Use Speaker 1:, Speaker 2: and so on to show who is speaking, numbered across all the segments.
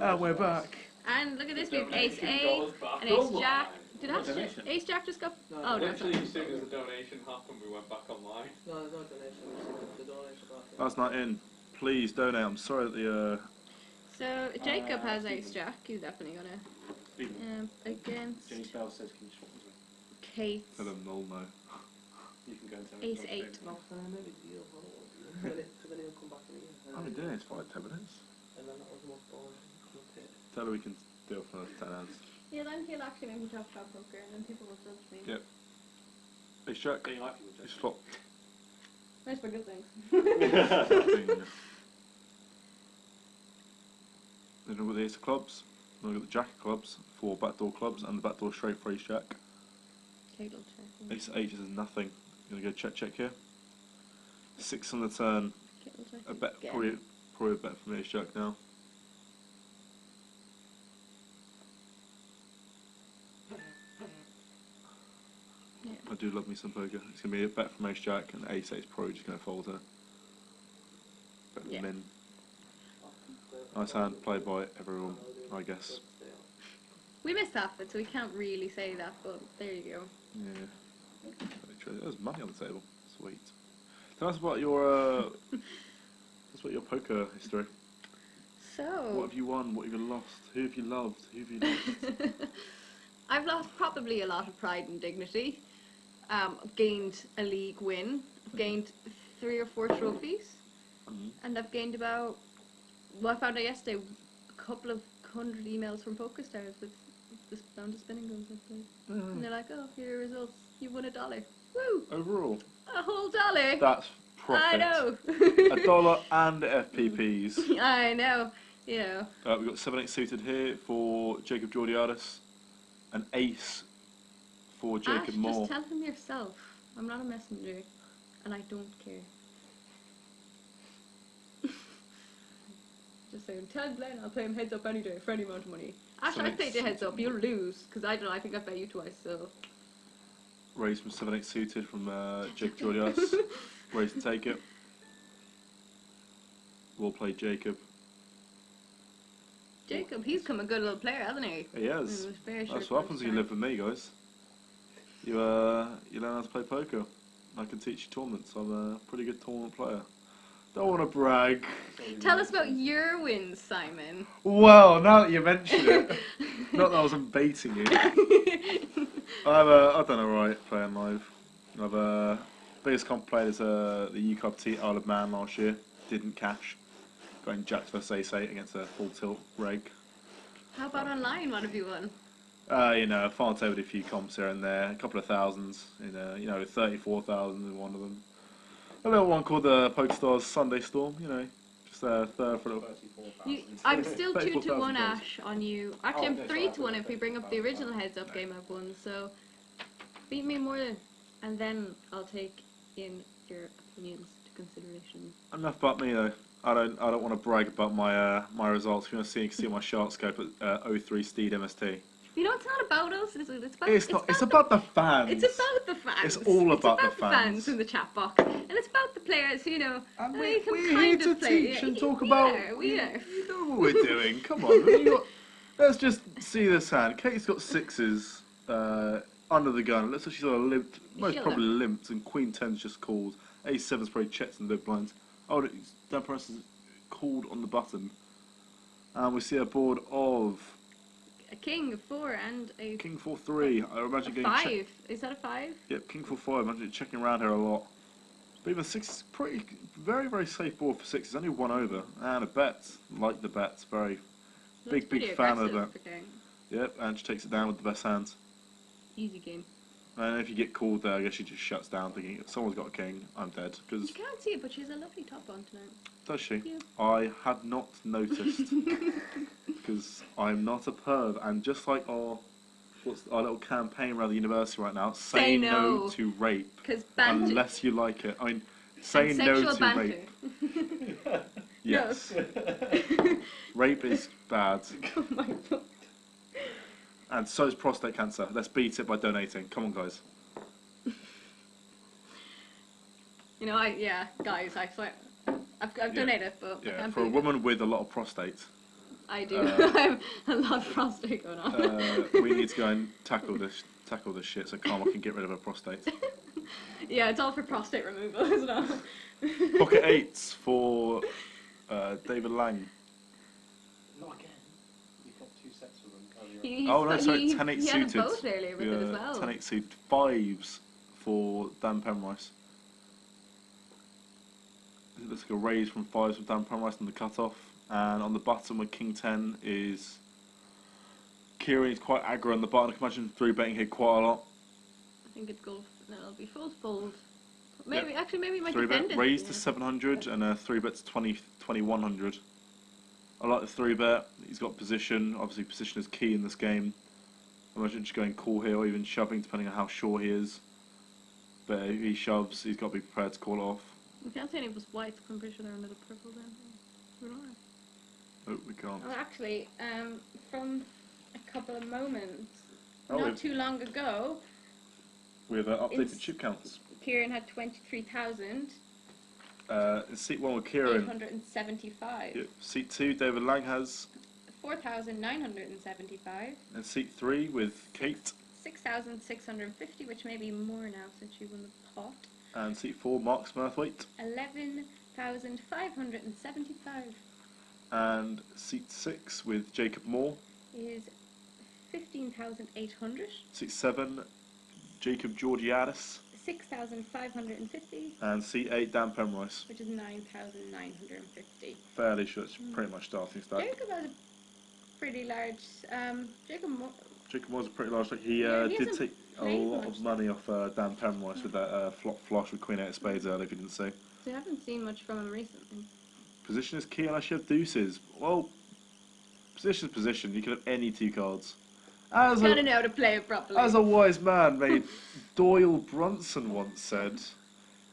Speaker 1: And we're back.
Speaker 2: And look at this, we have Ace A and Ace Jack. Ace Jack just got...
Speaker 3: No,
Speaker 2: oh, no,
Speaker 3: literally, as soon as the donation happened, we went back online.
Speaker 4: No, there's no donation. The donation back.
Speaker 1: That's not in. Please donate. I'm sorry that the...
Speaker 2: So, Jacob has Ace Jack. He's definitely gonna... against...
Speaker 5: Jenny Bell says, can you swap with me?
Speaker 2: Kate.
Speaker 1: Tell them null no.
Speaker 5: You can go and tell me.
Speaker 2: Ace 8.
Speaker 1: I've been doing this for like 10 minutes.
Speaker 4: And then that was the most boring.
Speaker 1: Tell her we can do it for 10 hours.
Speaker 2: Yeah, then he'll actually make me talk about poker and then people will judge me.
Speaker 1: Yep. Ace Jack.
Speaker 5: Don't you like people
Speaker 1: Ace
Speaker 5: judging?
Speaker 1: flop.
Speaker 2: Nice for good things.
Speaker 1: Then we've got the Ace of Clubs. Then we've got the Jack of Clubs, 4 backdoor clubs, and the backdoor straight for Ace Jack.
Speaker 2: Kate will check.
Speaker 1: Ace of H is nothing. Gonna go check here. 6 on the turn.
Speaker 2: Kate will check
Speaker 1: A bet,
Speaker 2: again.
Speaker 1: probably a bet from Ace Jack now.
Speaker 2: Yeah.
Speaker 1: I do love me some poker. It's gonna be a bet from Ace Jack, and Ace 8 is probably just gonna fold her. Bet
Speaker 2: Yeah.
Speaker 1: them in. Nice hand played by everyone, I guess.
Speaker 2: We missed half it, so we can't really say that, but there you go.
Speaker 1: Yeah. There's money on the table. Sweet. Tell us about your poker history.
Speaker 2: So...
Speaker 1: What have you won? What have you lost? Who have you loved? Who have you lost?
Speaker 2: I've lost probably a lot of pride and dignity. I've gained a league win. I've gained 3 or 4 trophies. And I've gained about... Well, I found out yesterday a couple of 100 emails from Pokerstars with the amount of spinning goals I've played. And they're like, oh, here are your results. You won $1. Woo!
Speaker 1: Overall?
Speaker 2: A whole $1!
Speaker 1: That's profit.
Speaker 2: I know!
Speaker 1: $1 and FPPs.
Speaker 2: I know. You know.
Speaker 1: We've got 7-8 suited here for Jacob Georgiadis. An ace for Jacob
Speaker 2: Ash,
Speaker 1: Moore.
Speaker 2: just tell him yourself. I'm not a messenger. And I don't care. Just saying, tell Glenn I'll play him heads up any day for any amount of money. Actually, I played you heads up, you'll lose, because I don't know, I think I've bet you twice, so...
Speaker 1: Raise from 7-8 suited from Jacob Georgiadis. Raise and take it. We'll play Jacob.
Speaker 2: Jacob, he's come a good little player, hasn't he?
Speaker 1: He has.
Speaker 2: Very
Speaker 1: That's what happens when you live with me, guys. You learn how to play poker. I can teach you tournaments. I'm a pretty good tournament player. Don't want to brag.
Speaker 2: Tell us about your wins, Simon.
Speaker 1: Well, now that you mention it, not that I wasn't baiting you. I've done alright playing live. I've biggest comp played is the UCUP T Isle of Man last year. Didn't cash. Going Jacks vs Ace 8 against a full tilt reg.
Speaker 2: How about online? What have you won?
Speaker 1: You know, farm tabled a few comps here and there, a couple of thousands. You know, 34,000 in one of them. A little one called the Pokerstars Sunday Storm. You know, just third for a little.
Speaker 2: I'm still 2 to 1
Speaker 1: $34,000.
Speaker 2: Ash on you. Actually, I'm 3 to 1 if we bring up the original heads up game I've won. So beat me more, and then I'll take in your opinions to consideration.
Speaker 1: Enough about me though. I don't want to brag about my my results. If you want to see, you can see my shark scope at 03 Steed MST.
Speaker 2: You know, it's not about us. It's about.
Speaker 1: It's about the fans.
Speaker 2: It's about the fans.
Speaker 1: It's all about
Speaker 2: the
Speaker 1: the fans.
Speaker 2: in the chat box, and it's about the players. You know,
Speaker 1: And
Speaker 2: they can
Speaker 1: we're
Speaker 2: kind
Speaker 1: here to
Speaker 2: of play.
Speaker 1: teach and talk
Speaker 2: we
Speaker 1: about.
Speaker 2: Are, we are.
Speaker 1: You know what we're doing. Come on. Let's just see this hand. Kate's got 6s under the gun. Looks like she's got a limped, most
Speaker 2: feel
Speaker 1: probably limped, and Queen 10's just called. A7's probably checked in the big blinds. Oh, Dan Press is called on the button. And we see a board of
Speaker 2: A king, a 4, and a
Speaker 1: King 4-3. I imagine getting
Speaker 2: 5. Is that a 5?
Speaker 1: Yep, King 4-5. I imagine checking around here a lot. But even 6 is pretty, very, very safe board for 6. It's only 1 over. And a bet. Like the bet. Very big fan of the bet. Yep, and she takes it down with the best hands.
Speaker 2: Easy game.
Speaker 1: And if you get called there, I guess she just shuts down thinking, if someone's got a king, I'm dead.
Speaker 2: You can't see it, but she has a lovely top on tonight.
Speaker 1: Does she?
Speaker 2: Yeah.
Speaker 1: I had not noticed. Because I'm not a perv. And just like our little campaign around the university right now, say no to rape. Unless you like it. I mean, say no to rape. Yes. Rape is bad.
Speaker 2: Oh my god.
Speaker 1: And so is prostate cancer. Let's beat it by donating. Come on, guys.
Speaker 2: You know, guys, I swear, I've donated, but
Speaker 1: yeah, for a woman with a lot of prostate.
Speaker 2: I do. I have a lot of prostate going on.
Speaker 1: We need to go and tackle this shit so Karma can get rid of her prostate.
Speaker 2: Yeah, it's all for prostate removal, isn't it?
Speaker 1: Pocket 8s for David Lang.
Speaker 5: Not again. You've got 2 sets of them earlier.
Speaker 1: Oh no, sorry, 10-8
Speaker 2: he
Speaker 1: suited.
Speaker 2: Had a both earlier with it as well.
Speaker 1: 10-8 suited. 5s for Dan Penrice. It looks like a raise from 5s with Dan Penrice on the cut-off. And on the button with King 10 is Kieran. Is quite aggro on the button. I can imagine 3-betting here quite a lot.
Speaker 2: I think it'd go. No, it'll be fold. Maybe
Speaker 1: Yep.
Speaker 2: actually, maybe my
Speaker 1: 3-bet
Speaker 2: defend it.
Speaker 1: raise to 700 and 3-bet to 2100. I like the 3-bet. He's got position. Obviously, position is key in this game. I imagine just going call here or even shoving, depending on how sure he is. But if he shoves, he's got to be prepared to call it off.
Speaker 2: We can't say any of us whites. 'Cause I'm pretty sure they're under the purple then. We don't know.
Speaker 1: Oh, we can't.
Speaker 2: Oh, actually, from a couple of moments,
Speaker 1: Oh,
Speaker 2: not too long ago,
Speaker 1: We have updated chip counts.
Speaker 2: Kieran had 23,875.
Speaker 1: In seat 1 with Kieran. Yep. Seat 2, David Lang has.
Speaker 2: 4,975.
Speaker 1: And seat 3 with Kate.
Speaker 2: 6,650, which may be more now since you won the pot.
Speaker 1: And seat 4, Mark Smurthwaite.
Speaker 2: 11,575
Speaker 1: And seat 6 with Jacob Moore.
Speaker 2: is 15,800.
Speaker 1: Seat 7, Jacob Georgiadis.
Speaker 2: 6,550,
Speaker 1: And seat 8, Dan Penrice.
Speaker 2: which is 9,950.
Speaker 1: Fairly sure it's pretty much starting stack.
Speaker 2: Jacob has a pretty large. Jacob
Speaker 1: Jacob Moore's a pretty large stack. He
Speaker 2: Yeah, he
Speaker 1: did
Speaker 2: hasn't
Speaker 1: take a
Speaker 2: played
Speaker 1: lot
Speaker 2: much
Speaker 1: of money off Dan Penrice with that flop flush with Queen 8 of Spades earlier, if you didn't see.
Speaker 2: So I haven't seen much from him recently.
Speaker 1: Position is key unless you have deuces. Well, position is position. You can have any 2 cards.
Speaker 2: Gotta know how to play it properly.
Speaker 1: As a wise man made Doyle Brunson once said,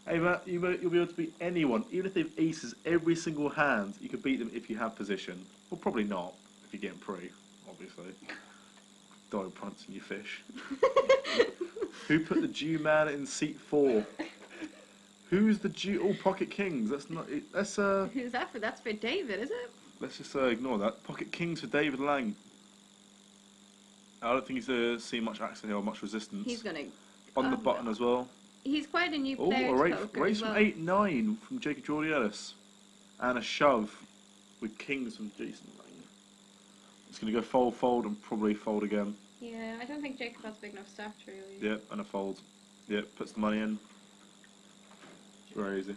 Speaker 1: hey Matt, you'll be able to beat anyone, even if they've aces every single hand, you can beat them if you have position. Well, probably not, if you're getting pre, obviously. Doyle Brunson, you fish. Who put the Jew man in seat 4? Who's the Jew? Oh, Pocket Kings. That's not. Let's
Speaker 2: Who's that for? That's for David, is it?
Speaker 1: let's just ignore that. Pocket Kings for David Lang. I don't think he's seen much action here or much resistance.
Speaker 2: He's gonna.
Speaker 1: On the button as well.
Speaker 2: He's quite a new
Speaker 1: Oh,
Speaker 2: player
Speaker 1: a
Speaker 2: to
Speaker 1: race,
Speaker 2: poker
Speaker 1: race
Speaker 2: as well.
Speaker 1: from 8-9 from Jacob Georgiadis. And a shove with Kings from Jason Lang. It's going to go fold, and probably fold again.
Speaker 2: Yeah, I don't think Jacob has big enough stats really.
Speaker 1: Yep, and a fold. Yep, puts the money in. Very easy.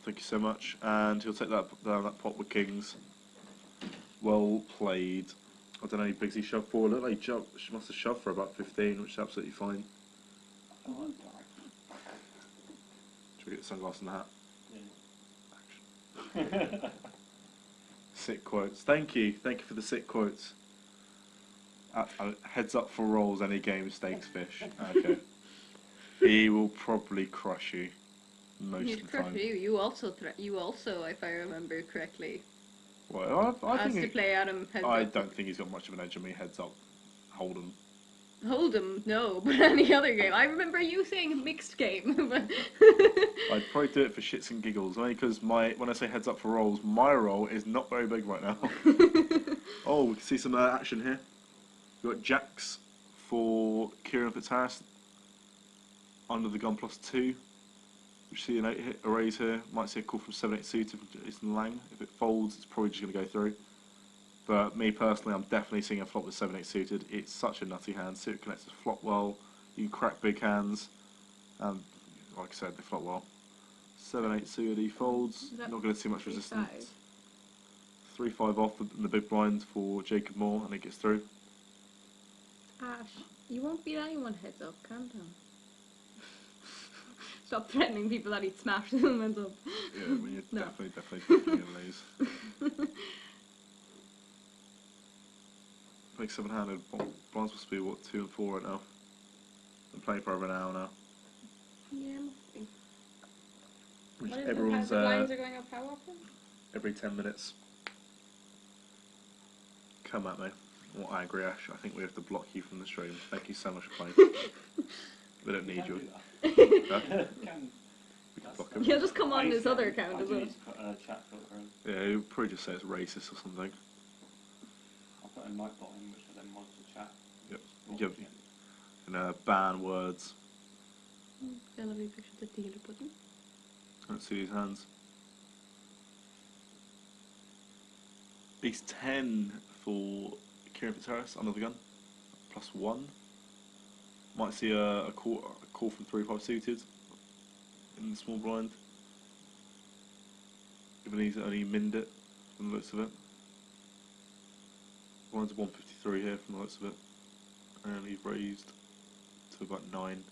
Speaker 1: Thank you so much. And he'll take that down that pot with Kings. Well played. I don't know how many bigs he shoved for. Look like she must have shoved for about 15, which is absolutely fine. Should we get the sunglasses and the hat?
Speaker 5: Yeah.
Speaker 1: Sick quotes. Thank you for the sick quotes. Heads up for rolls, any game, stakes, fish. Okay. He will probably crush you most
Speaker 2: He'd
Speaker 1: of the
Speaker 2: crush
Speaker 1: time.
Speaker 2: you. You also, if I remember correctly,
Speaker 1: Well, I
Speaker 2: asked to
Speaker 1: think
Speaker 2: play Adam heads
Speaker 1: I
Speaker 2: up.
Speaker 1: don't think he's got much of an edge on me. Heads up, hold him.
Speaker 2: Hold'em, no, but any other game. I remember you saying a mixed game. But
Speaker 1: I'd probably do it for shits and giggles, only because when I say heads up for rolls, my roll is not very big right now. Oh, we can see some action here. We've got jacks for Kieran Fitzharris under the gun +2. We see a raise here. Might see a call from 7-8 suited from Jason Lang. If it folds, it's probably just going to go through. But me personally, I'm definitely seeing a flop with 7-8 suited. It's such a nutty hand. Suited connects to flop well. You can crack big hands. And like I said, they flop well. 7-8 suited, he folds. Not going to see much resistance. 3-5 off in the big blind for Jacob Moore, and it gets through.
Speaker 2: Ash, you won't beat anyone heads up, calm down. Stop threatening people that he'd smash them heads up.
Speaker 1: Yeah, well, you're
Speaker 2: No.
Speaker 1: definitely going to lose. I think 7-handed blinds must be, what, 2 and 4 right now? I'm playing for over an hour now.
Speaker 2: Yeah, must be.
Speaker 1: Which
Speaker 2: What is
Speaker 1: everyone's
Speaker 2: the lines are going up how often?
Speaker 1: every 10 minutes. Come at me. What angry Ash. I think we have to block you from the stream. Thank you so much for playing. We don't need you. Huh? We can block him.
Speaker 2: He'll just come on his other account as well.
Speaker 5: Chat filter.
Speaker 1: Yeah, he'll probably just say it's racist or something.
Speaker 5: put a night bot in, which will then monitor chat.
Speaker 1: Yep.
Speaker 5: Or
Speaker 1: You can ban words.
Speaker 2: Got a lovely picture of the dealer pudding.
Speaker 1: Let's see his hands. He's 10 for Kieran Fitzharris, another gun. +1. Might see a call from 3-5 suited in the small blind. Given he's only minned it from the looks of it. Blind's 153 here from the looks of it. And he's raised to about 9.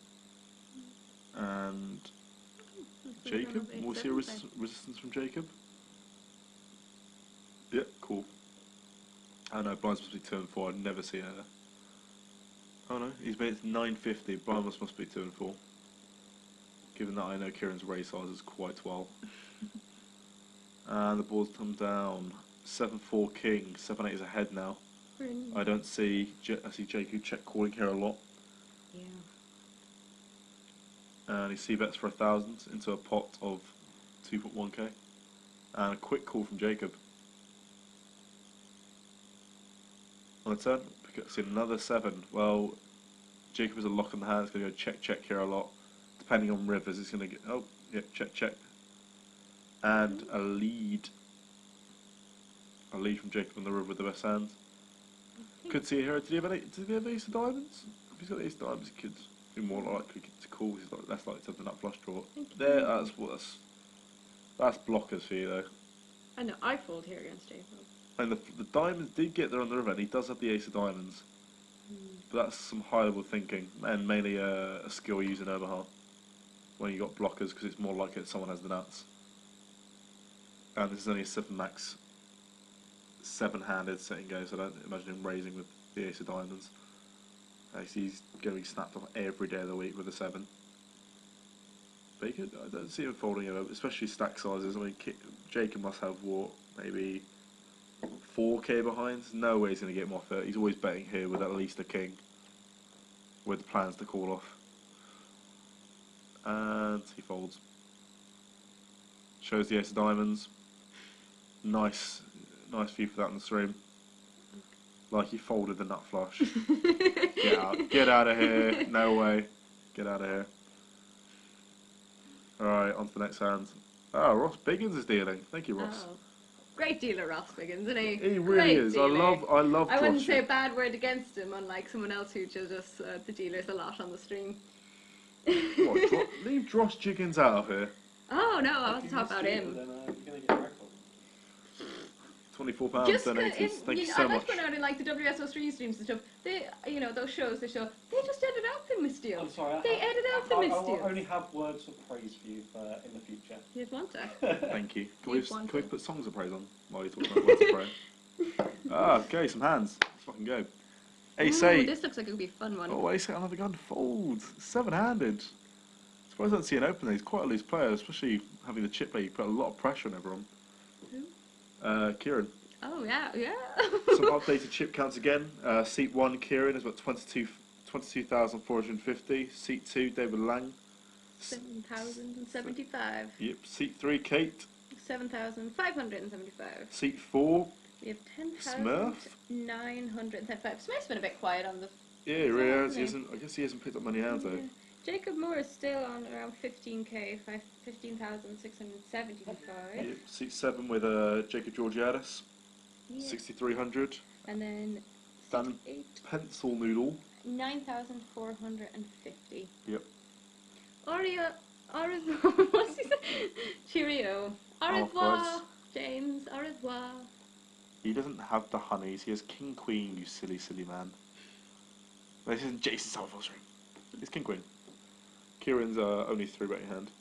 Speaker 1: And Jacob? We'll see a resistance from Jacob. Yeah, cool. I know, blind's supposed to be 2 and 4. I've never seen it. Oh no, he's made it to 950. Blind must be 2 and 4. Given that I know Kieran's raise sizes quite well. And the board's come down. 7-4 king. 7-8 is ahead now.
Speaker 2: Brilliant.
Speaker 1: I don't see. I see Jacob check calling here a lot.
Speaker 2: Yeah.
Speaker 1: And he c-bets for 1,000 into a pot of 2.1k. And a quick call from Jacob. On the turn, pick up, see another 7. Well, Jacob is a lock in the hand. It's going to go check here a lot. Depending on rivers, it's going to get. Oh, yep, check. And a lead. A lead from Jacob on the river with the best hand. Could see here. Did he have ace of diamonds? If he's got ace of diamonds, he could be more likely to call. He's less likely to have the nut flush draw. There, that's blockers for you though.
Speaker 2: I know. I fold here against Jacob.
Speaker 1: And the diamonds did get there on the river, and he does have the ace of diamonds. But that's some high level thinking, and mainly a skill using Omaha when you got blockers, because it's more likely that someone has the nuts. And this is only a 7 max, 7-handed setting go, so I don't imagine him raising with the ace of diamonds. He's going to be snapped off every day of the week with a 7. But I don't see him folding it, especially stack sizes. I mean, Jacob must have what, maybe 4k behind. No way he's going to get him off it. He's always betting here with at least a king, with plans to call off. And he folds. Shows the ace of diamonds. Nice view for that on the stream. Like he folded the nut flush. Get out of here. No way. Get out of here. Alright, on to the next hand. Oh, Ross Biggins is dealing. Thank you, Ross.
Speaker 2: Oh. Great dealer, Ross Biggins, isn't he?
Speaker 1: He really is.
Speaker 2: Dealer.
Speaker 1: I love
Speaker 2: I wouldn't
Speaker 1: Josh.
Speaker 2: say a bad word against him, unlike someone else who judges the dealers a lot on the stream.
Speaker 1: What, leave Josh Jiggins out of here.
Speaker 2: Oh no, I want to talk about him.
Speaker 5: Then you're going to get wrecked.
Speaker 1: £24
Speaker 2: Just
Speaker 1: donated. Thank you so
Speaker 2: I like
Speaker 1: much.
Speaker 2: to point out in like the WSO3 streams and stuff, they, those shows they show, they just edit out the misdeals.
Speaker 5: I'm sorry.
Speaker 2: They edit out the
Speaker 5: I
Speaker 2: misdeals.
Speaker 5: only have words of praise for you in the future.
Speaker 2: You'd want to.
Speaker 1: Thank you. Can we put songs of praise on while you talk about words of praise? Okay, some hands. Let's fucking go. Ace 8.
Speaker 2: This looks like it would be a fun one.
Speaker 1: Oh, Ace 8 another gun. Fold. 7-handed. Surprised I don't see an opening. He's quite a loose player, especially having the chip play. You put a lot of pressure on everyone.
Speaker 2: Who?
Speaker 1: Kieran.
Speaker 2: Oh, yeah.
Speaker 1: Some updated chip counts again. Seat 1, Kieran, is about 22,450. Seat 2, David Lang.
Speaker 2: 7,075.
Speaker 1: Yep. Seat 3, Kate.
Speaker 2: 7,575.
Speaker 1: Seat 4,
Speaker 2: We have
Speaker 1: Smurf.
Speaker 2: 10,935. Smurf's been a bit quiet on the.
Speaker 1: Yeah, he really has. He hasn't, I guess he hasn't picked up many hands though.
Speaker 2: Jacob Moore is still on around 15k, 15,675.
Speaker 1: Yep. Seat 7 with Jacob Georgiadis.
Speaker 2: Yeah.
Speaker 1: 6,300.
Speaker 2: And then
Speaker 1: Dan
Speaker 2: 8,
Speaker 1: Pencil Noodle.
Speaker 2: 9,450.
Speaker 1: Yep.
Speaker 2: What's he say? Cheerio. Au revoir,
Speaker 1: Christ.
Speaker 2: James. Au revoir.
Speaker 1: He doesn't have the honeys. He has King Queen, you silly man. This isn't Jason Salvo's ring. It's King Queen. Kieran's only 3-betting hand.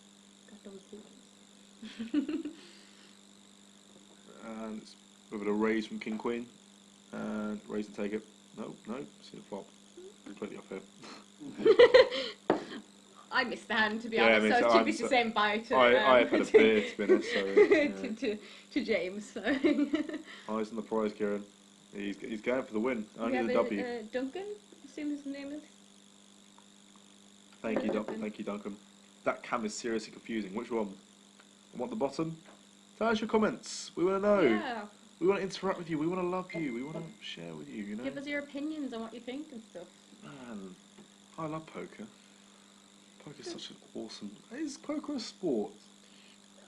Speaker 2: Got those boots.
Speaker 1: And it's with a raise from King Queen. And raise and take it. No, see the flop. Completely off here.
Speaker 2: I missed the hand, to be
Speaker 1: Yeah,
Speaker 2: honest,
Speaker 1: I mean,
Speaker 2: so
Speaker 1: so
Speaker 2: it's
Speaker 1: I'm
Speaker 2: typically
Speaker 1: so-
Speaker 2: the same bye to,
Speaker 1: I've had a beer, to be honest, so yeah.
Speaker 2: to James. So.
Speaker 1: Eyes on the prize, Kieran. He's going for the win.
Speaker 2: We
Speaker 1: Only
Speaker 2: have
Speaker 1: the W.
Speaker 2: Duncan, I assume his name is.
Speaker 1: Thank you, Duncan. That cam is seriously confusing. Which one? I want the bottom? Tell us your comments. We want to know.
Speaker 2: Yeah.
Speaker 1: We want to interact with you. We want to love you. We want to share with you. You know.
Speaker 2: Give us your opinions on what you think and stuff.
Speaker 1: Man, I love poker. Poker's such an awesome. Is poker a sport?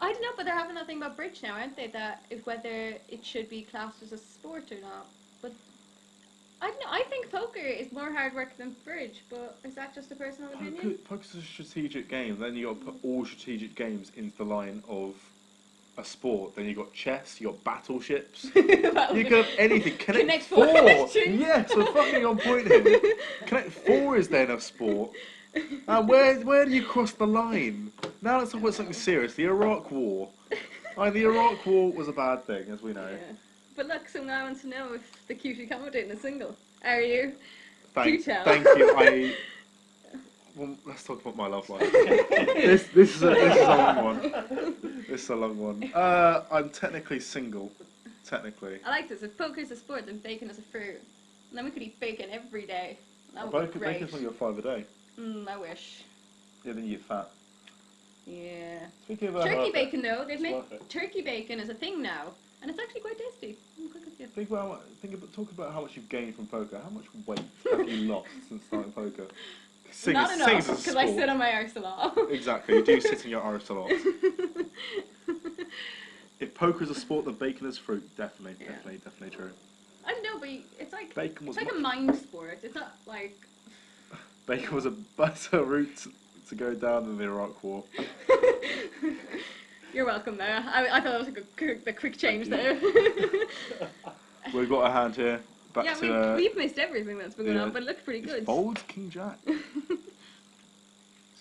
Speaker 2: I don't know, but they're having that thing about bridge now, aren't they? That if whether it should be classed as a sport or not. But I don't know. I think poker is more hard work than bridge. But is that just a personal opinion?
Speaker 1: Poker's a strategic game. Then you got to put all strategic games into the line of a sport. Then you got chess. You got battleships. You can have anything. Connect four. Yes, we're fucking on point here. Connect four is then a sport. And where do you cross the line? Now let's talk about something serious. The Iraq War. The Iraq War was a bad thing, as we know.
Speaker 2: Yeah. But look, so now I want to know if the cutie accommodating a single. Are you?
Speaker 1: Thank you. Well, let's talk about my love life. this is a long one. This is a long one. I'm technically single. Technically.
Speaker 2: I like this. If poker's a sport, then bacon is a fruit. And then we could eat bacon every day. That would be great.
Speaker 1: Bacon's only got 5 a day.
Speaker 2: I wish.
Speaker 1: Yeah, then you get fat.
Speaker 2: Yeah.
Speaker 1: Speaking of
Speaker 2: turkey bacon, though, they've made turkey bacon is a thing now, and it's actually quite tasty.
Speaker 1: Talk about how much you've gained from poker. How much weight have you lost since starting poker?
Speaker 2: Not enough, because I sit on my arse a lot.
Speaker 1: Exactly, you do sit on your arse a lot. If poker's a sport, then bacon is fruit. Definitely true.
Speaker 2: I don't know, but it's like
Speaker 1: bacon was
Speaker 2: it's like a mind sport. It's not like
Speaker 1: bacon was a better route to go down than the Iraq War.
Speaker 2: You're welcome there. I thought it was a quick change there.
Speaker 1: We've got a hand here. Back to,
Speaker 2: we've missed everything that's been going on, but it looks pretty good.
Speaker 1: Folds King Jack. He's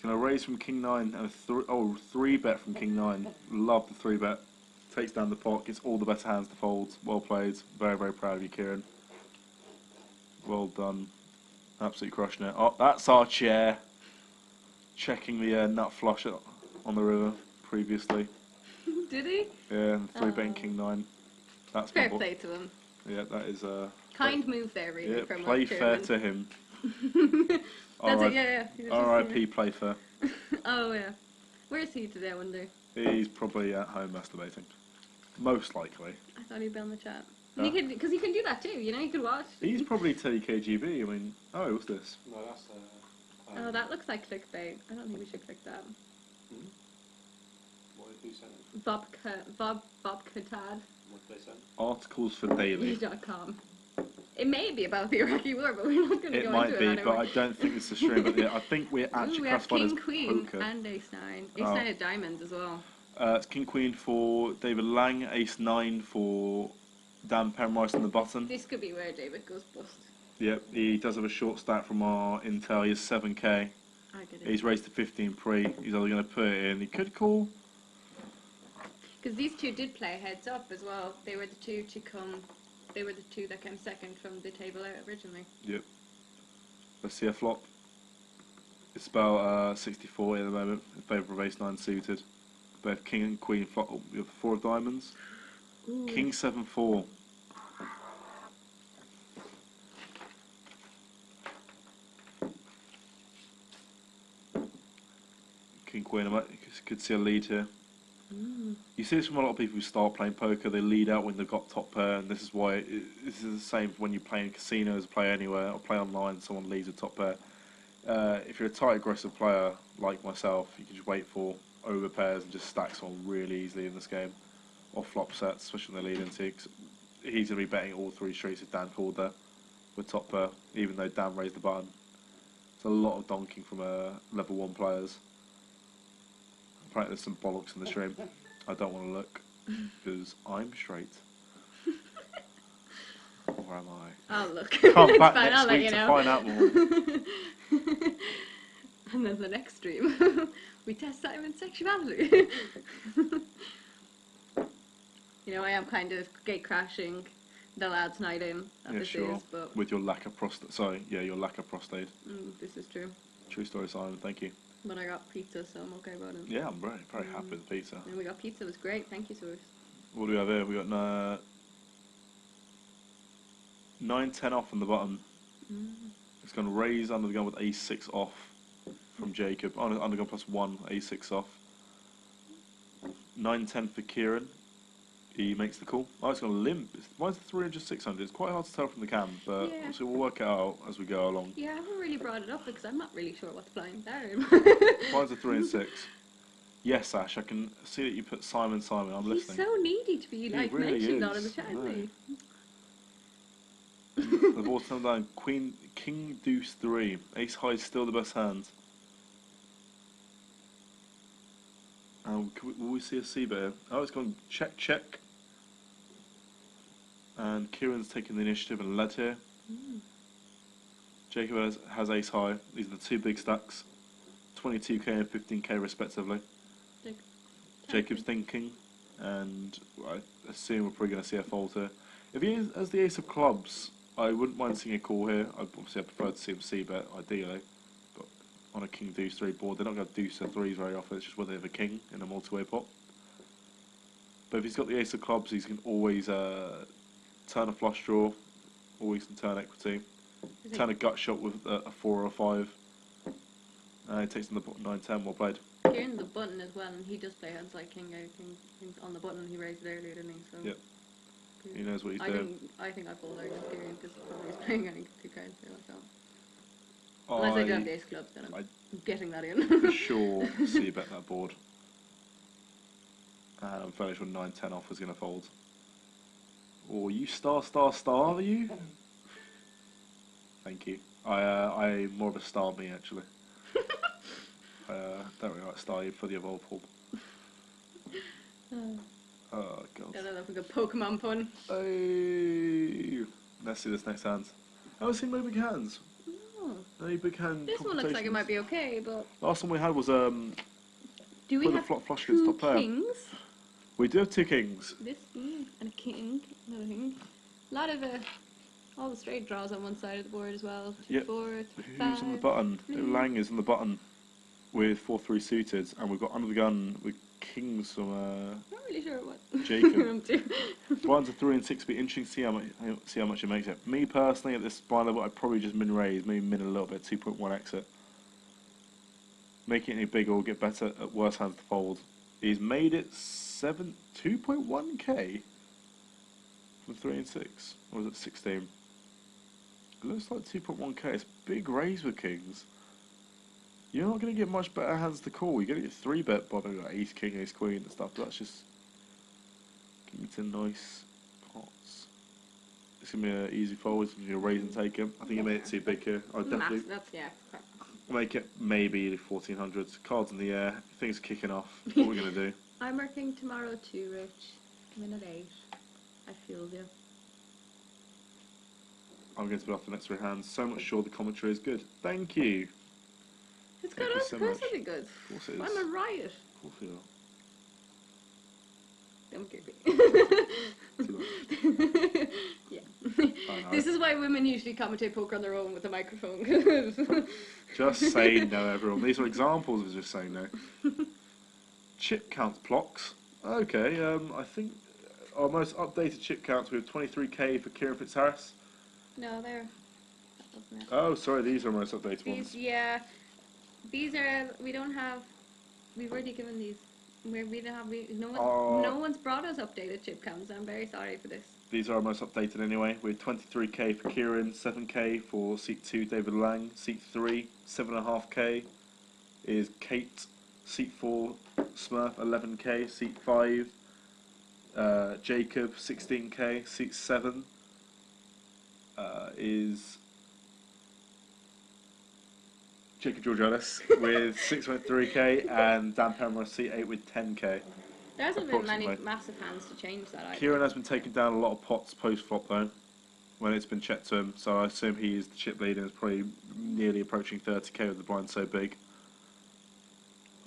Speaker 1: going to raise from King 9 and a 3-bet from King 9. Love the 3-bet. Takes down the pot, gets all the best hands to fold. Well played. Very, very proud of you, Kieran. Well done. Absolutely crushing it. Oh, that's our chair. Checking the nut flush on the river previously.
Speaker 2: Did he?
Speaker 1: Yeah, 3-betting King 9. That's
Speaker 2: fair play to him.
Speaker 1: Yeah, that is a
Speaker 2: kind move there, really.
Speaker 1: Yeah,
Speaker 2: from
Speaker 1: play fair to him.
Speaker 2: That's it. Yeah.
Speaker 1: R.I.P. Play fair.
Speaker 2: Oh yeah. Where is he today? I wonder.
Speaker 1: He's probably at home masturbating. Most likely.
Speaker 2: I thought he'd be on the chat. Because he can do that too. You know, he could watch.
Speaker 1: He's probably KGB. I mean, what's this?
Speaker 3: No, that's.
Speaker 2: Oh, that looks like clickbait. I don't think we should click that.
Speaker 3: What did you say?
Speaker 2: Bob Katad.
Speaker 3: What did they say?
Speaker 1: Articles for daily.com.
Speaker 2: It may be about the Iraqi war, but we're not going to go into it.
Speaker 1: It might be, but I don't think it's a stream. But I think we're actually classified as
Speaker 2: King, Queen,
Speaker 1: poker.
Speaker 2: and Ace 9. Ace 9 is diamonds as well.
Speaker 1: It's King Queen for David Lang, Ace 9 for Dan Penrice on the button.
Speaker 2: This could be where David goes bust.
Speaker 1: Yep, he does have a short stack from our intel. He has 7k.
Speaker 2: I get it.
Speaker 1: He's raised to 15 pre. He's either going to put it in. He could call.
Speaker 2: Because these two did play heads up as well. They were the two to come. They were the two that came second from the table out originally.
Speaker 1: Yep. Let's see a flop. It's about 64 at the moment in favour of Ace 9 suited. Both King and Queen flop. Oh, we have 4 of diamonds. Ooh. King 7-4. King Queen. I could see a lead here. You see this from a lot of people who start playing poker. They lead out when they've got top pair, and this is why this is the same when you play in casinos, play anywhere, or play online. Someone leads a top pair. If you're a tight, aggressive player like myself, you can just wait for over pairs and just stack someone really easily in this game, or flop sets, especially when they lead into. Cause he's going to be betting all 3 streets if Dan called there with top pair, even though Dan raised the button. It's a lot of donking from level 1 players. Apparently there's some bollocks in the stream. I don't want to look, because I'm straight. Or am I?
Speaker 2: I'll look.
Speaker 1: Come back
Speaker 2: fine,
Speaker 1: next week to find out more.
Speaker 2: And then the next stream, we test Simon's sexuality. You know, I am kind of gate crashing the lads' night in. But
Speaker 1: with your lack of prostate. Sorry, yeah, your lack of prostate.
Speaker 2: This is true.
Speaker 1: True story, Simon. Thank you.
Speaker 2: But I got pizza, so I'm okay about it.
Speaker 1: Yeah, I'm very, very happy with the pizza.
Speaker 2: And we got pizza. It was great. Thank you, Source.
Speaker 1: What do we have here? We got 9-10 off on the bottom. It's going to raise under the gun with A6 off from Jacob. Undergun +1, A6 off. 9-10 for Kieran. He makes the call. Oh, it's got a limp. Mine's 300, 600. It's quite hard to tell from the cam, but so we'll work it out as we go along.
Speaker 2: Yeah, I haven't really brought it up because I'm not really sure what's blind there.
Speaker 1: Mine's a 3 and 6. Yes, Ash, I can see that you put Simon. I'm listening.
Speaker 2: He's so needy to be like
Speaker 1: really
Speaker 2: mentioned
Speaker 1: is.
Speaker 2: on in the chat, isn't he?
Speaker 1: The board's come down. Queen, King, Deuce 3. Ace high is still the best hand. Will we see a C bet here? Oh, it's gone check, check. And Kieran's taking the initiative and led here. Jacob has ace high. These are the two big stacks. 22k and 15k respectively. Jacob's thinking, and I assume we're probably going to see a fold here. If he has the ace of clubs, I wouldn't mind seeing a call here. Obviously, I prefer to see him C bet, ideally. But on a king deuce 3 board, they're not going to deuce and threes very often. It's just whether they have a king in a multi-way pot. But if he's got the ace of clubs, he can always turn a flush draw, always can turn equity, turn a gut shot with a 4 or a 5. He takes on the 9-10, well played.
Speaker 2: Kieran's the button as well, and he does play hands like king on the button. He raised it earlier, didn't he? So
Speaker 1: yep. He knows what he's doing.
Speaker 2: I think I fold out against Kieran because probably he's playing any 2 cards there like that. Unless I do have the ace clubs, then I'm getting that in.
Speaker 1: For sure, see bet that board. And I'm fairly sure 9-10 off is going to fold. Oh, you star, are you? Thank you. I'm more of a star me, actually. Don't really like star you for the evolve pull. Oh, God.
Speaker 2: I don't know if we got Pokemon pun.
Speaker 1: Hey. Let's see this next hand. I haven't seen no big hands.
Speaker 2: No.
Speaker 1: No big hand.
Speaker 2: This one looks like it might be okay, but...
Speaker 1: Last one we had was
Speaker 2: do we have
Speaker 1: flush
Speaker 2: two
Speaker 1: top player.
Speaker 2: kings?
Speaker 1: We do have 2 kings.
Speaker 2: This king and a king, another king. A lot of all the straight draws on one side of the board as well. 2, 4, 3, 5.
Speaker 1: Who's on the button? Lang is on the button with 4-3 suited, and we've got under the gun with kings from
Speaker 2: Not really sure what
Speaker 1: Jacob.
Speaker 2: I'm
Speaker 1: Blinds are 3 and 6. Be interesting to see how much it makes it. Me personally, at this blind level, I'd probably just min raise, maybe min a little bit, 2.1 exit. Make it any bigger or get better at worse hands to fold. He's made it 2.1k from 3 and 6, or was it 16? It looks like 2.1k. It's big raise with kings. You're not going to get much better hands to call. You're going to get 3 bet bottom, like ace king, ace queen and stuff. But that's just give me 10 nice pots. It's going to be an easy fold. It's going to be a raise and take him. I think you made it too big here. I'd definitely make it maybe the 1400s. Cards in the air. Things are kicking off. What are we going to do?
Speaker 2: I'm working tomorrow too, Rich. I'm in at 8. I feel you.
Speaker 1: I'm going to be off the next 3 hands. So much sure the commentary is good. Thank you.
Speaker 2: It's good. Of course it'll be good.
Speaker 1: Of course it is.
Speaker 2: I'm a riot.
Speaker 1: Of course it is.
Speaker 2: Don't give me.
Speaker 1: Too
Speaker 2: Yeah. This is why women usually commentate poker on their own with a microphone.
Speaker 1: Just say no, everyone. These are examples of just saying no. Chip counts blocks. Okay, I think our most updated chip counts we have 23k for Kieran Fitzharris.
Speaker 2: No, there. That wasn't it.
Speaker 1: Oh, sorry, these are our most updated ones.
Speaker 2: Yeah. These are, we don't have, we've already given these. No one's brought us updated chip counts. I'm very sorry for this.
Speaker 1: These are our most updated anyway. We have 23k for Kieran, 7k for seat 2 David Lang, seat 3 7.5k is Kate, seat 4 Smurf 11k, seat 5 Jacob 16k, seat 7 is Jacob Georgianis with 6.3k and Dan Pemmer seat 8 with 10k.
Speaker 2: There hasn't been many massive hands to change that either.
Speaker 1: Kieran has been taking down a lot of pots post-flop though, when it's been checked to him, so I assume he is the chip lead and is probably nearly approaching 30k with the blind so big.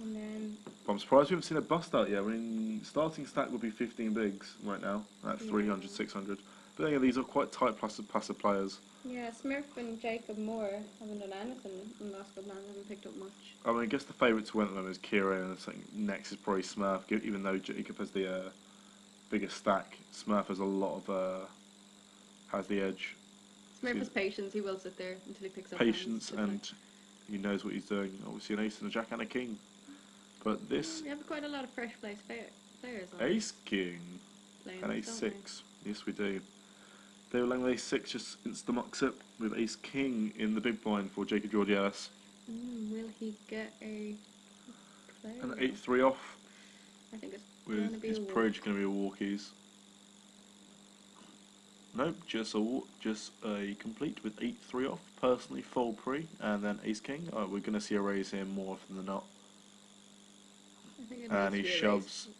Speaker 2: And then...
Speaker 1: But I'm surprised we haven't seen a bust out yet. I mean, starting stack would be 15 bigs right now, at 300, 600. But again, these are quite tight passive players.
Speaker 2: Yeah, Smurf and Jacob Moore haven't done anything in the last couple of hands, haven't picked up much.
Speaker 1: I mean, I guess the favourite to win at them is Kieran, and I think next is probably Smurf, even though Jacob has the biggest stack. Smurf has a lot of, has the edge.
Speaker 2: Smurf has patience, he will sit there until he picks up
Speaker 1: patience, and he knows what he's doing. Obviously an ace and a jack and a king. But this...
Speaker 2: We have quite a lot of fresh place players.
Speaker 1: Ace king.
Speaker 2: lanes,
Speaker 1: And
Speaker 2: don't
Speaker 1: ace 6. Yes, we do. They were laying ace 6, just insta-mucks it with ace king in the big blind for Jacob George Ellis.
Speaker 2: Will he get a play?
Speaker 1: And 8-3 off.
Speaker 2: I think it's going to
Speaker 1: With
Speaker 2: be
Speaker 1: his
Speaker 2: a
Speaker 1: approach going to be a walkies. Nope, just a complete with 8-3 off. Personally, fold pre, and then ace king. Oh, we're going to see a raise here more often than not.
Speaker 2: I think it
Speaker 1: And
Speaker 2: needs
Speaker 1: he
Speaker 2: to be a
Speaker 1: shoves.
Speaker 2: raise.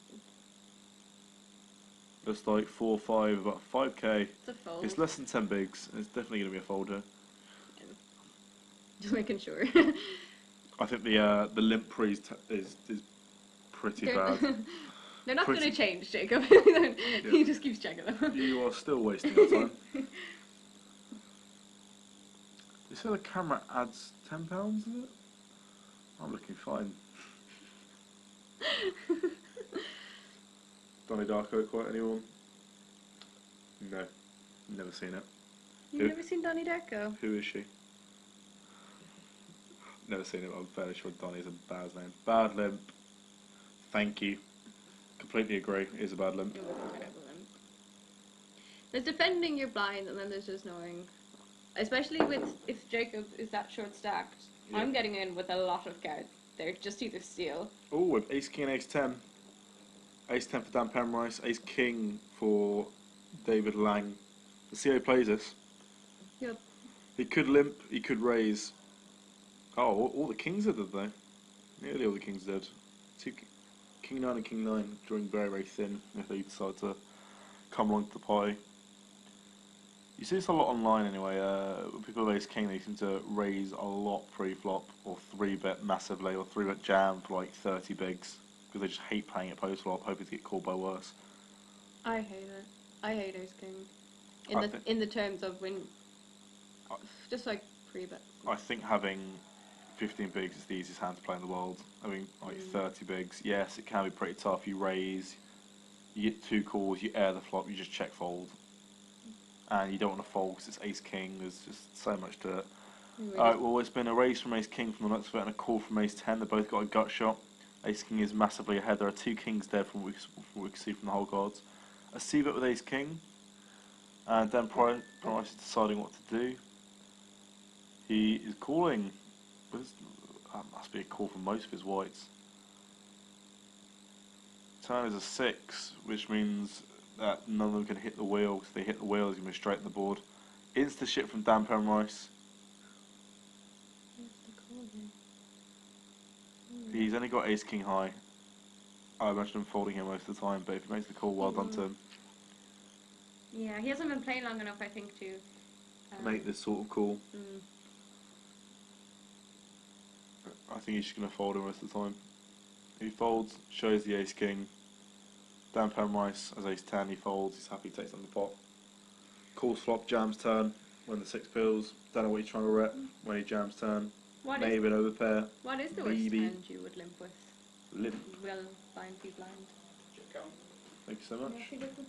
Speaker 1: Just like 4, 5, about 5k.
Speaker 2: It's a fold.
Speaker 1: It's less than 10 bigs. It's definitely going to be a folder.
Speaker 2: Just making sure.
Speaker 1: I think the limp pre is pretty bad.
Speaker 2: They're not going to change, Jacob.
Speaker 1: Yeah.
Speaker 2: He just keeps checking them.
Speaker 1: You are still wasting your time. You say the camera adds £10, is it? I'm looking fine. Donnie Darko quite anyone? No, never seen it.
Speaker 2: You've never seen Donnie Darko?
Speaker 1: Who is she? Never seen it, but I'm fairly sure Donnie's a bad name. Bad limp. Thank you. Completely agree, it is a bad limp.
Speaker 2: It was a terrible limp. There's defending your blind, and then there's just knowing. Especially with if Jacob is that short stacked,
Speaker 1: Yeah.
Speaker 2: I'm getting in with a lot of cards. They're just either steal.
Speaker 1: Oh, with ace king and ace 10. Ace 10 for Dan Penrice, ace king for David Lang. Let's see how he plays this.
Speaker 2: Yep.
Speaker 1: He could limp, he could raise. Oh, all the kings did they? Nearly all the kings did. King 9 and King 9 drawing very, very thin if they decide to come along to the party. You see this a lot online anyway. People with ace king, they seem to raise a lot pre-flop or 3-bet massively or 3-bet jam for like 30 bigs because they just hate playing it post-flop, hoping to get called by worse.
Speaker 2: I hate it. I hate ace king. In the terms of when, just like pre-bet.
Speaker 1: I think having 15 bigs is the easiest hand to play in the world. I mean, like 30 bigs, yes, it can be pretty tough. You raise, you get 2 calls, you air the flop, you just check fold. And you don't want to fold because it's ace king, there's just so much to it.
Speaker 2: Really?
Speaker 1: Alright, well, it's been a raise from ace king from the next foot and a call from ace 10. They both got a gut shot. Ace king is massively ahead. There are 2 kings there from what we can see from the whole cards. A c-bet with ace king. And then Price is deciding what to do. He is calling. That must be a call from most of his whites. Turn is a 6, which means that none of them can hit the wheel. If they hit the wheel, he's going to be straight on the board. Insta shit from Dan Penrice. He's only got ace king high. I imagine him folding him most of the time, but if he makes the call, well done to him.
Speaker 2: Yeah, he hasn't been playing long enough, I think, to
Speaker 1: Make this sort of call.
Speaker 2: Mm.
Speaker 1: I think he's just going to fold him most of the time. He folds, shows the ace king. Dan Penrice has ace 10, he folds, he's happy, takes on the pot. Calls flop, jams turn, when the 6 pills. Don't know what he's trying to rep when he jams turn. Maybe an overpair.
Speaker 2: What is the worst
Speaker 1: Maybe.
Speaker 2: hand you would limp with?
Speaker 1: Limp.
Speaker 2: Will blind be blind?
Speaker 3: Check out.
Speaker 1: Thank you so much.
Speaker 2: Yeah, she doesn't.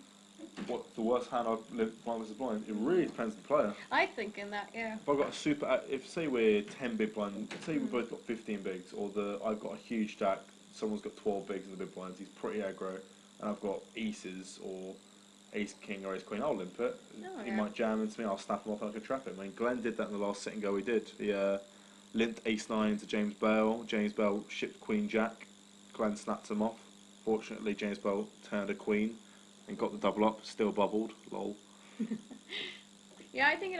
Speaker 1: What the worst hand I've limped blind versus blind? It really depends on the player.
Speaker 2: I think in that, yeah.
Speaker 1: If I've got a super, if say we're 10 big blind, say we've both got 15 bigs, or I've got a huge stack, someone's got 12 bigs in the big blinds, he's pretty aggro, and I've got aces or ace king or ace queen, I'll limp it.
Speaker 2: Oh,
Speaker 1: He
Speaker 2: yeah.
Speaker 1: might jam into me, I'll snap him off and I can trap him. I mean, Glenn did that in the last sit and go he did. He limped ace 9 to James Bale. James Bale shipped queen jack. Glenn snapped him off. Fortunately, James Bale turned a queen and got the double up. Still bubbled. Lol.
Speaker 2: Yeah, I think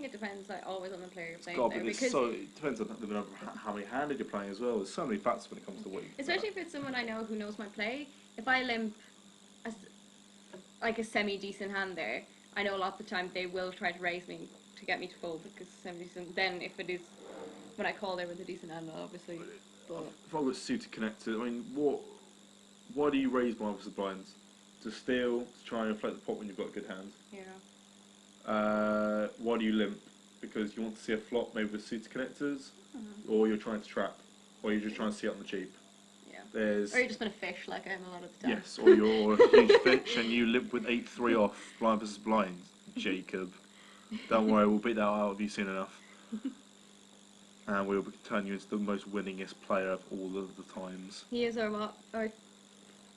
Speaker 2: it depends. Like always on the player you're playing.
Speaker 1: God,
Speaker 2: There,
Speaker 1: but
Speaker 2: because
Speaker 1: it depends on how many handed you're playing as well. There's so many factors when it comes to what you
Speaker 2: especially if it's someone I know who knows my play. If I limp like a semi decent hand there, I know a lot of the time they will try to raise me to get me to fold because semi decent. Then if it is when I call there with a decent hand, obviously. But
Speaker 1: If I was suited connected, I mean, why do you raise blind versus blinds? To steal, to try and inflate the pot when you've got a good hand.
Speaker 2: yeah.
Speaker 1: Why do you limp? Because you want to see a flop maybe with suited connectors, or you're trying to trap, or you're just trying to see it on the cheap.
Speaker 2: Yeah.
Speaker 1: There's
Speaker 2: Or you're just gonna fish like I am a lot of the time.
Speaker 1: yes, or you're a huge fish and you limp with 8-3 off blind versus blind, Jacob. Don't worry, we'll beat that out of you soon enough. And we'll turn you into the most winningest player of all of the times.
Speaker 2: He is our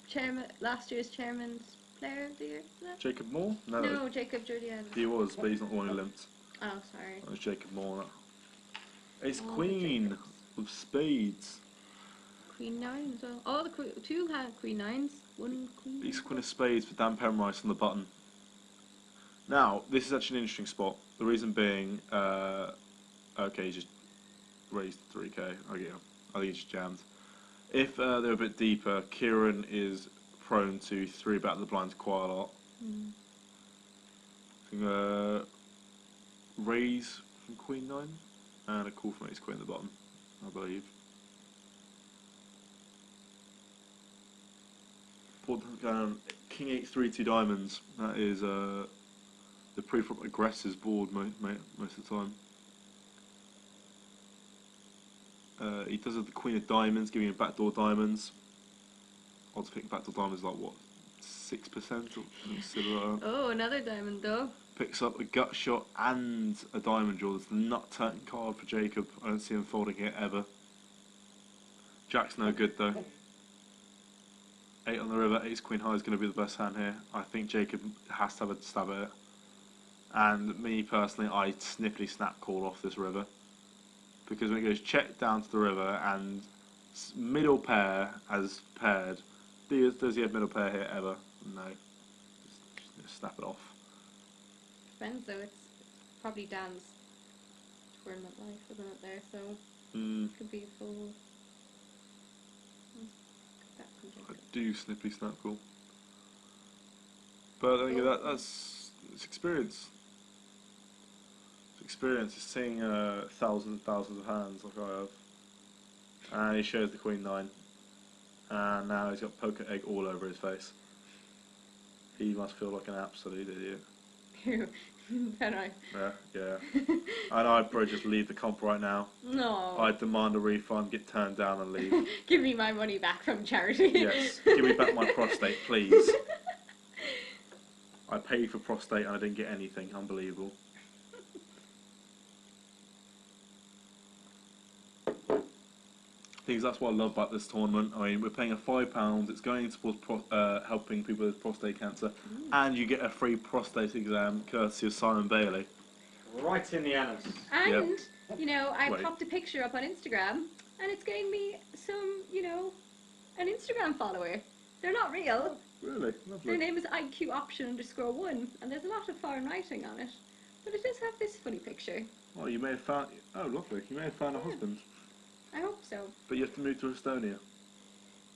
Speaker 2: chairman, last year's chairman's Player of the year? Is that?
Speaker 1: Jacob Moore? No.
Speaker 2: No, Jacob Jordan.
Speaker 1: He was, but he's not the one who limped.
Speaker 2: Oh, sorry.
Speaker 1: That was Jacob Moore. Ace
Speaker 2: Oh, the
Speaker 1: Queen
Speaker 2: Jacobs.
Speaker 1: with spades.
Speaker 2: Queen 9 as well. Oh, the two had Queen 9s. One Queen.
Speaker 1: Ace Queen of spades for Dan Penrice on the button. Now, this is actually an interesting spot. The reason being, okay, he just raised 3k. I think he just jammed. If they're a bit deeper, Kieran is prone to 3-bet the blinds quite a lot. I think, raise from Queen 9 and a call from Ace Queen at the bottom, I believe. King 8 3 2 diamonds. That is the pre-flop aggressors board most of the time. He does have the Queen of Diamonds, giving him backdoor diamonds. Odds picking backdoor diamonds like what, 6% or something similar.
Speaker 2: Oh, another diamond though.
Speaker 1: Picks up a gut shot and a diamond draw. That's the nut turning card for Jacob. I don't see him folding it ever. Jack's no good though. 8 on the river, Ace Queen High is going to be the best hand here. I think Jacob has to have a stab at it. And me personally, I snippily snap call off this river. Because when it goes check down to the river and middle pair has paired, does he have middle pair here ever? No. Just snap it off.
Speaker 2: Depends though, it's probably Dan's tournament life, isn't it there? So it could be a full.
Speaker 1: I do snippy snap call. But I think that's it's experience. It's experience. It's seeing thousands and thousands of hands like I have. And he shows the Queen 9. And now he's got poker egg all over his face. He must feel like an absolute idiot.
Speaker 2: Don't I?
Speaker 1: Yeah. And I'd probably just leave the comp right now.
Speaker 2: No.
Speaker 1: I'd demand a refund, get turned down and leave.
Speaker 2: Give me my money back from charity.
Speaker 1: Yes, give me back my prostate, please. I paid for prostate and I didn't get anything. Unbelievable. Because that's what I love about this tournament. I mean, we're paying a £5. It's going towards helping people with prostate cancer, and you get a free prostate exam courtesy of Simon Bailey.
Speaker 5: Right in the anus.
Speaker 2: And you know, I popped a picture up on Instagram, and it's getting me some, you know, an Instagram follower. They're not real.
Speaker 1: Really? Lovely.
Speaker 2: Their name is IQ_option_1, and there's a lot of foreign writing on it, but it does have this funny picture.
Speaker 1: Oh, you may have found. Oh, lovely. You may have found a husband.
Speaker 2: I hope so.
Speaker 1: But you have to move to Estonia.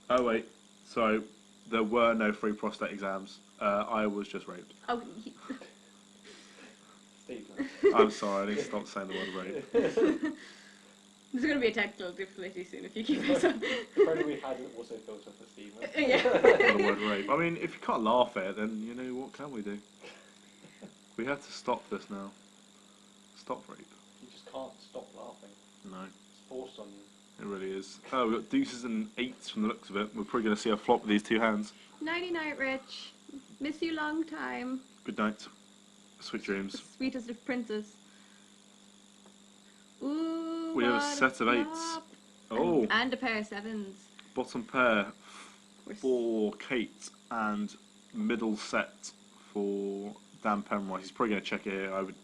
Speaker 1: Oh wait, sorry. There were no free prostate exams. I was just raped.
Speaker 2: Oh.
Speaker 5: Steve.
Speaker 1: I'm sorry. I need to stop saying the word rape.
Speaker 2: There's going to be a technical difficulty soon if you keep this up.
Speaker 5: If only we had also filter for Steve.
Speaker 2: Yeah.
Speaker 1: The word rape. I mean, if you can't laugh at it, then you know what can we do? We have to stop this now. Stop rape.
Speaker 5: You just can't stop laughing.
Speaker 1: No.
Speaker 5: It's forced on you.
Speaker 1: It really is. Oh, we've got deuces and eights from the looks of it. We're probably going to see a flop with these two hands.
Speaker 2: Nighty night, Rich. Miss you long time.
Speaker 1: Good night. Sweet dreams.
Speaker 2: Sweetest of princes. Ooh,
Speaker 1: We have a
Speaker 2: what
Speaker 1: set of eights.
Speaker 2: flop.
Speaker 1: Oh.
Speaker 2: And a pair of sevens.
Speaker 1: Bottom pair
Speaker 2: We're
Speaker 1: for Kate and middle set for Dan Penrice. He's probably going to check it here. I would.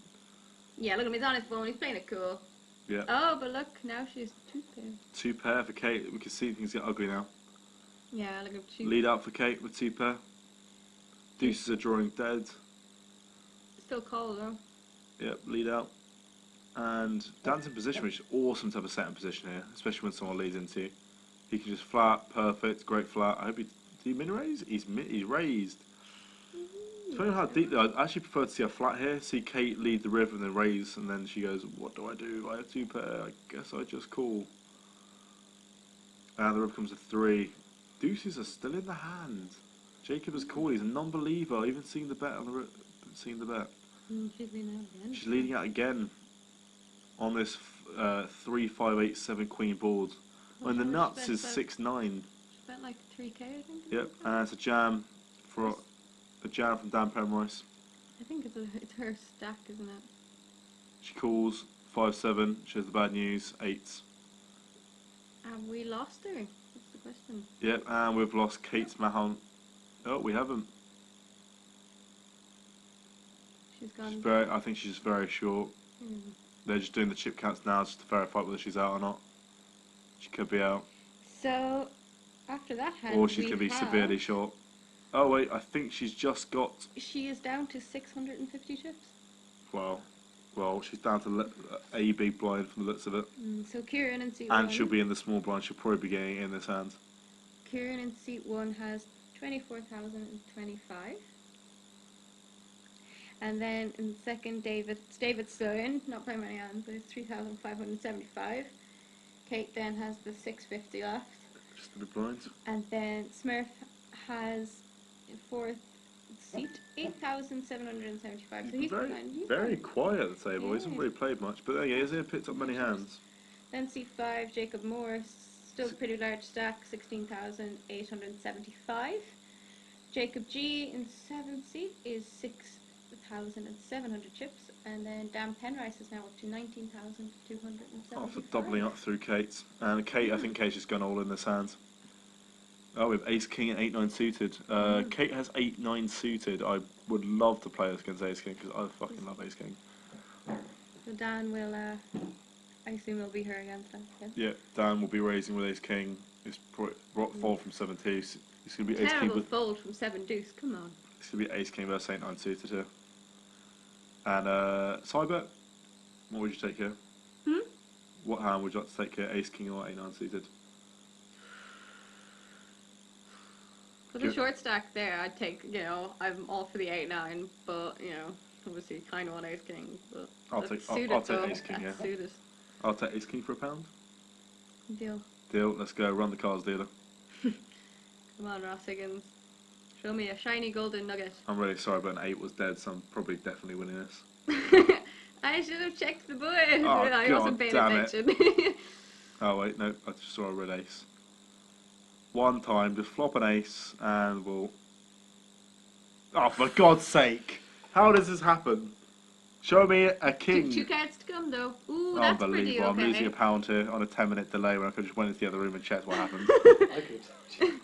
Speaker 2: Yeah, look at him. He's on his phone. He's playing it cool.
Speaker 1: Yeah.
Speaker 2: Oh, but look, now she's two pair.
Speaker 1: Two pair for Kate. We can see things get ugly now.
Speaker 2: Yeah, look at two.
Speaker 1: Lead out for Kate with two pair. Deuces are drawing dead.
Speaker 2: Still cold though.
Speaker 1: Yep, lead out. And Dan's in position, which is awesome to have a set in position here, especially when someone leads into you. He can just flat, perfect, great flat. I hope did he min raise? He's raised. Depending on how deep, I actually prefer to see a flat here, see Kate lead the river and then raise, and then she goes, what do? I have two pair, I guess I just call. And the river comes to 3. Deuces are still in the hand. Jacob has called, he's a non-believer, even seeing the bet on the seeing the bet.
Speaker 2: She's leading out again.
Speaker 1: She's leading out again on this 3, 5, 8, 7 queen board. When the nuts is 6, 9.
Speaker 2: She bet like 3k, I think.
Speaker 1: Yep, and it's a jam from Dan Penrice.
Speaker 2: I think it's her stack, isn't it?
Speaker 1: She calls 5, 7. She has the bad news 8.
Speaker 2: Have we lost her? That's the question.
Speaker 1: Yep, and we've lost Kate's Mahon. Oh, we haven't.
Speaker 2: She's gone.
Speaker 1: I think she's very short. They're just doing the chip counts now just to verify whether she's out or not. She could be out.
Speaker 2: So, after that hand,
Speaker 1: or she's going to be severely short. Oh wait, I think she's just got...
Speaker 2: She is down to 650 chips.
Speaker 1: Well, she's down to a big blind from the looks of it.
Speaker 2: So Kieran in seat
Speaker 1: 1.
Speaker 2: And
Speaker 1: she'll be in the small blind. She'll probably be getting it in this hand.
Speaker 2: Kieran in seat 1 has 24,025. And then in second, David Sloan, not by many hands, but it's 3,575. Kate then has the 650 left.
Speaker 1: Just a bit blind.
Speaker 2: And then Smurf has fourth seat, 8,775. So he's
Speaker 1: very quiet at the table. He hasn't really played much, but there he is. He picked up many hands.
Speaker 2: Then seat 5, Jacob Moore, still pretty large stack, 16,875. Jacob G in 7th seat is 6,700 chips. And then Dan Penrice is now up to 19,275.
Speaker 1: After doubling up through Kate. And Kate, I think Kate's just gone all in this hand. Oh, we have Ace King and 8-9 suited. Kate has 8-9 suited. I would love to play this against Ace King because I fucking love Ace King.
Speaker 2: So Dan will, I assume it'll be her against that.
Speaker 1: Yeah, Dan will be raising with Ace King. It's fold from 7-2. It's going to be Ace King.
Speaker 2: Terrible fold from 7 deuce. Come on.
Speaker 1: It's going to be Ace King versus 8-9 suited here. And side bet. What would you take here? What hand would you like to take here? Ace King or 8-9 suited?
Speaker 2: For the short stack there, I'd take, I'm all for the 8-9, but, obviously kind of want Ace King. But
Speaker 1: I'll take Ace King, yeah.
Speaker 2: Suited.
Speaker 1: I'll take Ace King for £1.
Speaker 2: Deal.
Speaker 1: Deal, let's go. Run the cards, dealer.
Speaker 2: Come on, Ross Higgins. Show me a shiny golden nugget.
Speaker 1: I'm really sorry, but an 8 was dead, so I'm probably definitely winning this.
Speaker 2: I should have checked the board.
Speaker 1: Oh,
Speaker 2: I wasn't paying attention.
Speaker 1: Oh, wait, no, I just saw a red ace. One time, just flop an ace, and we'll... Oh, for God's sake! How does this happen? Show me a king.
Speaker 2: Two cards to come, though. Ooh, that's pretty okay.
Speaker 1: I'm losing £1 here on a 10-minute delay when I could just went into the other room and checked what happened.
Speaker 5: I could.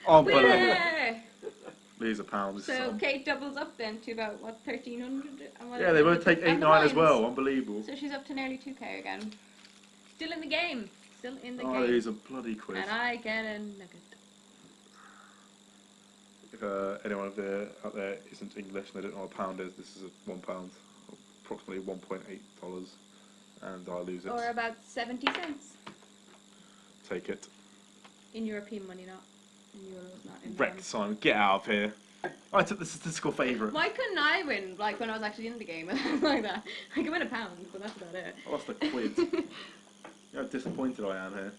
Speaker 1: Unbelievable.
Speaker 2: Yeah.
Speaker 1: Lose £1.
Speaker 2: So Kate doubles up then to about, what, 1,300?
Speaker 1: Yeah, they both take 8-9 as well. Unbelievable.
Speaker 2: So she's up to nearly 2k again. Still in the game. Still in the game.
Speaker 1: Oh, he's a bloody quiz.
Speaker 2: And I get a nugget.
Speaker 1: If anyone out there isn't English and they don't know what a pound is, this is £1, approximately $1.8, and I lose it.
Speaker 2: Or about 70 cents.
Speaker 1: Take it.
Speaker 2: In European money, not in euros, not in
Speaker 1: Wrecked, Simon. Get out of here. I took the statistical favourite.
Speaker 2: Why couldn't I win, like, when I was actually in the game like that? I could win £1, but that's about it.
Speaker 1: I lost a quid. You know how disappointed I am here.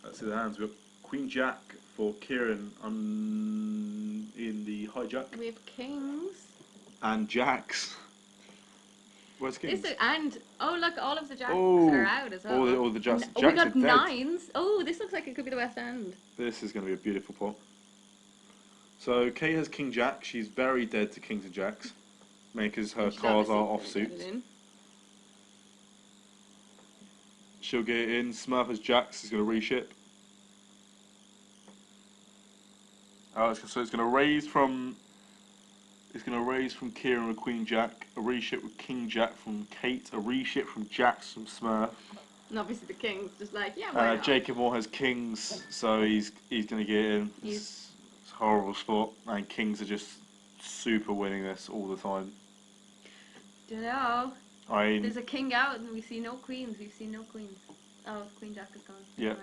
Speaker 1: Let's see the hands. We've got Queen Jack for Kieran in the hijack.
Speaker 2: We have kings.
Speaker 1: And jacks. Where's kings?
Speaker 2: Oh look, all of the jacks are out as well.
Speaker 1: All the jacks.
Speaker 2: We got 9s. Oh, this looks like it could be the West End.
Speaker 1: This is going to be a beautiful pot. So Kate has King Jack. She's very dead to kings and jacks, because her cards are offsuit. She'll get it in. Smurf has jacks. Is going to reship. So it's going to raise from. It's going to raise from Kieran with Queen Jack, a reship with King Jack from Kate, a reship from Jacks from Smurf.
Speaker 2: And obviously the king's just like, yeah, why not?
Speaker 1: Jacob Moore has kings, so he's going to get in. It's a horrible spot, and kings are just super winning this all the time.
Speaker 2: Dunno. There's a king out, and we see no queens. We've seen no queens. Oh, Queen Jack is gone.
Speaker 1: Yeah.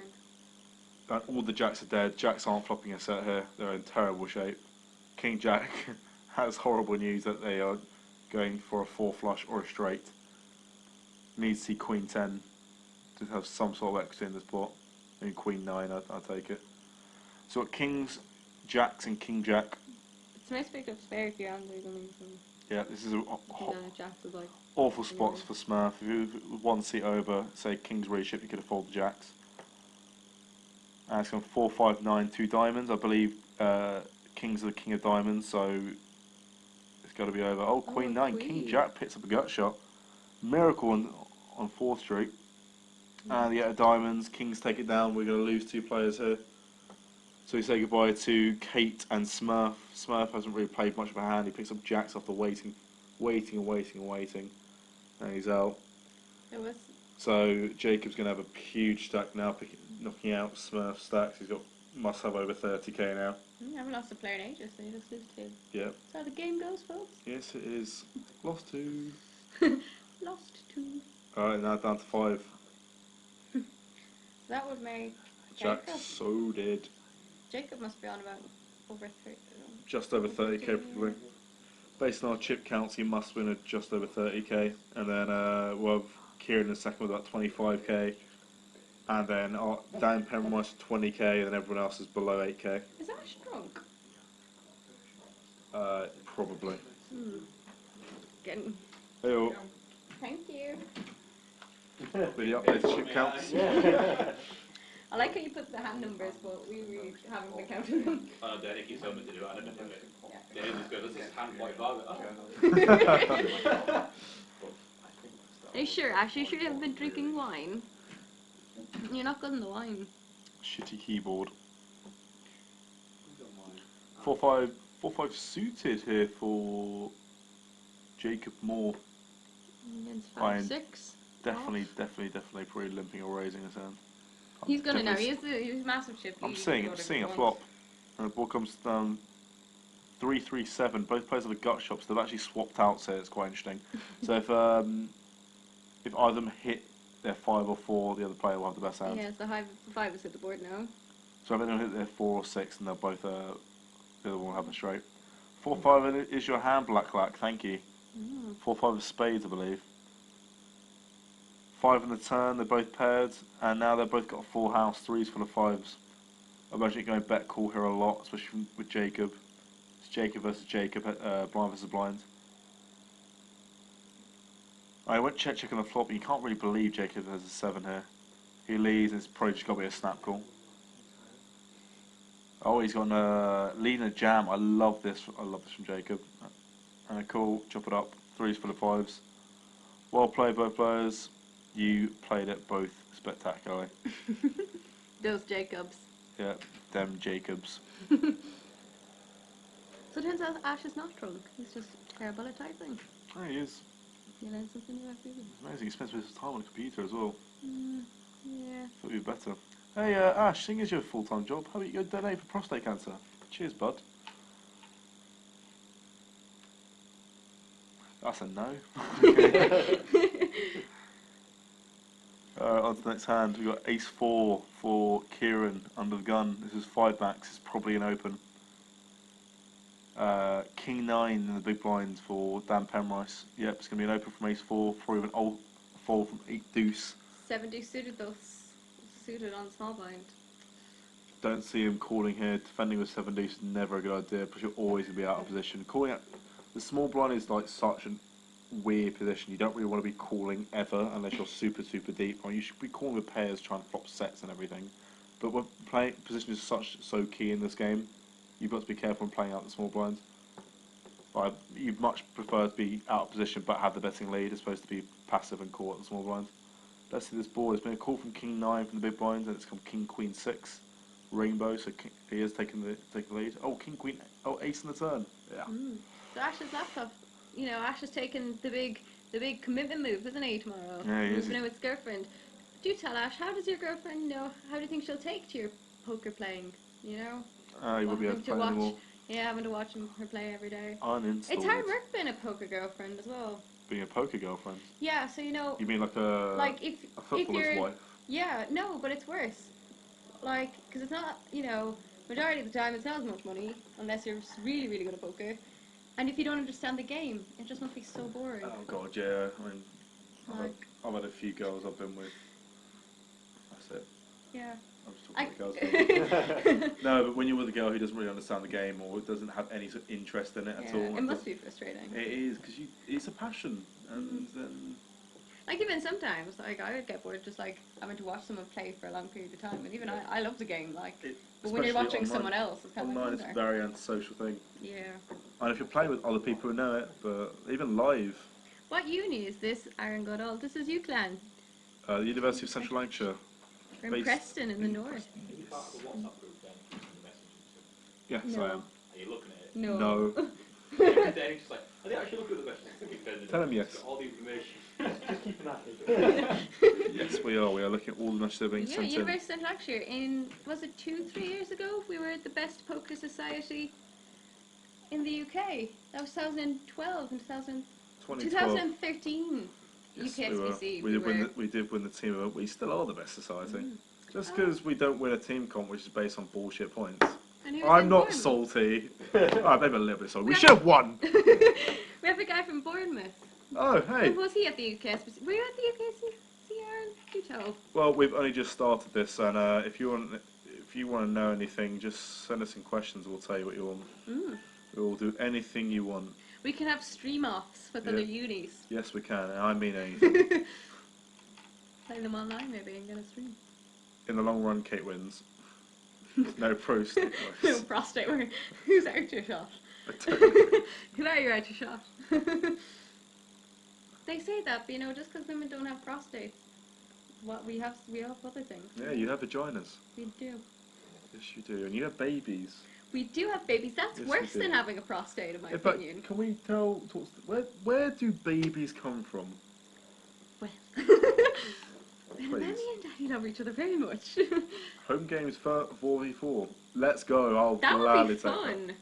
Speaker 1: All the jacks are dead. Jacks aren't flopping a set here. They're in terrible shape. King Jack has horrible news that they are going for a 4 flush or a straight. Needs to see Queen 10 to have some sort of equity in this pot. And Queen 9, I'll take it. So kings, jacks, and King Jack.
Speaker 2: It's nice picked up spare if you're on there.
Speaker 1: Yeah, this is
Speaker 2: jacks is like
Speaker 1: awful spots for Smurf. If you were 1 seat over, say King's reship, you could afford the jacks. And it's gone 4, 5, 9, 2 diamonds. I believe King's the king of diamonds, so it's got to be over. Oh, Queen 9, Queen. King Jack picks up a gut shot. Miracle on 4th Street. And yeah, diamonds. Kings take it down. We're going to lose 2 players here. So we say goodbye to Kate and Smurf. Smurf hasn't really played much of a hand. He picks up jacks after waiting waiting and waiting and waiting, and he's out.
Speaker 2: It was.
Speaker 1: So Jacob's going to have a huge stack now, knocking out Smurf stacks. Must have over 30k now.
Speaker 2: I haven't lost a player in ages, so you just lose 2.
Speaker 1: Yep.
Speaker 2: That's how the game goes, folks.
Speaker 1: Yes, it is. Lost 2.
Speaker 2: Lost 2.
Speaker 1: Alright, now down to 5.
Speaker 2: So that would make
Speaker 1: Jack's
Speaker 2: Jacob.
Speaker 1: so dead.
Speaker 2: Jacob must be on about over 30.
Speaker 1: Just over 30k probably. Based on our chip counts, he must win at just over 30k. And then we'll have Kieran in second with about 25k. And then Dan Penrice 20k, and then everyone else is below 8k.
Speaker 2: Is Ash drunk?
Speaker 1: Probably.
Speaker 2: Getting.
Speaker 1: Hey,
Speaker 2: Thank you.
Speaker 1: with the updated chip counts.
Speaker 2: I like how you put the hand numbers, but we really haven't been counting them.
Speaker 6: Oh, Derek, you told me to do it. I didn't do it. Yeah. Derek just goes, this is hand white bag.
Speaker 2: Are you sure, Ash? Are you sure you haven't been drinking wine? You're not good in the wine.
Speaker 1: Shitty keyboard. 4-5 suited here for Jacob Moore.
Speaker 2: Against
Speaker 1: Fine.
Speaker 2: 5-6.
Speaker 1: Definitely probably limping or raising his hand.
Speaker 2: He's gonna know. He's a massive chip.
Speaker 1: I'm seeing a flop. And the ball comes down 3-3-7. Both players have a gut shot, so they've actually swapped out, so it's quite interesting. So if either of them hit their 5 or 4, the other player will have the best hand.
Speaker 2: Yeah, the 5 is at the board now.
Speaker 1: So if anyone hit their 4 or 6, and they'll both the other one will have a straight. 4-5 is your hand, Black. Thank you. 4-5 of spades, I believe. 5 in the turn, they're both paired, and now they've both got a full house, 3's full of 5s. I imagine you're going bet call here a lot, especially with Jacob. It's Jacob versus Jacob, blind versus blind. I went check on the flop, but you can't really believe Jacob has a 7 here. He leads, and it's probably just got to be a snap call. Oh, he's got a lead and a jam. I love this from Jacob. And a call, chop it up, 3's full of 5s. Well played, both players. You played it both spectacularly.
Speaker 2: Those Jacobs.
Speaker 1: Yeah, them Jacobs.
Speaker 2: So it turns out Ash is not drunk. He's just terrible at typing.
Speaker 1: Oh, he is.
Speaker 2: You learn something new every week.
Speaker 1: Amazing, he spends his time on a computer as well.
Speaker 2: Yeah.
Speaker 1: Thought you'd be better. Hey, Ash, seeing as your full-time job, how about you go donate for prostate cancer? Cheers, bud. That's a no. On to the next hand, we've got Ace-4 for Kieran under the gun. This is 5 max, it's probably an open. King-9 in the big blinds for Dan Penrice. Yep, it's going to be an open from Ace-4, probably an old fold from 8-deuce.
Speaker 2: 70 suited though. Suited on small blind.
Speaker 1: Don't see him calling here. Defending with 7-deuce is never a good idea, because you're always going to be out of position. Calling out the small blind is like such a weird position. You don't really want to be calling ever unless you're super deep. Or you should be calling with pairs, trying to flop sets and everything. But when playing position is so key in this game, you've got to be careful when playing out the small blinds. Like, you'd much prefer to be out of position but have the betting lead as opposed to be passive and call at the small blinds. Let's see this board. It's been a call from King-9 from the big blinds, and it's come King-Queen-6 rainbow. So he has taken the lead. Oh, King-Queen. Oh, ace in the turn. Yeah.
Speaker 2: So Ash's laptop. You know, Ash has taken the big commitment move, isn't he, tomorrow?
Speaker 1: Yeah, he is.
Speaker 2: Moving in with his girlfriend. Do tell Ash, how does your girlfriend, you know, how do you think she'll take to your poker playing? You know.
Speaker 1: He won't be able to play
Speaker 2: watch,
Speaker 1: anymore.
Speaker 2: Yeah, having to watch her play every day.
Speaker 1: Uninstalled.
Speaker 2: It's hard work being a poker girlfriend as well.
Speaker 1: Being a poker girlfriend.
Speaker 2: Yeah, so you know.
Speaker 1: You mean like
Speaker 2: if
Speaker 1: footballer's
Speaker 2: you're,
Speaker 1: wife?
Speaker 2: Yeah, no, but it's worse. Like, because it's not, you know, majority of the time it's not as much money unless you're really good at poker. And if you don't understand the game, it just must be so boring.
Speaker 1: Oh god, yeah. I mean, I've had a few girls I've been with. That's it.
Speaker 2: Yeah.
Speaker 1: I'm just talking about girls. No, but when you're with a girl who doesn't really understand the game or doesn't have any sort of interest in it at all.
Speaker 2: It must be frustrating.
Speaker 1: It is, because it's a passion. And then...
Speaker 2: Like, even sometimes, like, I would get bored just, like, having to watch someone play for a long period of time. And even I love the game, like, but when you're watching someone else, it's kind of
Speaker 1: online,
Speaker 2: like
Speaker 1: it's a very antisocial thing.
Speaker 2: Yeah.
Speaker 1: And if you're playing with other people who know it, but even live.
Speaker 2: What uni is this, Aaron Goodall? This is UCLan.
Speaker 1: The University of Central Lancashire.
Speaker 2: We're in Preston in the north.
Speaker 1: Yes,
Speaker 2: No.
Speaker 1: I am.
Speaker 6: Are you looking at it?
Speaker 2: No.
Speaker 1: No.
Speaker 6: Dave's just like, I think I should look at the question.
Speaker 1: Tell him yes.
Speaker 6: Got all the information.
Speaker 5: Just keep an eye.
Speaker 1: Yes, we are. We are looking at all the matches that are being
Speaker 2: Yeah,
Speaker 1: sent in.
Speaker 2: University of St. Lancashire in, was it 2-3 years ago? We were the best poker society in the UK. That was 2012 and 2013.
Speaker 1: Yes,
Speaker 2: UKSBC.
Speaker 1: we did win the team event. We still are the best society. Just because we don't win a team comp, which is based on bullshit points. I'm not salty. I'm maybe a little bit salty. We should have won.
Speaker 2: We have a guy from Bournemouth.
Speaker 1: Oh, hey.
Speaker 2: Was he at the UKSBC? Were you at the UKSBC, Aaron? Do tell.
Speaker 1: Well, we've only just started this, and if you want to know anything, just send us some questions. We'll tell you what you want. We will do anything you want.
Speaker 2: We can have stream-offs with other unis.
Speaker 1: Yes, we can, and I mean anything.
Speaker 2: Play them online, maybe, and get a stream.
Speaker 1: In the long run, Kate wins. No prostate.
Speaker 2: No prostate work. Who's out your shot? Can I out your shot? They say that, but just because women don't have prostates, we have other things.
Speaker 1: Yeah, you have vaginas.
Speaker 2: We do.
Speaker 1: Yes, you do, and you have babies.
Speaker 2: We do have babies. That's worse than having a prostate, in my opinion.
Speaker 1: Can we where do babies come from?
Speaker 2: Well, Mommy and Daddy love each other very much.
Speaker 1: Home games 4v4. Let's go.
Speaker 2: That would be fun.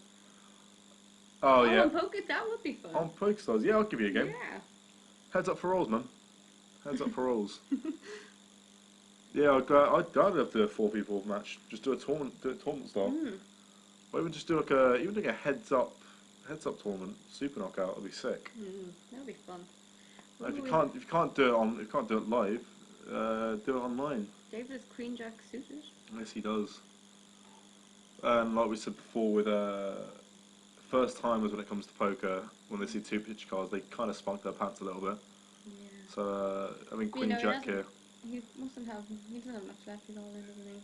Speaker 1: Oh yeah.
Speaker 2: That would be fun.
Speaker 1: On Pokerstars, yeah, I'll give you a game.
Speaker 2: Yeah.
Speaker 1: Heads up for rolls, man. Heads up for rolls. Yeah, I'd love to do a 4v4 match. Just do a tournament style. Or even just do a heads up tournament, super knockout. It'd be sick.
Speaker 2: That'd be fun.
Speaker 1: If you can't do it live, do it online.
Speaker 2: David is Queen Jack suited.
Speaker 1: Yes, he does. And like we said before, with first timers when it comes to poker, when they see two picture cards, they kind of spunk their pants a little bit.
Speaker 2: Yeah.
Speaker 1: So I mean, Queen Jack here.
Speaker 2: He doesn't have much left. He's all in, doesn't he?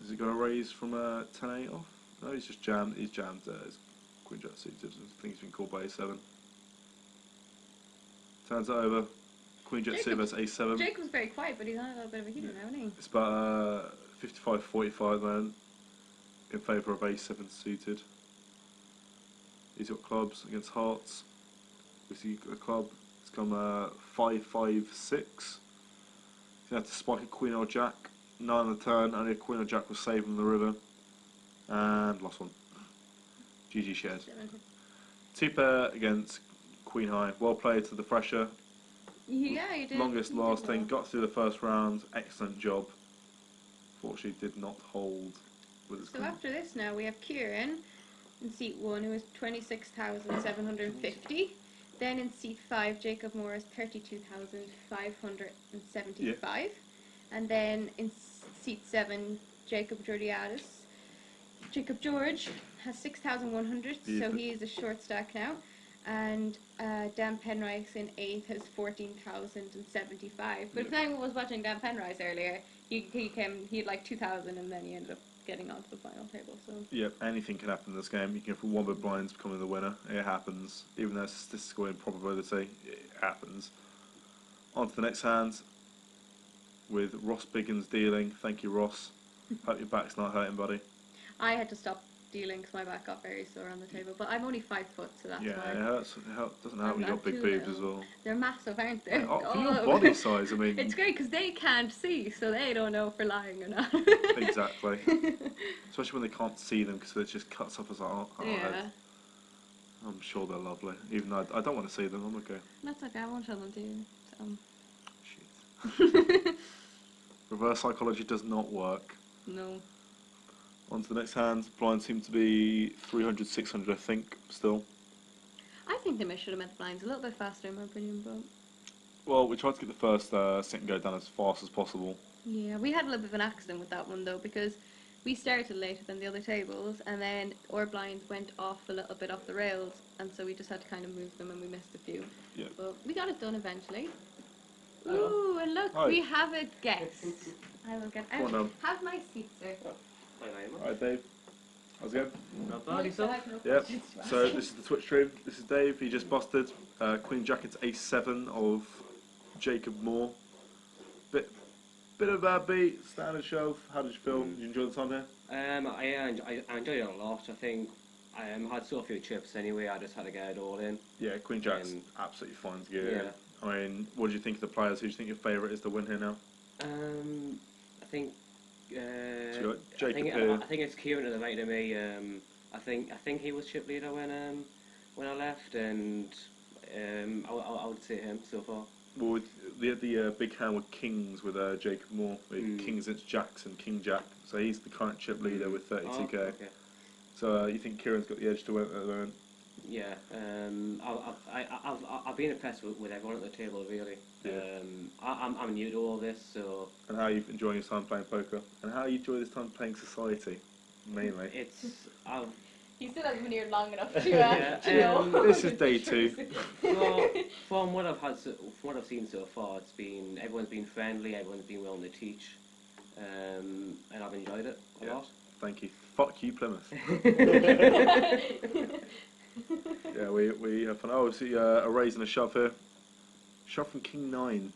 Speaker 1: Is he going to raise from 10-8 off? No, he's just jammed. He's jammed. His Queen Jack suited. I think he's been called by A7. Turns it over. Queen Jack suited versus A7.
Speaker 2: Jake was very quiet, but he's on a little bit of a heater now, isn't he?
Speaker 1: It's about 55-45 then, in favour of A7 suited. He's got clubs against hearts. We see a club. It's come 5-5-6. He's going to have to spike a Queen or Jack. 9 on the turn. Only a Queen or Jack was saved on the river. And lost one. GG shared. 2 pair against Queen High. Well played to the fresher.
Speaker 2: Yeah, he did.
Speaker 1: Longest lasting. Got through the first round. Excellent job. Fortunately did not hold with his queen.
Speaker 2: After this now we have Kieran in seat 1 who is 26,750. Then in seat 5 Jacob Moore is 32,575. And then in seat 7 Jacob George has 6,100, so he is a short stack now. And Dan Penrice in 8th has 14,075. But if anyone was watching Dan Penrice earlier, he had like 2,000 and then he ended up getting onto the final table. So
Speaker 1: yep, anything can happen in this game. You can go from 1 big blinds becoming the winner. It happens. Even though it's statistical improbability, it happens. On to the next hand with Ross Biggins dealing. Thank you, Ross. Hope your back's not hurting, buddy.
Speaker 2: I had to stop dealing because my back got very sore on the table. But I'm only 5 foot, so that's
Speaker 1: yeah,
Speaker 2: why.
Speaker 1: It hurts. It doesn't help when you've got big boobs as well.
Speaker 2: They're massive, aren't they?
Speaker 1: Yeah, for your body size, I mean.
Speaker 2: It's great because they can't see, so they don't know if we're lying or not.
Speaker 1: Exactly. Especially when they can't see them because it just cuts off as our head. I'm sure they're lovely. Even though I don't want to see them, I'm okay.
Speaker 2: That's okay, I won't show them to you.
Speaker 1: Shit. Reverse psychology does not work.
Speaker 2: No.
Speaker 1: On to the next hand. Blinds seem to be 300, 600, I think, still.
Speaker 2: I think they should have met the blinds a little bit faster, in my opinion, but...
Speaker 1: Well, we tried to get the first sit and go down as fast as possible.
Speaker 2: Yeah, we had a little bit of an accident with that one, though, because we started later than the other tables, and then our blinds went off a little bit off the rails, and so we just had to kind of move them, and we missed a few.
Speaker 1: Yeah.
Speaker 2: But we got it done eventually. Ooh, and look, we have a guest. I will get out. Have my seat, sir.
Speaker 1: Alright, Dave. How's it going?
Speaker 3: Not bad, yourself?
Speaker 1: Yep. So this is the Twitch stream. This is Dave. He just busted Queen Jack into A7 of Jacob Moore. Bit of a bad beat. Standard shove. How did you feel? Did you enjoy the time here?
Speaker 4: I enjoyed it a lot. I think
Speaker 7: I had so few chips anyway. I just had to get it all in.
Speaker 1: Yeah, Queen Jack's absolutely fine to get in.
Speaker 7: Yeah.
Speaker 1: I mean, what do you think of the players? Who do you think your favourite is to win here now?
Speaker 7: I think.
Speaker 1: So you got Jacob here.
Speaker 7: I think it's Kieran to the right of me. I think he was chip leader when I left, and I would say him so far.
Speaker 1: Well, we had the big hand with Kings with Jacob Moore. With Kings against Jacks and King Jack. So he's the current chip leader with 32k.
Speaker 7: Oh, okay.
Speaker 1: So you think Kieran's got the edge to win at the moment?
Speaker 7: Yeah, I've been impressed with everyone at the table really.
Speaker 1: Yeah.
Speaker 7: I'm new to all this, so.
Speaker 1: And how are you enjoying your time playing poker? And how you enjoy this time playing society, mainly?
Speaker 2: He still hasn't been here long enough to know.
Speaker 1: This is day 2.
Speaker 7: From what I've seen so far, everyone's been friendly, everyone's been willing to teach, and I've enjoyed it a lot.
Speaker 1: Thank you. Fuck you, Plymouth. Yeah, we have fun. Oh, see a raise and a shove here. Shove from King 9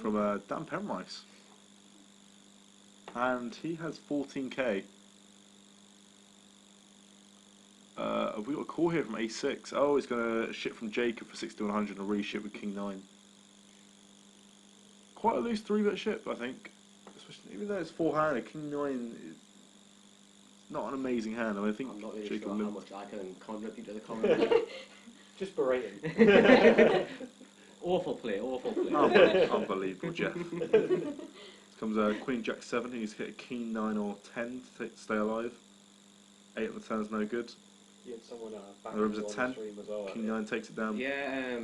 Speaker 1: from Dan Penrice. And he has 14k. Have we got a call here from A6? Oh, he's going to shit from Jacob for 6100 and a reship with King 9. Quite a loose 3-bet ship, I think. Especially, even though it's 4-handed, King 9 is not an amazing hand. I mean, I think
Speaker 7: I'm not really
Speaker 1: Jacob
Speaker 7: sure how much I can contribute to the comment.
Speaker 5: Just berating.
Speaker 7: Awful play, awful play.
Speaker 1: Unbelievable, Jeff. Comes Queen Jack 7, he's hit a King 9 or 10 to stay alive. 8 on the turn's no good.
Speaker 5: You had someone back
Speaker 1: The room's a
Speaker 5: on
Speaker 1: 10.
Speaker 5: the stream as well.
Speaker 1: King 9 takes it down.
Speaker 7: Yeah,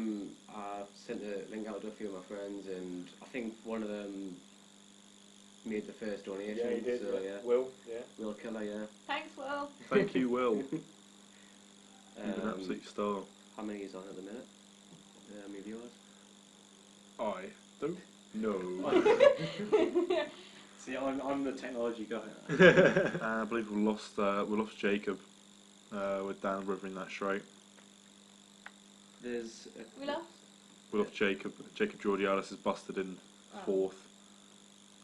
Speaker 7: I sent a link out to a few of my friends, and I think one of them made the first donation.
Speaker 5: Yeah, he did.
Speaker 7: So,
Speaker 5: yeah. Will, yeah.
Speaker 7: Will Killer, yeah.
Speaker 2: Thanks, Will.
Speaker 1: Thank you, Will. You're an absolute star.
Speaker 7: How many is on at the minute? How many viewers?
Speaker 1: I don't know.
Speaker 6: See, I'm the technology guy.
Speaker 1: I believe we lost Jacob with Dan rivering that straight.
Speaker 7: We
Speaker 2: lost?
Speaker 1: We lost Jacob. Jacob Georgiadis is busted in 4th.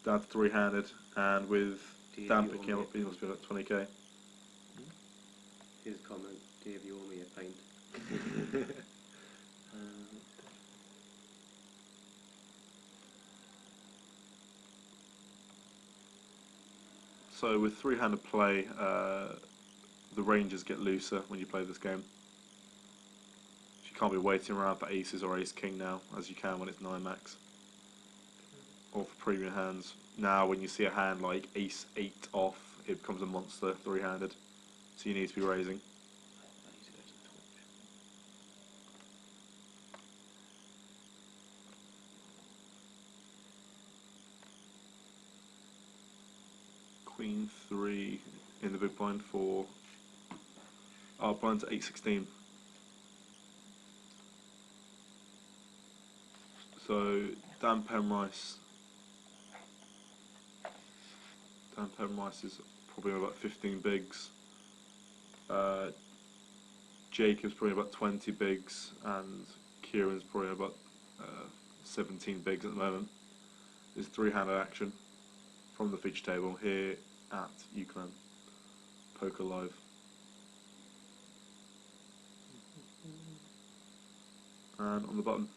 Speaker 1: Down to 3-handed, and with Dan picking up, he must be like 20k.
Speaker 7: Here's a comment. Dave, you owe me a pint.
Speaker 1: So with 3-handed play, the ranges get looser when you play this game. You can't be waiting around for aces or ace king now, as you can when it's 9 max. Or for premium hands. Now when you see a hand like ace 8 off, it becomes a monster 3-handed. So you need to be raising. Queen 3 in the big blind for our blind to 8-16. So Dan Penrice is probably about 15 bigs. Jacob's probably about 20 bigs, and Kieran's probably about 17 bigs at the moment. There's 3-handed action from the feature table here at UCLan Poker Live. And on the button.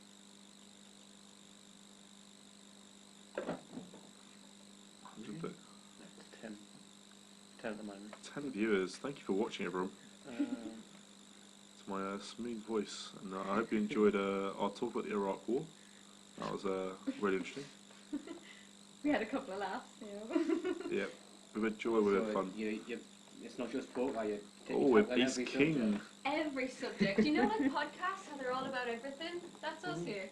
Speaker 5: 10 at the moment.
Speaker 1: 10 viewers. Thank you for watching, everyone. It's my smooth voice, and I hope you enjoyed our talk about the Iraq War. That was really interesting.
Speaker 2: We had a couple of laughs,
Speaker 1: Yeah, we've had joy, we've had fun.
Speaker 7: It's not just poker.
Speaker 1: With Ace King.
Speaker 2: Every subject. You know, like podcasts, how they're all about everything? That's us here.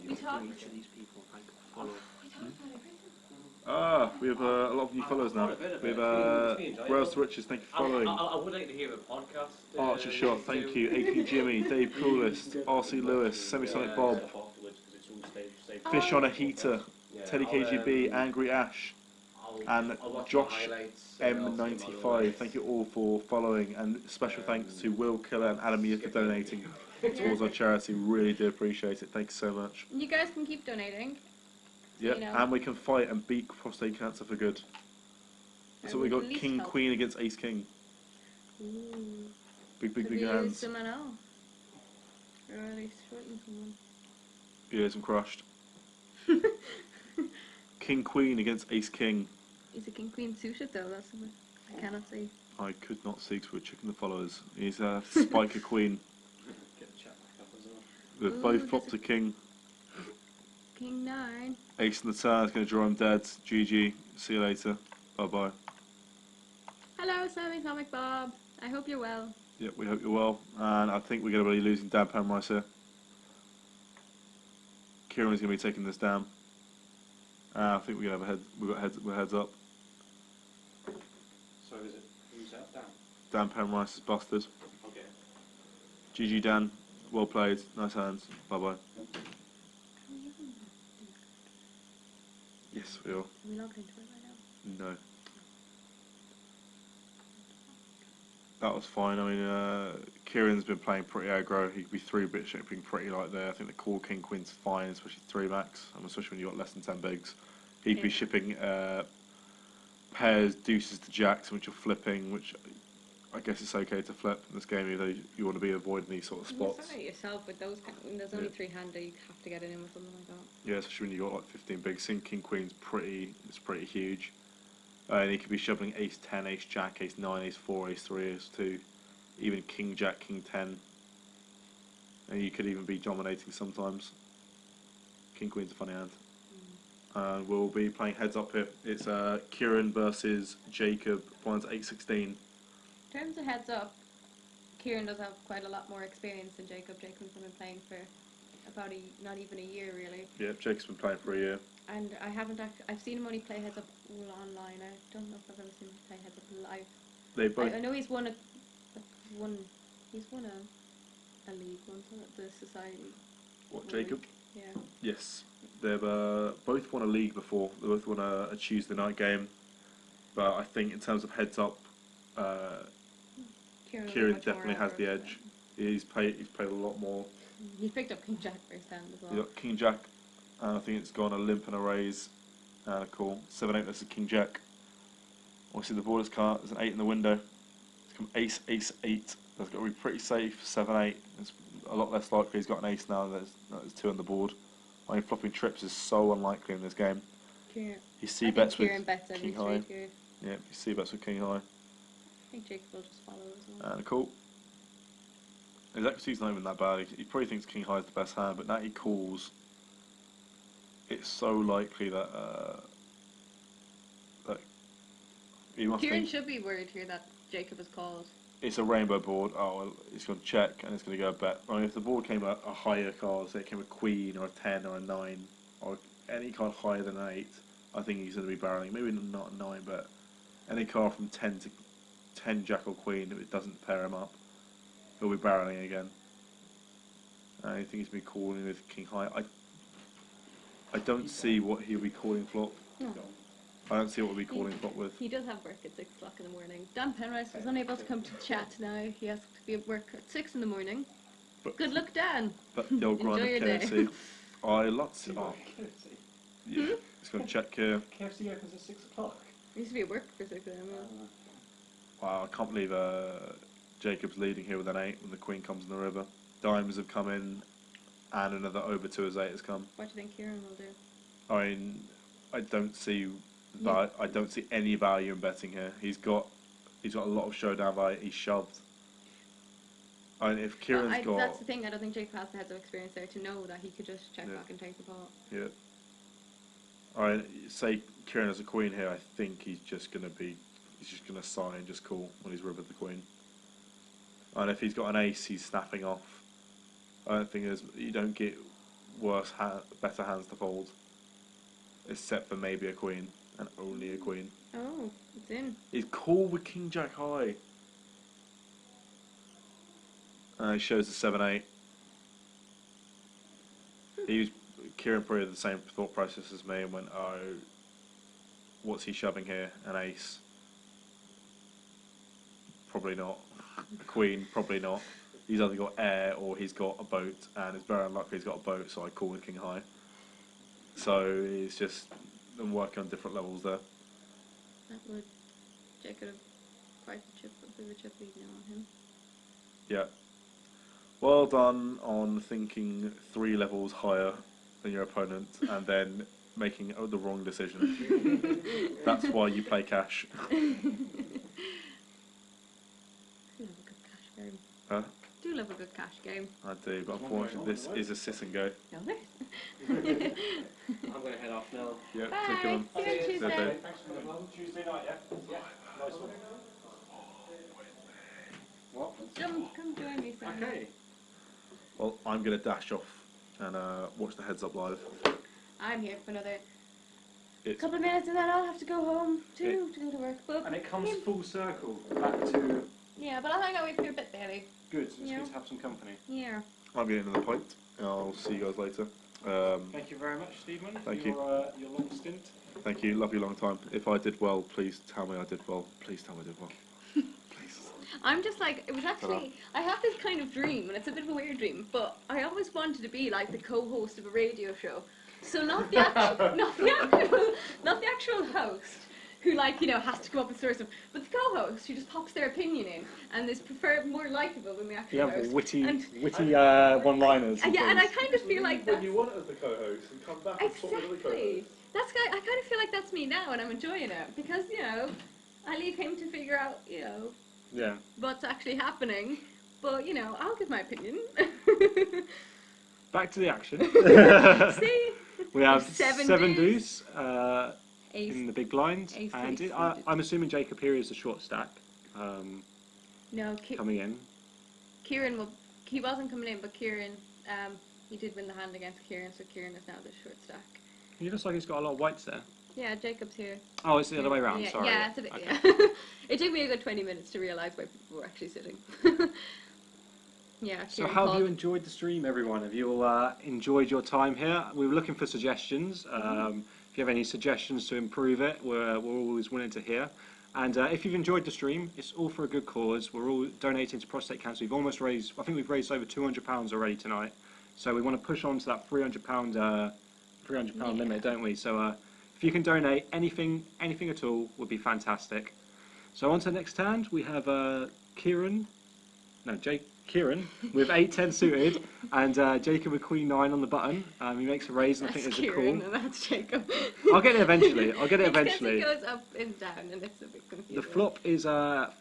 Speaker 2: We talk.
Speaker 5: Each of these people, thank you for following.
Speaker 2: We talk about everything.
Speaker 1: We have a lot of new followers now. We have Rails to Riches, thank you for following.
Speaker 6: I would like to hear a podcast.
Speaker 1: Archer Shot, thank you. AP Jimmy, Dave Coolest, RC Lewis, Semisonic Bob, Fish on a Heater, Teddy KGB, Angry Ash, and Josh M95. Thank you all for following, and special thanks to Will Killer and Adam Mead for donating towards our charity. Really do appreciate it. Thank you so much.
Speaker 2: You guys can keep donating.
Speaker 1: Yep, and we can fight and beat prostate cancer for good. So we got King Queen against Ace King.
Speaker 2: Ooh.
Speaker 1: Big
Speaker 2: Could we use
Speaker 1: hands.
Speaker 2: someone else? Or at least shorten someone.
Speaker 1: Yeah, some crushed. King Queen against Ace King.
Speaker 2: Is a King Queen suited though? That's what I cannot see.
Speaker 1: I could not see because we're checking the followers. He's a Spiker Queen.
Speaker 5: Get the chat back up as well.
Speaker 1: They've
Speaker 2: Ooh,
Speaker 1: both
Speaker 2: there's
Speaker 1: flopped
Speaker 2: a-
Speaker 1: a king.
Speaker 2: King 9.
Speaker 1: Ace in the turn is going to draw him dead. GG. See you later. Bye bye.
Speaker 2: Hello, Sammy Comic Bob. I hope you're well.
Speaker 1: Yep, we hope you're well. And I think we're going to be losing Dan Penrice here. Kieran's going to be taking this down. I think we're going to have a head. We're heads up.
Speaker 5: So is it who's out? Dan?
Speaker 1: Dan Penrice is busted.
Speaker 5: Okay.
Speaker 1: GG Dan. Well played. Nice hands. Bye bye. Yes, we are.
Speaker 2: Are we logged into it right now?
Speaker 1: No. That was fine. I mean, Kieran's been playing pretty aggro. He could be 3-bit shaping pretty light there. I think the core King Queen's fine, especially 3 max, especially when you've got less than 10 bigs. He could be shipping pairs, deuces to jacks, which are flipping, which I guess it's okay to flip in this game, even though you want to be avoiding these sort of spots.
Speaker 2: You said it yourself with those when there's only 3-hander, you have to get it in with something like that.
Speaker 1: Yeah, especially when you've got like 15 bigs. Seeing King Queen's pretty huge. And he could be shoveling Ace 10, Ace Jack, Ace 9, Ace 4, Ace 3, Ace 2, even King Jack, King 10. And you could even be dominating sometimes. King Queen's a funny hand. We'll be playing heads up here. It's Kieran versus Jacob, one's 8-16.
Speaker 2: In terms of heads up, Kieran does have quite a lot more experience than Jacob. Jacob's been playing for about not even a year really.
Speaker 1: Yeah, Jacob's been playing for a year.
Speaker 2: And I haven't I've seen him only play heads up online. I don't know if I've ever seen him play heads up live.
Speaker 1: They both.
Speaker 2: I know he's won a league once, the society.
Speaker 1: What, Jacob?
Speaker 2: Yeah.
Speaker 1: Yes, they've both won a league before. They both won a Tuesday night game, but I think in terms of heads up, Kieran definitely has the edge. He's played a lot more.
Speaker 2: He picked up King Jack first hand as well.
Speaker 1: He's got King Jack, and I think it's gone a limp and a raise, and a call. 7-8. That's a King Jack. Obviously the borders card. There's an 8 in the window. It's come Ace 8. That's got to be pretty safe. 7-8. It's a lot less likely he's got an ace now. There's 2 on the board. I mean, flopping trips is so unlikely in this game.
Speaker 2: Kieran.
Speaker 1: You see bets with
Speaker 2: bets every
Speaker 1: King High.
Speaker 2: here.
Speaker 1: Yeah, you see bets with King High.
Speaker 2: I think Jacob will just follow as well.
Speaker 1: And a call. His equity's not even that bad. He probably thinks King High is the best hand, but now he calls. It's so likely that he must
Speaker 2: Kieran
Speaker 1: think
Speaker 2: should be worried here that Jacob has called.
Speaker 1: it's a rainbow board. Oh, well, it's going to check and it's going to go bet. I mean, if the board came a higher card, say it came a queen or a 10 or a 9 or any card higher than an 8, I think he's going to be barreling. Maybe not a 9, but any card from 10 to 10 Jack or Queen, if it doesn't pair him up, he'll be barreling again. I think he's going to be calling with King High. I don't see what he'll be calling flop.
Speaker 2: No.
Speaker 1: I don't see what we'll be calling flop with.
Speaker 2: He does have work at 6 o'clock in the morning. Dan Penrice was unable to come to chat now. He has to be at work at 6 in the morning.
Speaker 1: But-
Speaker 2: Good luck, Dan.
Speaker 1: But the old grind of
Speaker 2: Enjoy your day.
Speaker 1: KFC. I love to.
Speaker 5: You
Speaker 1: Oh,
Speaker 5: got KFC.
Speaker 1: yeah. It's going to check here.
Speaker 5: KFC opens at 6 o'clock.
Speaker 2: He used to be at work for 6 a.m.
Speaker 1: Wow, I can't believe Jacob's leading here with an 8 when the Queen comes in the river. Diamonds have come in, and another over 2 as 8 has come.
Speaker 2: What do you think Kieran will do?
Speaker 1: I mean, I don't see any value in betting here. He's got a lot of showdown value. He's shoved. I mean, if Kieran's got
Speaker 2: That's the thing. I don't think Jacob has the heads of experience there to know that he could just check
Speaker 1: Yeah.
Speaker 2: back and take the pot.
Speaker 1: yeah. I mean, say Kieran has a Queen here. I think he's just gonna sigh and just call when he's rivered the Queen. And if he's got an ace, he's snapping off. I don't think you don't get better hands to fold, except for maybe a Queen and only a Queen.
Speaker 2: Oh, it's in.
Speaker 1: He's cool with King Jack high. He shows the 7-8. Kieran probably had the same thought process as me and went, oh, what's he shoving here? An ace? Probably not. A Queen? Probably not. He's either got air or he's got a boat, and it's very unlikely he's got a boat, so I call with King High. So it's just them working on different levels there.
Speaker 2: That would Jacob have quite a bit of a chip lead now on him.
Speaker 1: Yeah. Well done on thinking 3 levels higher than your opponent and then making the wrong decision. That's why you play cash. Huh?
Speaker 2: Do love a good cash game.
Speaker 1: I do, but unfortunately this is a sit and go.
Speaker 2: No, there.
Speaker 7: I'm going to head off now.
Speaker 1: Yeah,
Speaker 2: Bye.
Speaker 1: take it on.
Speaker 2: See you on Tuesday.
Speaker 1: Okay.
Speaker 5: Thanks for coming along. Tuesday night, yeah? Yeah. Nice one. What?
Speaker 2: Come join me, Sam.
Speaker 5: Okay.
Speaker 1: Well, I'm going to dash off and watch the Heads Up Live.
Speaker 2: I'm here for another
Speaker 1: It's
Speaker 2: couple of minutes and then I'll have to go home too to go to work. But
Speaker 5: And it comes full circle back to
Speaker 2: yeah, but I'll hang out with you a bit, Bailey.
Speaker 5: good. It's
Speaker 2: Yeah.
Speaker 5: good to have some company.
Speaker 2: Yeah.
Speaker 1: I'm getting another pint. I'll see you guys later.
Speaker 5: Thank you very much, Stephen,
Speaker 1: Thank
Speaker 5: for your long stint.
Speaker 1: Thank you. Love you a long time. If I did well, please tell me I did well. Please tell me I did well. Please.
Speaker 2: I'm just like, it was actually, I have this kind of dream, and it's a bit of a weird dream, but I always wanted to be like the co-host of a radio show. So not the actual, not the actual host, who like, you know, has to come up with stories, but the co-host who just pops their opinion in, and is preferred more likeable than the actual host.
Speaker 5: witty
Speaker 2: And-
Speaker 5: one-liners.
Speaker 2: Yeah, and I kind of feel like
Speaker 1: when
Speaker 2: that's...
Speaker 1: you want it as the co-host and come back and talk with the
Speaker 2: Exactly.
Speaker 1: co-host.
Speaker 2: I kind of feel like that's me now, and I'm enjoying it, because, you know, I leave him to figure out, you know,
Speaker 5: Yeah.
Speaker 2: what's actually happening, but, you know, I'll give my opinion.
Speaker 5: Back to the action.
Speaker 2: See?
Speaker 5: We have
Speaker 2: Seven
Speaker 5: seven
Speaker 2: deuce.
Speaker 5: deuce
Speaker 2: Ace.
Speaker 5: in the big blind,
Speaker 2: Ace
Speaker 5: and
Speaker 2: three
Speaker 5: I'm assuming Jacob here is the short stack
Speaker 2: No,
Speaker 5: coming in.
Speaker 2: Kieran he wasn't coming in, but Kieran, he did win the hand against Kieran, so Kieran is now the short stack.
Speaker 5: He looks like he's got a lot of whites there.
Speaker 2: Yeah, Jacob's here.
Speaker 5: Oh, it's the other way around.
Speaker 2: Yeah,
Speaker 5: Sorry.
Speaker 2: yeah, it's a bit.
Speaker 5: Okay.
Speaker 2: Yeah. It took me a good 20 minutes to realise where people were actually sitting. Yeah.
Speaker 5: So
Speaker 2: Kieran
Speaker 5: how have
Speaker 2: called.
Speaker 5: you enjoyed the stream, everyone? Have you all enjoyed your time here? We were looking for suggestions. If you have any suggestions to improve it, we're always willing to hear. And if you've enjoyed the stream, it's all for a good cause. We're all donating to prostate cancer. We've almost raised, I think we've raised over £200 already tonight. So we want to push on to that £300 limit, don't we? So if you can donate anything at all, would be fantastic. So on to the next hand, we have Kieran with 8-10 suited, and Jacob with Queen 9 on the button. He makes a raise, and I think
Speaker 2: That's
Speaker 5: there's a
Speaker 2: Kieran,
Speaker 5: call.
Speaker 2: and that's Jacob.
Speaker 5: I'll get it eventually.
Speaker 2: It's 'cause it goes up and down, and it's a bit confusing.
Speaker 5: The flop is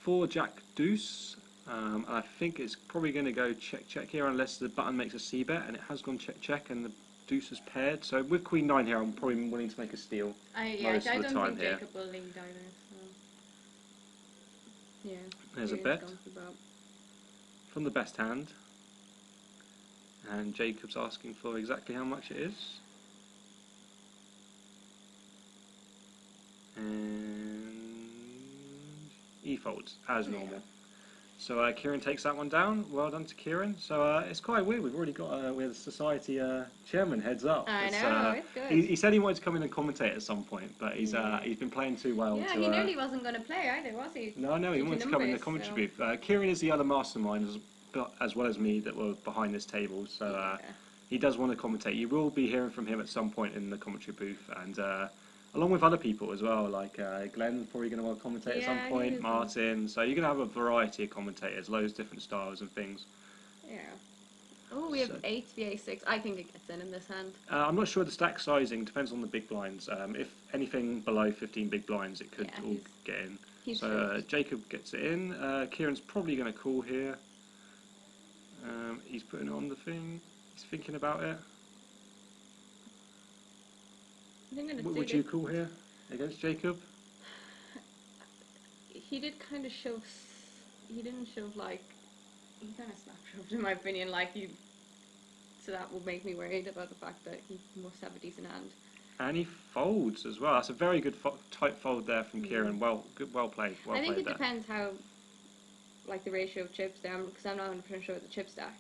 Speaker 5: 4 Jack Deuce, and I think it's probably going to go check here unless the button makes a C bet, and it has gone check, and the Deuce is paired. So with Queen 9 here, I'm probably willing to make a steal.
Speaker 2: I
Speaker 5: most of
Speaker 2: don't
Speaker 5: the time
Speaker 2: think
Speaker 5: here.
Speaker 2: Jacob will lead either. So. Yeah.
Speaker 5: There's a
Speaker 2: Kieran's
Speaker 5: bet.
Speaker 2: gone for about-
Speaker 5: From the best hand, and Jacob's asking for exactly how much it is, and he folds as normal. So Kieran takes that one down. Well done to Kieran. So it's quite weird. We've already got we have the society chairman heads up.
Speaker 2: I
Speaker 5: It's,
Speaker 2: know, it's good.
Speaker 5: He said he wanted to come in and commentate at some point, but he's been playing too well.
Speaker 2: Yeah,
Speaker 5: to,
Speaker 2: he nearly wasn't going to play either, was he?
Speaker 5: No, he
Speaker 2: Due to
Speaker 5: wanted to come in the
Speaker 2: numbers,
Speaker 5: commentary
Speaker 2: so-
Speaker 5: booth. Kieran is the other mastermind as well as me that were behind this table. So he does want to commentate. You will be hearing from him at some point in the commentary booth, and along with other people as well, like Glenn's probably going to want to commentate at some
Speaker 2: Yeah, he
Speaker 5: point,
Speaker 2: is.
Speaker 5: Martin. So you're going to have a variety of commentators, loads of different styles and things.
Speaker 2: Yeah. Oh, we have
Speaker 5: So-
Speaker 2: 8 VA6. I think it gets in this hand.
Speaker 5: I'm not sure the stack sizing, depends on the big blinds. If anything below 15 big blinds, it could
Speaker 2: Yeah,
Speaker 5: all
Speaker 2: he's-
Speaker 5: get in.
Speaker 2: He's
Speaker 5: So
Speaker 2: first.
Speaker 5: Jacob gets it in. Kieran's probably going to call here. He's putting it on the thing. He's thinking about it.
Speaker 2: I think I'm
Speaker 5: What
Speaker 2: gonna
Speaker 5: would
Speaker 2: do
Speaker 5: you
Speaker 2: this.
Speaker 5: call here against Jacob?
Speaker 2: He did kind of shove. He didn't shove like. He kind of snap shoved, in my opinion. Like he. So that would make me worried about the fact that he must have a decent hand.
Speaker 5: And he folds as well. That's a very good tight fold there from Kieran. Well played. Well
Speaker 2: I think
Speaker 5: played
Speaker 2: it
Speaker 5: there.
Speaker 2: depends how, like the ratio of chips there, because I'm not 100% sure of the chip stack.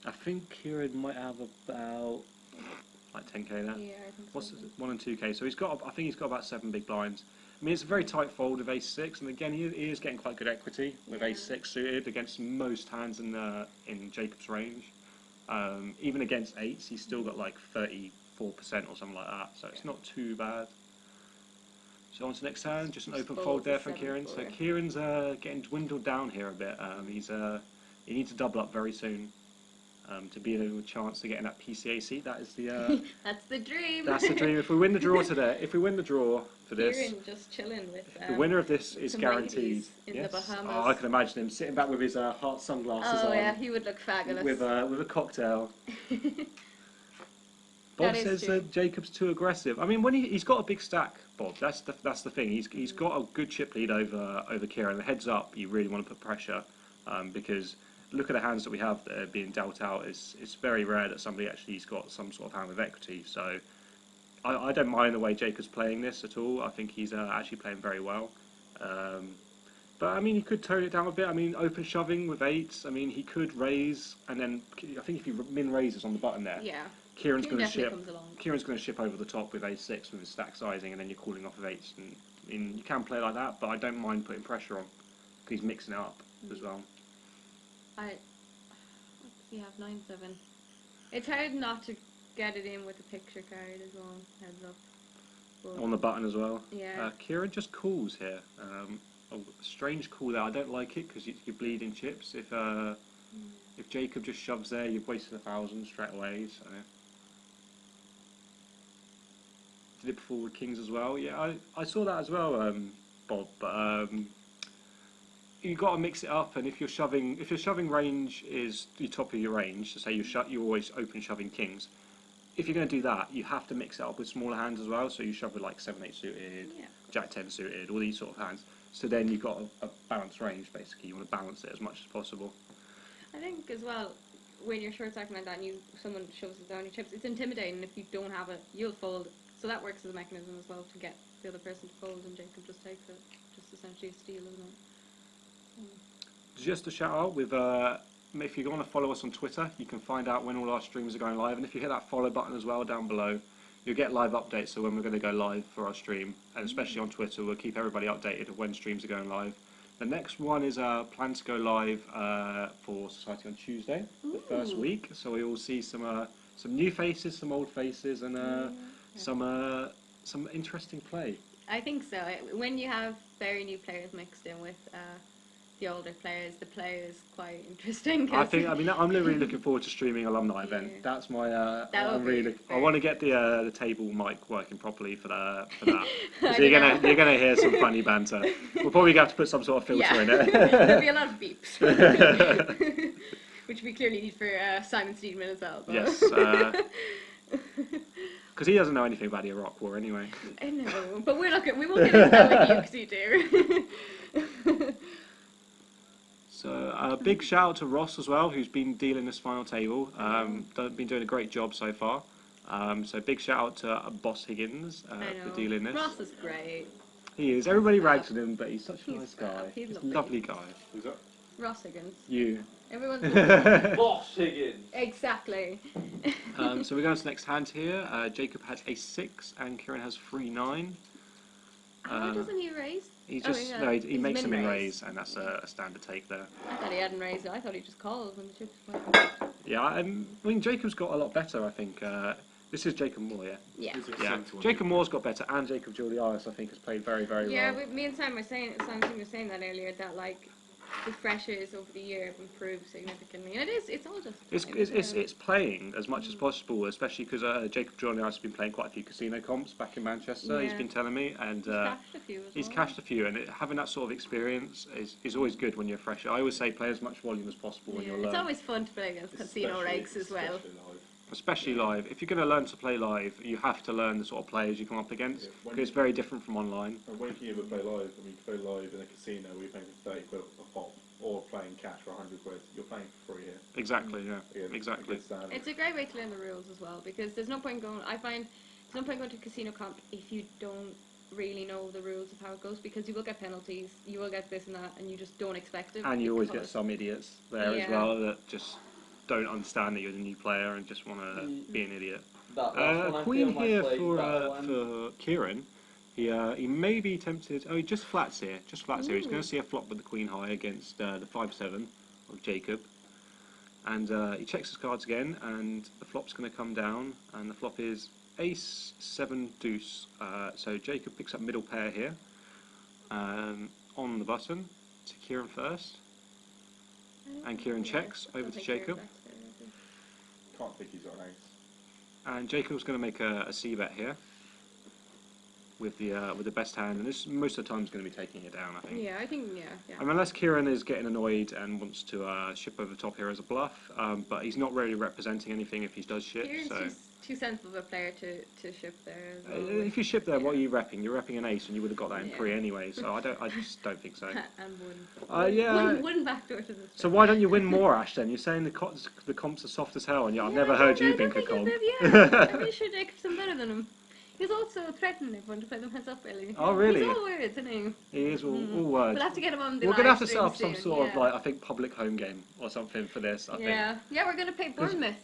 Speaker 5: I think Kieran might have about like 10k there.
Speaker 2: Yeah, I think
Speaker 5: What's
Speaker 2: so.
Speaker 5: it, 1 and 2k? So I think he's got about 7 big blinds. I mean, it's a very tight fold of ace-6, and again, he is getting quite good equity with
Speaker 2: Yeah.
Speaker 5: ace-6 suited against most hands in Jacob's range. Even against 8s, he's still got like 34% or something like that, so it's not too bad. So on to next hand, just an open
Speaker 2: Folds
Speaker 5: fold there
Speaker 2: is
Speaker 5: from Kieran. So
Speaker 2: 7-4.
Speaker 5: Kieran's getting dwindled down here a bit. He's You need to double up very soon to be in a chance to get in that PCA seat. That is the
Speaker 2: That's the dream.
Speaker 5: that's the dream. If we win the draw today, if we win the draw for this,
Speaker 2: Kieran just chilling with
Speaker 5: the winner of this is
Speaker 2: some
Speaker 5: guaranteed.
Speaker 2: ladies in
Speaker 5: Yes.
Speaker 2: the Bahamas.
Speaker 5: Oh, I can imagine him sitting back with his heart sunglasses
Speaker 2: Oh
Speaker 5: on,
Speaker 2: yeah, he would look fabulous.
Speaker 5: with a cocktail.
Speaker 2: That
Speaker 5: Bob
Speaker 2: is
Speaker 5: says
Speaker 2: true.
Speaker 5: Jacob's too aggressive. I mean, when he's got a big stack, Bob. That's the thing. He's got a good chip lead over Kieran. The heads up, you really want to put pressure because look at the hands that we have that are being dealt out. It's very rare that somebody actually's got some sort of hand with equity. So I don't mind the way Jacob's playing this at all. I think he's actually playing very well. But I mean, he could tone it down a bit. I mean, open shoving with eights. I mean, he could raise, and then I think if he min raises on the button there,
Speaker 2: Yeah.
Speaker 5: Kieran's
Speaker 2: Kieran
Speaker 5: going to
Speaker 2: definitely
Speaker 5: ship.
Speaker 2: comes along.
Speaker 5: Kieran's going to ship over the top with a6 with his stack sizing, and then you're calling off of eights. And you can play like that, but I don't mind putting pressure on because he's mixing it up as well.
Speaker 2: What's he have? 9-7. It's hard not to get it in with a picture card as well. Heads up. But,
Speaker 5: On the button as well.
Speaker 2: yeah.
Speaker 5: Kieran just calls here. A strange call there. I don't like it because you're bleeding chips. If Jacob just shoves there, you've wasted 1,000 straight away. So did it before with kings as well. Yeah, I saw that as well, Bob. But you got to mix it up. And if your shoving range is the top of your range, so say you're always open shoving kings. If you're going to do that, you have to mix it up with smaller hands as well. So you shove with like 7-8 suited,
Speaker 2: Yeah.
Speaker 5: Jack 10 suited, all these sort of hands. So then you've got a balanced range basically. You want to balance it as much as possible.
Speaker 2: I think as well, when you're short stacking like that and someone shoves it down your chips, it's intimidating. If you don't have it, you'll fold. So that works as a mechanism as well to get the other person to fold, and Jacob just takes it. Just essentially a steal, isn't it?
Speaker 5: Just a shout out with if you want to follow us on Twitter, you can find out when all our streams are going live, and if you hit that follow button as well down below, you'll get live updates. So when we're going to go live for our stream, and especially on Twitter, we'll keep everybody updated of when streams are going live. The next one is planned to go live for Society on Tuesday, the first week. So we will see some new faces, some old faces, and some interesting play.
Speaker 2: I think so. When you have very new players mixed in with the older players, the play is quite interesting.
Speaker 5: I'm really looking forward to streaming alumni event. That's my. I want to get the table mic working properly for that. So you're gonna hear some funny banter. We'll probably have to put some sort of filter in it.
Speaker 2: There'll be a lot of beeps, which we clearly need for Simon Steedman as well. But.
Speaker 5: Yes. Because he doesn't know anything about the Iraq War anyway.
Speaker 2: I know, but we won't get into that with you because you do.
Speaker 5: So a big shout out to Ross as well, who's been dealing this final table. Been doing a great job so far. So big shout out to Boss Higgins for dealing this.
Speaker 2: Ross is great.
Speaker 5: He is. Everybody rags on him, but he's such a nice
Speaker 2: fab.
Speaker 5: guy.
Speaker 2: He's
Speaker 5: a lovely guy.
Speaker 1: Who's that?
Speaker 2: Ross Higgins.
Speaker 5: You.
Speaker 2: Everyone's
Speaker 3: Boss Higgins.
Speaker 2: exactly.
Speaker 5: So we're going to the next hand here. Jacob has a 6 and Kieran has 3-9.
Speaker 2: Why doesn't he raise?
Speaker 5: He's
Speaker 2: Oh,
Speaker 5: just
Speaker 2: yeah.
Speaker 5: no, he
Speaker 2: He's
Speaker 5: makes him in
Speaker 2: min-raise.
Speaker 5: raise, and that's a standard take there.
Speaker 2: I thought he hadn't raised it. I thought he just called when the chips went.
Speaker 5: Yeah, I mean Jacob's got a lot better. I think this is Jacob Moore, yeah.
Speaker 2: Yeah.
Speaker 5: Yeah, Jacob Moore's got better, and Jacob Julianis I think has played very, very
Speaker 2: Yeah,
Speaker 5: well.
Speaker 2: me and Sam were saying that earlier, that like the freshers over the year have improved significantly, and it's all just
Speaker 5: It's playing as much as possible, especially because Jacob Julianis has been playing quite a few casino comps back in Manchester. He's
Speaker 2: Yeah.
Speaker 5: been telling me, and
Speaker 2: cashed a few as
Speaker 5: he's
Speaker 2: well.
Speaker 5: cashed a few, and having that sort of experience is always good when you're a fresher. I always say play as much volume as possible when
Speaker 2: Yeah.
Speaker 5: you're
Speaker 2: It's
Speaker 5: learning.
Speaker 2: always fun to play against casino regs as well.
Speaker 5: Especially live. If you're going to learn to play live, you have to learn the sort of players you come up against, because it's very different from online.
Speaker 1: And when can you ever play live? I mean, you can play live in a casino where you're paying for 30 quid a pop, or playing cash for 100 quid. You're playing for free here.
Speaker 5: Exactly, yeah.
Speaker 1: Again,
Speaker 5: Exactly.
Speaker 2: It's a great way to learn the rules as well, because there's no point going. I find there's no point going to a casino comp if you don't really know the rules of how it goes, because you will get penalties, you will get this and that, and you just don't expect it.
Speaker 5: And you always get
Speaker 2: because-
Speaker 5: some idiots there as
Speaker 2: Yeah.
Speaker 5: well that just don't understand that you're the new player and just want to be an idiot.
Speaker 3: That last one, I
Speaker 5: Queen
Speaker 3: feel my
Speaker 5: here
Speaker 3: play
Speaker 5: for
Speaker 3: for
Speaker 5: Kieran. He may be tempted. Oh, he just flats here. Just flats here. He's going to see a flop with the Queen high against the 5-7 of Jacob. And he checks his cards again, and the flop's going to come down, and the flop is Ace 7 Deuce. So Jacob picks up middle pair here on the button to Kieran first. And Kieran checks over to Jacob.
Speaker 1: Can't think he's got an ace.
Speaker 5: And Jacob's going to make a C bet here with the best hand, and this most of the time is going to be taking it down, I think.
Speaker 2: Yeah, I think, yeah.
Speaker 5: I mean, unless Kieran is getting annoyed and wants to ship over the top here as a bluff, but he's not really representing anything if he does ship.
Speaker 2: Kieran's
Speaker 5: So
Speaker 2: too sensible a player to ship there as well.
Speaker 5: if you ship there, what are
Speaker 2: Yeah.
Speaker 5: you repping? You're repping an ace, and you would have got that in
Speaker 2: Yeah.
Speaker 5: 3 anyway. So I just don't think so.
Speaker 2: And one.
Speaker 5: Yeah.
Speaker 2: One backdoor to the
Speaker 5: So why don't you win more, Ash? Then you're saying the comps are soft as hell, and I've never heard you think a comp.
Speaker 2: I'm really sure Jacob's done better than him. He's also threatening everyone to play them heads up early.
Speaker 5: Oh, really?
Speaker 2: He's all words, isn't he?
Speaker 5: He is all words.
Speaker 2: We'll have to get him on the
Speaker 5: We're going to have to
Speaker 2: live
Speaker 5: set up
Speaker 2: stream
Speaker 5: some
Speaker 2: soon,
Speaker 5: sort of,
Speaker 2: yeah.
Speaker 5: like, I think, public home game or something for this, I think.
Speaker 2: Yeah, we're going to play Bournemouth.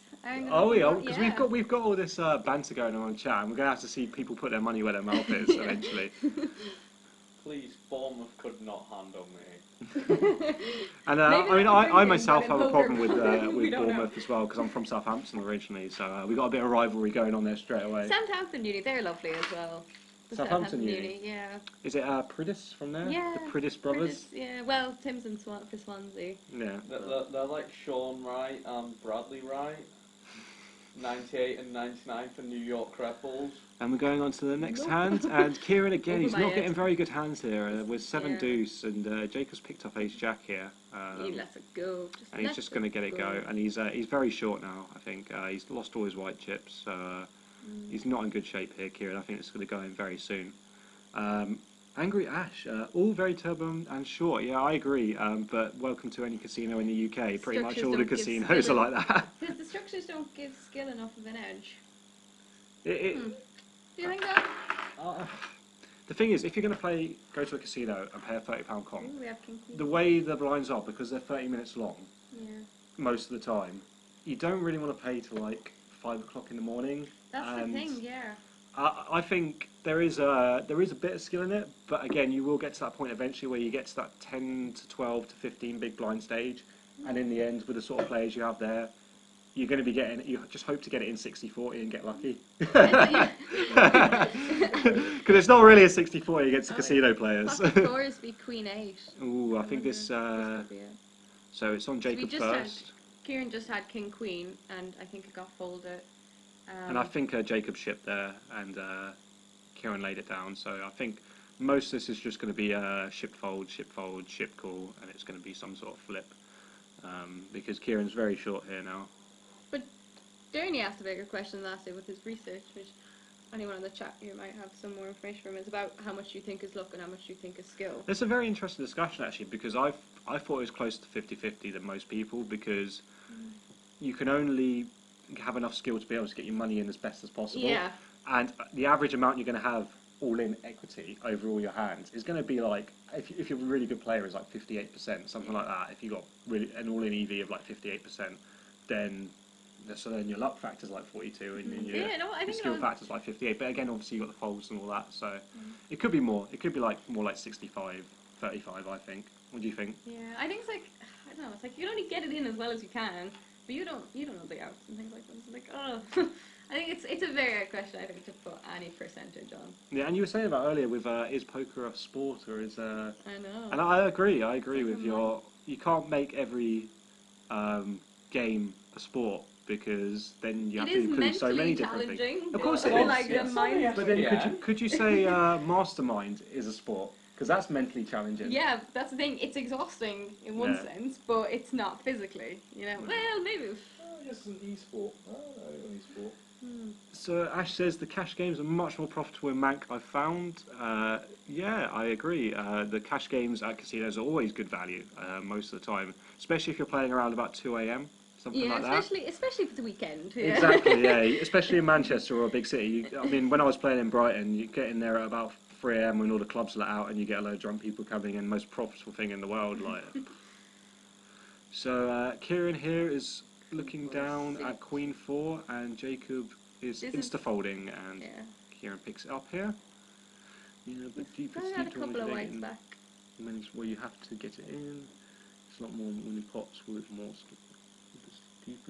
Speaker 5: Oh, we are, because we've got all this banter going on chat, and we're going to have to see people put their money where their mouth is eventually.
Speaker 3: Please, Bournemouth could not handle me.
Speaker 5: And I myself have a problem with Bournemouth as well, because I'm from Southampton originally, so we got a bit of rivalry going on there straight away.
Speaker 2: Southampton Uni, they're lovely as well. The
Speaker 5: Southampton Uni?
Speaker 2: Yeah.
Speaker 5: Is it Pridis from there?
Speaker 2: Yeah.
Speaker 5: The Pridis brothers?
Speaker 2: Yeah, well, Tim's in for Swansea.
Speaker 5: Yeah.
Speaker 3: They're like Sean Wright and Bradley Wright. 98 and 99 for New York Red Bulls.
Speaker 5: And we're going on to the next hand, and Kieran again,
Speaker 2: Over
Speaker 5: he's
Speaker 2: my
Speaker 5: not
Speaker 2: head.
Speaker 5: getting very good hands here. With 7
Speaker 2: Yeah.
Speaker 5: deuce, and Jacob's picked up ace jack here.
Speaker 2: He lets it go.
Speaker 5: And he's just going to get it go. And he's very short now, I think. He's lost all his white chips, so he's not in good shape here, Kieran. I think it's going to go in very soon. Angry Ash, all very turbo and short. Yeah, I agree. But welcome to any casino in the UK. Pretty much
Speaker 2: Structures
Speaker 5: all the
Speaker 2: don't give
Speaker 5: casinos are
Speaker 2: skill
Speaker 5: like that.
Speaker 2: Because the structures don't give skill enough of an edge.
Speaker 5: It, it,
Speaker 2: Do you think that?
Speaker 5: The thing is, if you're going to go to a casino and pay a £30 comp,
Speaker 2: Ooh, we have King Queen.
Speaker 5: the way the blinds are, because they're 30 minutes long
Speaker 2: Yeah.
Speaker 5: most of the time, you don't really want to pay till like 5 o'clock in the morning.
Speaker 2: That's the
Speaker 5: And
Speaker 2: thing, yeah.
Speaker 5: I think there is a bit of skill in it, but again, you will get to that point eventually where you get to that 10 to 12 to 15 big blind stage, and in the end, with the sort of players you have there, you're going to be getting. You just hope to get it in 60-40 and get lucky. Because it's not really a 60-40 against the casino players.
Speaker 2: Pocket fours be Queen 8.
Speaker 5: Ooh, I think this.
Speaker 2: could be it.
Speaker 5: So it's on Jacob
Speaker 2: just
Speaker 5: first,
Speaker 2: Kieran just had King Queen, and I think it got folded.
Speaker 5: and I think Jacob shipped there, and Kieran laid it down. So I think most of this is just going to be ship fold, ship call, and it's going to be some sort of flip. Because Kieran's very short here now.
Speaker 2: But Jeremy asked a bigger question last day with his research, which anyone in the chat here might have some more information from. It's about how much you think is luck and how much you think is skill.
Speaker 5: It's a very interesting discussion actually, because I thought it was closer to 50-50 than most people, because you can only have enough skill to be able to get your money in as best as possible.
Speaker 2: Yeah.
Speaker 5: And the average amount you're going to have all in equity over all your hands is going to be like, if you're a really good player, is like 58%, something like that. If you've got really an all in EV of like 58%, then your luck factor's like 42 and your,
Speaker 2: I
Speaker 5: your
Speaker 2: think
Speaker 5: skill factor's like 58. But again, obviously you've got the folds and all that, so it could be more. It could be like more like 65, 35, I think. What do you think?
Speaker 2: Yeah, I think it's like, I don't know, it's like you can only get it in as well as you can, but you don't know the outs and things like that. It's like, oh. I think it's a very hard question, I think, to put any percentage on.
Speaker 5: Yeah, and you were saying about earlier with is poker a sport or is
Speaker 2: I know.
Speaker 5: and I agree
Speaker 2: It's
Speaker 5: with
Speaker 2: like
Speaker 5: you can't make every game a sport, because then you have to include so many different things. Of course it is.
Speaker 2: Like
Speaker 5: yes.
Speaker 2: the mind.
Speaker 5: But then could you say mastermind is a sport? Because that's mentally challenging.
Speaker 2: Yeah, that's the thing. It's exhausting in one
Speaker 5: Yeah.
Speaker 2: sense, but it's not physically. You know. Well, maybe.
Speaker 1: I guess an e-sport. I don't know, an e-sport.
Speaker 5: So Ash says the cash games are much more profitable in Manc, I've found. Yeah, I agree. The cash games at casinos are always good value most of the time, especially if you're playing around about 2 a.m. Something like that.
Speaker 2: especially for the weekend. Yeah.
Speaker 5: Exactly, yeah. Especially in Manchester or a big city. I mean, when I was playing in Brighton, you get in there at about 3 a.m. when all the clubs let out, and you get a load of drunk people coming in. Most profitable thing in the world, like. So Kieran here is looking down at Queen 4, and Jacob is insta-folding, and Kieran picks it up here. Yeah, but deeper
Speaker 2: I had a
Speaker 5: steep
Speaker 2: couple of
Speaker 5: tournaments
Speaker 2: whites back.
Speaker 5: means where you have to get it in. It's a lot more winning pots with more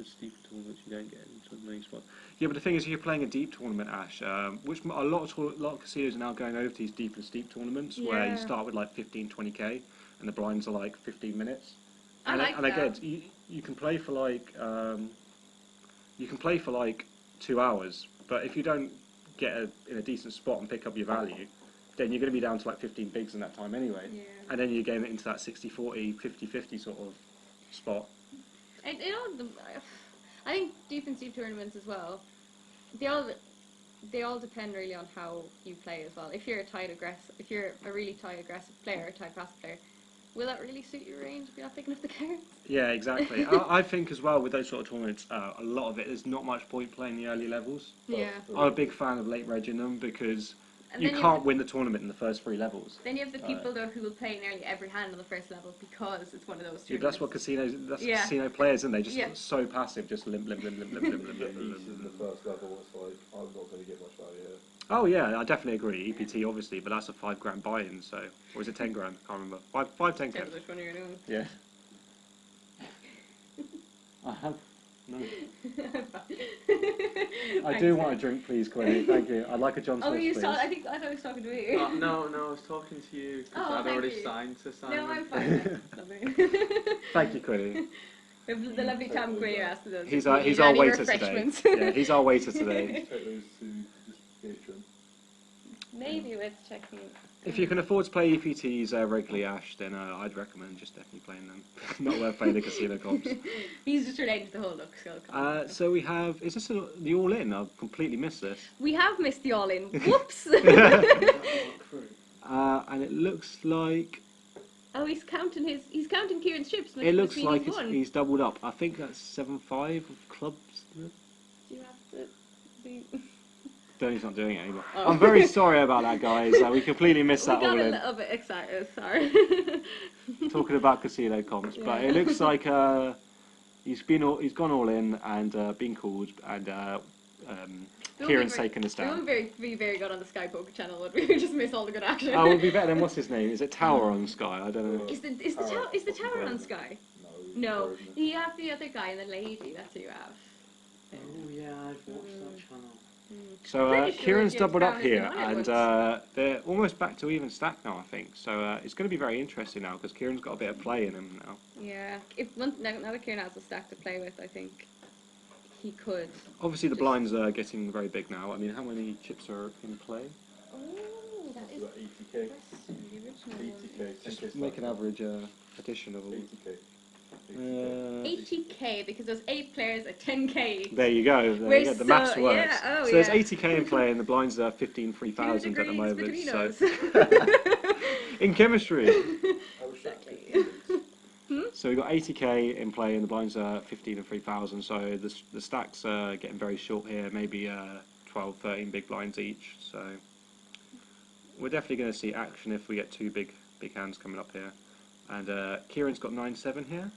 Speaker 5: steeper tournaments. You don't get into the main spot. Yeah, but the thing is, if you're playing a deep tournament, Ash, which a lot of casinos are now going over to these deep and steep tournaments, where you start with like 15, 20k, and the blinds are like 15 minutes.
Speaker 2: I like
Speaker 5: and
Speaker 2: that.
Speaker 5: again, you can play for like 2 hours, but if you don't get in a decent spot and pick up your value, then you're going to be down to like 15 bigs in that time anyway.
Speaker 2: Yeah.
Speaker 5: And then you get into that 60-40, 50-50 sort of spot.
Speaker 2: I think defensive tournaments as well. They all depend really on how you play as well. If you're a really tight aggressive player, tight passive player, will that really suit your range if you're not picking up the cards?
Speaker 5: Yeah, exactly. I think as well with those sort of tournaments, a lot of it, there's not much point playing the early levels.
Speaker 2: Yeah.
Speaker 5: I'm a big fan of late regging them because
Speaker 2: And
Speaker 5: you
Speaker 2: then
Speaker 5: can't win the tournament in the first 3 levels.
Speaker 2: Then you have the people though who will play nearly every hand on the first level because it's one of those
Speaker 5: Yeah,
Speaker 2: tournaments.
Speaker 5: that's what casino players, and they just so passive, just limp.
Speaker 1: In the first level, it's like, I'm not going to get much value here.
Speaker 5: Oh yeah, I definitely agree. EPT obviously, but that's a £5 buy-in, so or is it 10 grand? I can't remember. 10
Speaker 2: Depends which one you're doing.
Speaker 5: Yeah. I have no. I do want a drink, please, Quinny. Thank you. I'd like a John Smith, please.
Speaker 2: I thought he was talking to me.
Speaker 3: No, I was talking to you because
Speaker 2: Oh,
Speaker 3: I'd
Speaker 2: thank
Speaker 3: already
Speaker 2: you.
Speaker 3: signed to sign.
Speaker 2: No,
Speaker 3: them.
Speaker 2: I'm fine. Lovely.
Speaker 5: Thank you, Quinny.
Speaker 2: The lovely Tom Quinn asked us.
Speaker 5: He's our waiter today. Yeah, he's our waiter today.
Speaker 1: Take those to distribution.
Speaker 2: Maybe worth checking.
Speaker 5: If you can afford to play EPTs regularly, Ash, then I'd recommend just definitely playing them. Not worth playing the casino comps.
Speaker 2: He's just related to the whole look skill.
Speaker 5: So we have, is this the all-in? I've completely missed this.
Speaker 2: We have missed the all-in. Whoops!
Speaker 5: And it looks like...
Speaker 2: Oh, he's counting Kieran's chips.
Speaker 5: It looks like
Speaker 2: he's
Speaker 5: he's doubled up. I think that's 7-5 of clubs.
Speaker 2: Do you have to be...
Speaker 5: Donny's not doing it anymore.
Speaker 2: Oh.
Speaker 5: I'm very sorry about that, guys. We completely missed that
Speaker 2: We got
Speaker 5: all-in.
Speaker 2: a little bit excited, sorry.
Speaker 5: Talking about casino comps, but it looks like he's gone all in and been called, and Kieran's taken this
Speaker 2: We
Speaker 5: down.
Speaker 2: wouldn't be very good on the Sky Poker channel, would we? We just miss all the good action.
Speaker 5: Oh, we'll be better than what's his name? Is it Tower on Sky? I don't know.
Speaker 2: Is the tower on Sky? No, you have the other guy and the lady. That's who you have.
Speaker 3: Oh yeah, I've watched that channel.
Speaker 5: So
Speaker 2: Pretty sure
Speaker 5: Kieran's
Speaker 2: James
Speaker 5: doubled
Speaker 2: Brown
Speaker 5: up
Speaker 2: has been
Speaker 5: here,
Speaker 2: on it
Speaker 5: and
Speaker 2: once.
Speaker 5: they're almost back to even stack now, I think. So it's going to be very interesting now because Kieran's got a bit of play in him now.
Speaker 2: Yeah, now that Kieran has a stack to play with, I think he could.
Speaker 5: Obviously, the blinds are getting very big now. I mean, how many chips are in play?
Speaker 2: Oh, that is
Speaker 1: About 80k.
Speaker 2: the original
Speaker 1: 80k.
Speaker 5: Just make an average addition of all.
Speaker 1: 80k.
Speaker 2: 80k because there's 8 players at 10k.
Speaker 5: There you go. There you go. The maths works.
Speaker 2: Yeah, oh,
Speaker 5: so there's 80k in play, and the blinds are 3,000 at the moment. So in chemistry.
Speaker 2: Exactly.
Speaker 5: So we've got 80k in play, and the blinds are 15 and 3,000. So the stacks are getting very short here. Maybe 12, 13 big blinds each. So we're definitely going to see action if we get 2 big hands coming up here. And Kieran's got 9-7 here.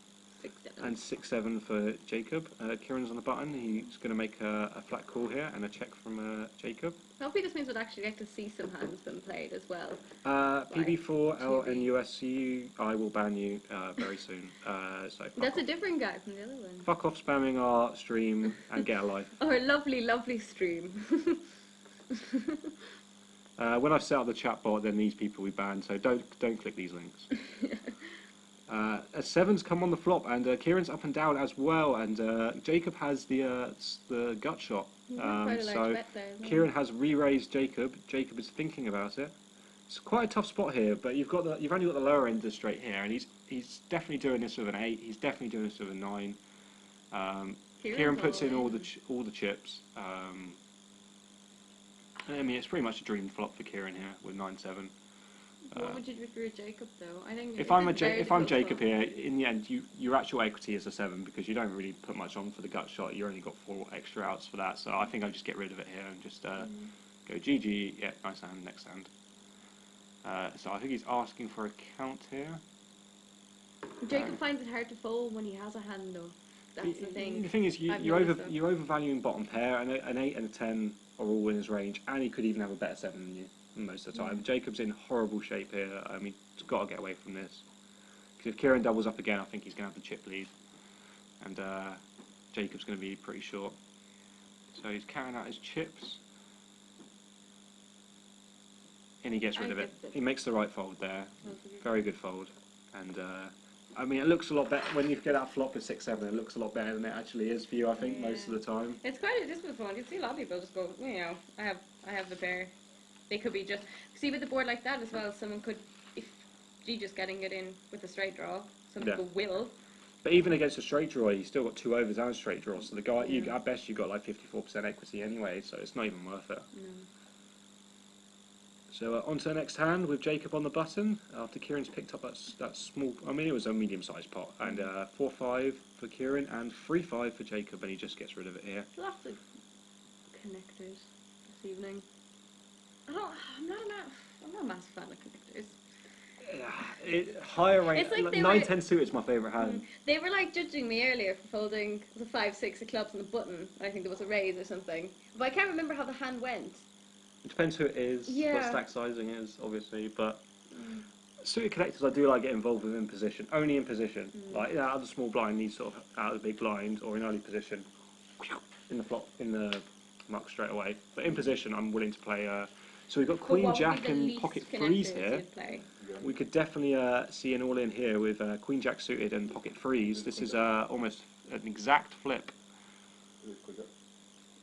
Speaker 2: 6-7.
Speaker 5: And 6-7 for Jacob. Kieran's on the button. He's going to make a flat call here and a check from Jacob.
Speaker 2: Hopefully this means we'll actually get to see some hands being played as well.
Speaker 5: PB4, L,
Speaker 2: TV.
Speaker 5: and USU, I will ban you very soon. So
Speaker 2: That's a different guy from the other one.
Speaker 5: fuck off spamming our stream and get a life.
Speaker 2: Our lovely, lovely stream.
Speaker 5: When I set up the chat bot, then these people we ban, so don't click these links. A 7's come on the flop, and Kieran's up and down as well, and Jacob has the gut shot.
Speaker 2: Quite a large
Speaker 5: So
Speaker 2: bet there, isn't it?
Speaker 5: Kieran has re-raised Jacob. Jacob is thinking about it. It's quite a tough spot here, but you've only got the lower end of the straight here, and he's definitely doing this with an 8. He's definitely doing this with a 9. Kieran puts in all the chips. I mean, it's pretty much a dream flop for Kieran here with 9-7.
Speaker 2: What would you do if you were Jacob, though? I think
Speaker 5: If I'm Jacob here, in the end, your actual equity is a 7 because you don't really put much on for the gut shot. You only got 4 extra outs for that, so I think I'd just get rid of it here and just go GG. Yeah, nice hand, next hand. So I think he's asking for a count here.
Speaker 2: Jacob finds it hard to fold when he has a hand, though. That's the thing.
Speaker 5: The thing is,
Speaker 2: I've
Speaker 5: you're
Speaker 2: noticed that.
Speaker 5: overvaluing bottom pair, and an 8 and a 10 are all in his range, and he could even have a better 7 than you most of the time. Jacob's in horrible shape here. I mean, he's got to get away from this. Because if Kieran doubles up again, I think he's going to have the chip lead, and Jacob's going to be pretty short. So he's carrying out his chips, and he gets rid of it. He makes the right fold there. Very good fold, and I mean, it looks a lot better when you get that flop with 6-7. It looks a lot better than it actually is for you. I think most of the time.
Speaker 2: It's quite a dismal one. You see a lot of people just go, you know, I have the pair. They could be just see with the board like that as well. Someone could, if G just getting it in with a straight draw. Some people will.
Speaker 5: But even against a straight draw, you still got 2 overs and a straight draw. So the guy, at best, you got like 54% equity anyway. So it's not even worth it.
Speaker 2: No.
Speaker 5: So on to the next hand with Jacob on the button. After Kieran's picked up that small, I mean it was a medium-sized pot, and 4-5 for Kieran and 3-5 for Jacob, and he just gets rid of it here.
Speaker 2: Lots of connectors this evening. I'm not a massive fan of connectors.
Speaker 5: Higher range,
Speaker 2: It's like
Speaker 5: 9-10 suited is my favourite hand.
Speaker 2: They were like judging me earlier for folding the 5-6 of clubs on the button. I think there was a raise or something, but I can't remember how the hand went.
Speaker 5: It depends who it is, what stack sizing is, obviously, but suited connectors I do like get involved with in position, only in position. Like out of the small blind, needs sort of out of the big blind or in early position, in the flop, in the muck straight away. But in position, I'm willing to play. So we've got Queen Jack and pocket threes here. We could definitely see an all-in here with Queen Jack suited and pocket threes. This is almost an exact flip.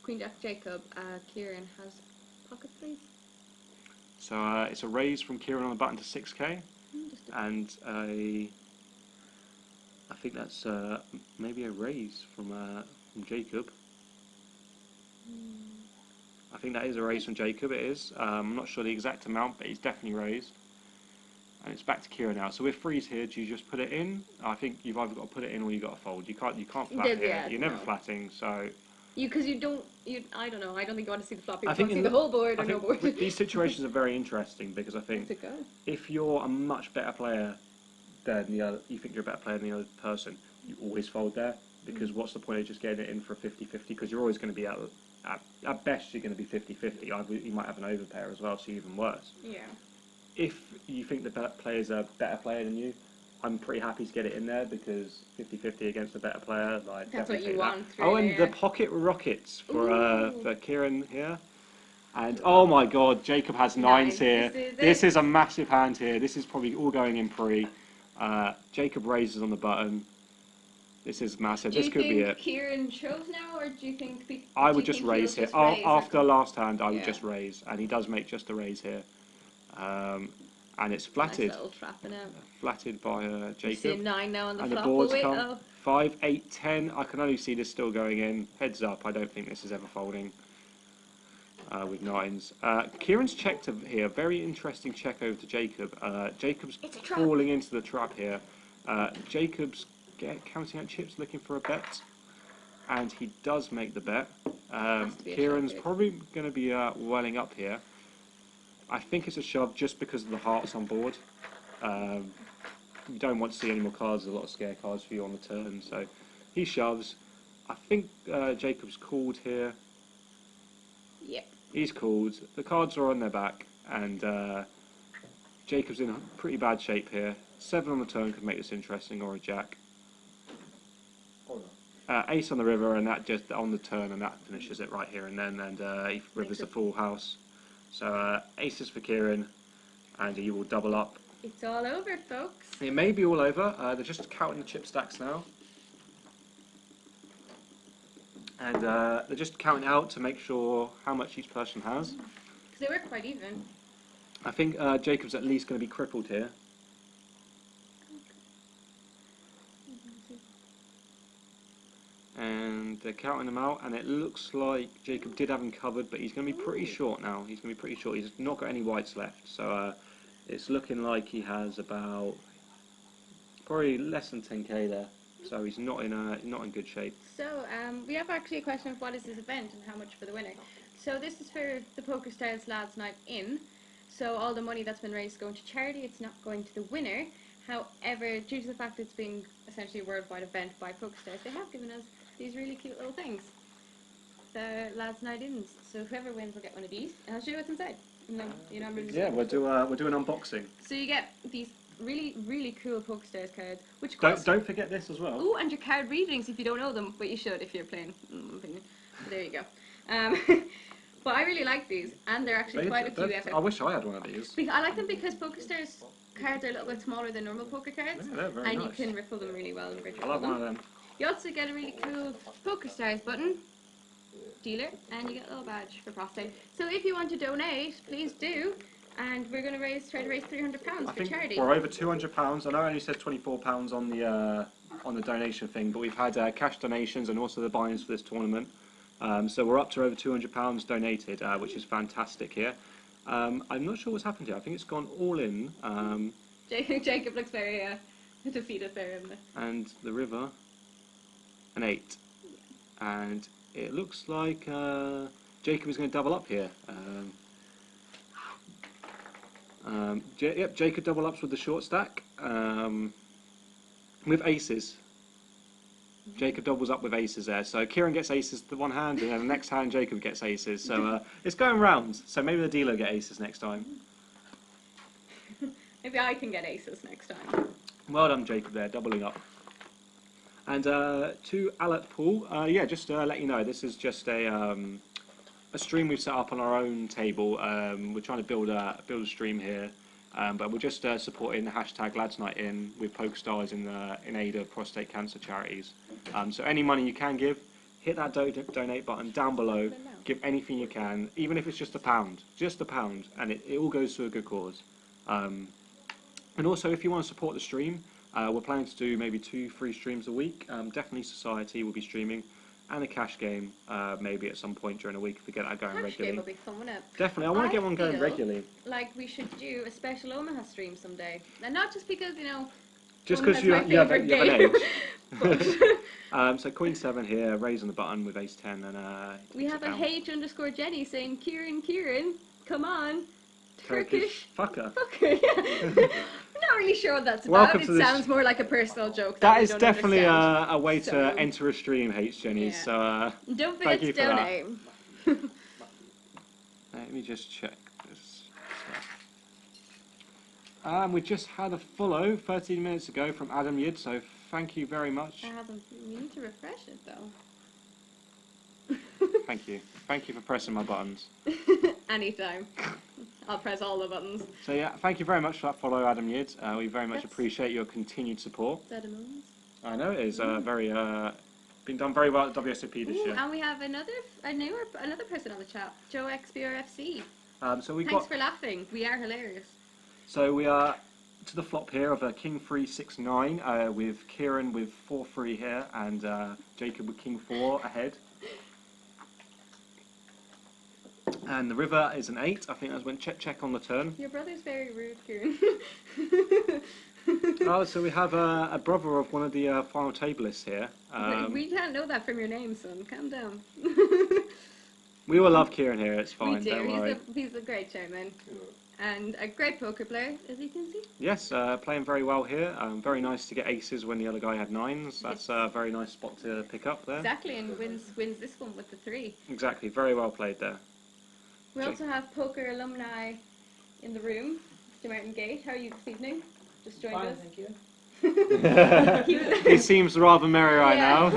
Speaker 2: Queen Jack Jacob, Kieran has pocket threes.
Speaker 5: So it's a raise from Kieran on the button to 6k, and I think that's maybe a raise from Jacob. I think that is a raise from Jacob. It is. I'm not sure the exact amount, but he's definitely raised. And it's back to Kieran now. So with threes here, do you just put it in? I think you've either got to put it in or you got to fold. You can't flat here. You're never flatting. So.
Speaker 2: Because I don't know. I don't think you want to see the flop. You want to see the whole board or no board.
Speaker 5: These situations are very interesting because I think if you're a much better player than the other, you think you're a better player than the other person, you always fold there because what's the point of just getting it in for a 50-50? Because you're always going to be at best you're going to be 50-50. You might have an overpair as well, so even worse.
Speaker 2: Yeah.
Speaker 5: If you think the player's a better player than you, I'm pretty happy to get it in there because 50-50 against a better player, like
Speaker 2: that's what you want.
Speaker 5: Oh, and the pocket rockets for Kieran here, and oh my God, Jacob has nines here. This is a massive hand here. This is probably all going in pre. Jacob raises on the button. This is massive. This could be it.
Speaker 2: Do you think Kieran shows now, or do you think?
Speaker 5: I would just raise here. After last hand, I would just raise, and he does make just a raise here. And it's flatted.
Speaker 2: Nice little trapping out.
Speaker 5: Flatted by Jacob.
Speaker 2: You see a 9 now on the
Speaker 5: and
Speaker 2: flop.
Speaker 5: The boards come 5, 8, 10. I can only see this still going in. Heads up, I don't think this is ever folding with nines. Kieran's checked here. Very interesting check over to Jacob. Jacob's falling into the trap here. Jacob's counting out chips, looking for a bet. And he does make the bet. Kieran's probably going to be welling up here. I think it's a shove just because of the hearts on board. You don't want to see any more cards. There's a lot of scare cards for you on the turn. So he shoves. I think Jacob's called here.
Speaker 2: Yep.
Speaker 5: He's called. The cards are on their back. And Jacob's in pretty bad shape here. 7 on the turn could make this interesting, or a jack. Ace on the river, and that just on the turn, and that finishes it right here and then. And he rivers a full house. So aces for Kieran, and he will double up.
Speaker 2: It's all over, folks.
Speaker 5: It may be all over. They're just counting the chip stacks now. And they're just counting out to make sure how much each person has.
Speaker 2: Because they were quite even.
Speaker 5: I think Jacob's at least going to be crippled here. And they're counting them out, and it looks like Jacob did have him covered, but he's going to be pretty short now. He's going to be pretty short. He's not got any whites left, so it's looking like he has about probably less than 10k there. So he's not in good shape.
Speaker 2: So we have actually a question of what is this event and how much for the winner. So this is for the Pokerstars Lads Night In. So all the money that's been raised is going to charity. It's not going to the winner. However, due to the fact it's being essentially a worldwide event by Pokerstars, they have given us these really cute little things. The Lads Night Ins. So whoever wins will get one of these, and I'll show you what's inside.
Speaker 5: Yeah, we'll do an unboxing.
Speaker 2: So you get these really cool Pokerstars cards, which
Speaker 5: don't forget this as well.
Speaker 2: Oh, and your card readings if you don't know them, but you should if you're playing. In my opinion. So there you go. But I really like these, and they're actually quite a few effort.
Speaker 5: I wish I had one of these.
Speaker 2: I like them because Pokerstars cards are a little bit smaller than normal poker cards,
Speaker 5: Yeah, they're very
Speaker 2: and
Speaker 5: nice.
Speaker 2: you can riffle them really well and
Speaker 5: I love one of them.
Speaker 2: You also get a really cool Pokerstars button, dealer, and you get a little badge for prostate. So if you want to donate, please do, and we're going to try to raise £300 for charity.
Speaker 5: We're over £200. I know I only said £24 on the donation thing, but we've had cash donations and also the buy-ins for this tournament. So we're up to over £200 donated, which is fantastic here. I'm not sure what's happened here. I think it's gone all in.
Speaker 2: Jacob looks very defeated there, isn't it?
Speaker 5: And the river, an 8. And it looks like Jacob is going to double up here. Yep, Jacob double ups with the short stack with aces. Jacob doubles up with aces there. So Kieran gets aces the one hand, and then the next hand Jacob gets aces. So it's going round. So maybe the dealer will get aces next time.
Speaker 2: Maybe I can get aces next time.
Speaker 5: Well done, Jacob, there, doubling up. And to Alec Paul, yeah, just to let you know, this is just a stream we've set up on our own table. We're trying to build a stream here, but we're just supporting the hashtag Lads Night In with Pokerstars in aid of prostate cancer charities. So any money you can give, hit that donate button down below. Give anything you can, even if it's just £1, and it all goes to a good cause. And also, if you want to support the stream, we're planning to do maybe 2-3 streams a week. Definitely Society will be streaming, and a cash game maybe at some point during the week if we get that going regularly. Cash game
Speaker 2: will be fun, wouldn't it?
Speaker 5: Definitely, I want to get one going regularly.
Speaker 2: Like we should do a special Omaha stream someday, and not just because
Speaker 5: just because you have an age. So Queen 7 here, raising the button with Ace 10, and
Speaker 2: we have a H_Jenny saying Kieran, come on.
Speaker 5: Turkish fucker.
Speaker 2: Yeah. I'm not really sure what that's about. It sounds more like a personal joke.
Speaker 5: That is definitely a way to enter a stream, Jenny.
Speaker 2: Yeah.
Speaker 5: So
Speaker 2: don't forget to donate.
Speaker 5: Let me just check this. We just had a follow 13 minutes ago from Adam Yid, so thank you very much.
Speaker 2: We need to refresh it though.
Speaker 5: Thank you. Thank you for pressing my buttons.
Speaker 2: Anytime. I'll press all the buttons.
Speaker 5: So yeah, thank you very much for that follow, Adam Yid. We very much appreciate your continued support.
Speaker 2: Is that a moment?
Speaker 5: I know it is very been done very well at WSOP this year.
Speaker 2: And we have another person on the chat, Joe XBRFC.
Speaker 5: So
Speaker 2: Thanks for laughing. We are hilarious.
Speaker 5: So we are to the flop here of a King 3 6-9 with Kieran with 4-3 here and Jacob with King 4 ahead. And the river is an 8. I think that's when check on the turn.
Speaker 2: Your brother's very rude, Kieran.
Speaker 5: Oh, so we have a brother of one of the final tablists here.
Speaker 2: We can't know that from your name, son. Calm down.
Speaker 5: We will love Kieran here. It's fine.
Speaker 2: We do.
Speaker 5: Don't worry.
Speaker 2: He's a great chairman. And a great poker player, as you can see.
Speaker 5: Yes, playing very well here. Very nice to get aces when the other guy had 9s. That's a very nice spot to pick up there.
Speaker 2: Exactly, and wins this one with the 3.
Speaker 5: Exactly, very well played there.
Speaker 2: We also have poker alumni in the room. Mr. Martin Gate, how are you this evening? Just joined us.
Speaker 4: Thank you.
Speaker 5: He seems rather merry right now.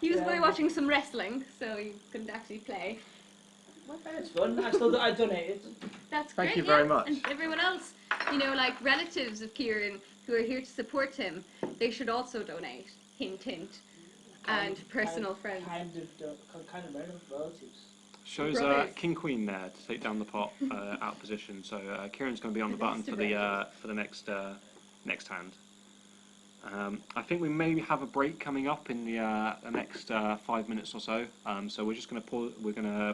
Speaker 2: He was probably watching some wrestling, so he couldn't actually play.
Speaker 4: It's fun. I donated.
Speaker 2: That's
Speaker 5: Thank
Speaker 2: great.
Speaker 5: you very much.
Speaker 2: And everyone else, like relatives of Kieran who are here to support him, they should also donate. Hint, hint. And personal friends.
Speaker 4: Kind of random relatives.
Speaker 5: Shows King Queen there to take down the pot out of position. So Kieran's going to be on the button for the next hand. I think we maybe have a break coming up in the next 5 minutes or so. So we're just going to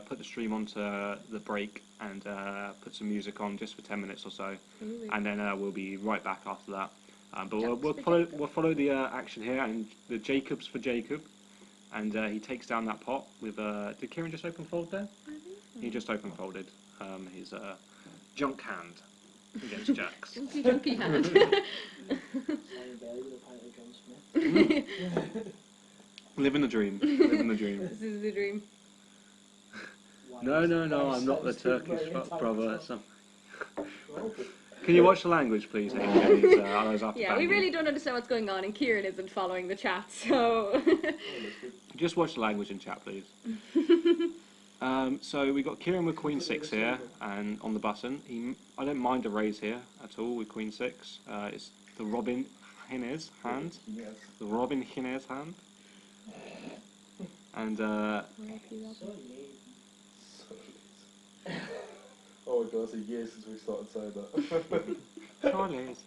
Speaker 5: put the stream onto the break and put some music on just for 10 minutes or so, and then we'll be right back after that. But we'll follow the action here, and the Jacobs for Jacob, and he takes down that pot with. Did Kieran just open fold there?
Speaker 2: I think so.
Speaker 5: He just open folded his junk hand against jacks.
Speaker 2: Junky hand.
Speaker 5: Living the dream. Living the dream.
Speaker 2: This is the dream.
Speaker 5: No, I'm not the Turkish brother. Can you watch the language, please?
Speaker 2: Yeah, we really don't understand what's going on, and Kieran isn't following the chat, so...
Speaker 5: Just watch the language in chat, please. So we got Kieran with Queen 6 here, and on the button. I don't mind a raise here at all with Queen 6. It's the Robin Jinez hand. The Robin Jinez hand. And
Speaker 1: Oh my god, it's a year since we started saying that.
Speaker 5: Charlie's.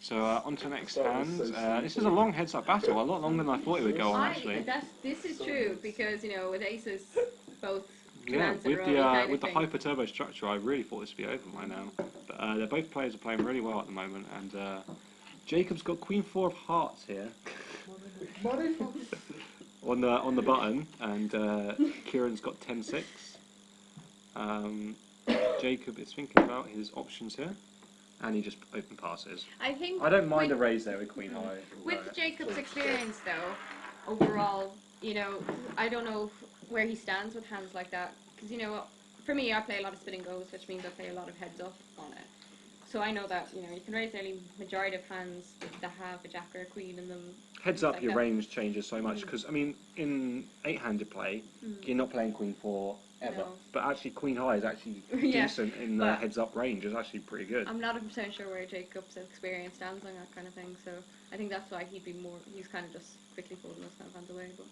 Speaker 5: So on to the next hand. This is a long heads-up battle, a lot longer than I thought it would go on actually.
Speaker 2: This is true because with aces, both.
Speaker 5: Yeah, with the hyper turbo structure, I really thought this would be over by now. But they're both players are playing really well at the moment, and Jacob's got Queen 4 of hearts here on the button, and Kieran's got 10-6. Jacob is thinking about his options here. And he just open passes.
Speaker 2: I
Speaker 5: don't mind a raise there with Queen High.
Speaker 2: With Jacob's experience, though, overall, I don't know where he stands with hands like that. Because for me, I play a lot of spinning goes, which means I play a lot of heads up on it. So I know that you can raise nearly majority of hands that have a jack or a queen in them.
Speaker 5: Heads up, like your range changes so much because in 8-handed play, you're not playing Queen 4. Ever. No. But actually Queen High is actually decent in the heads up range. It's actually pretty good.
Speaker 2: I'm not 100% sure where Jacob's experience stands on that kind of thing, so I think that's why he's kind of just quickly folding those kind of hands away. But.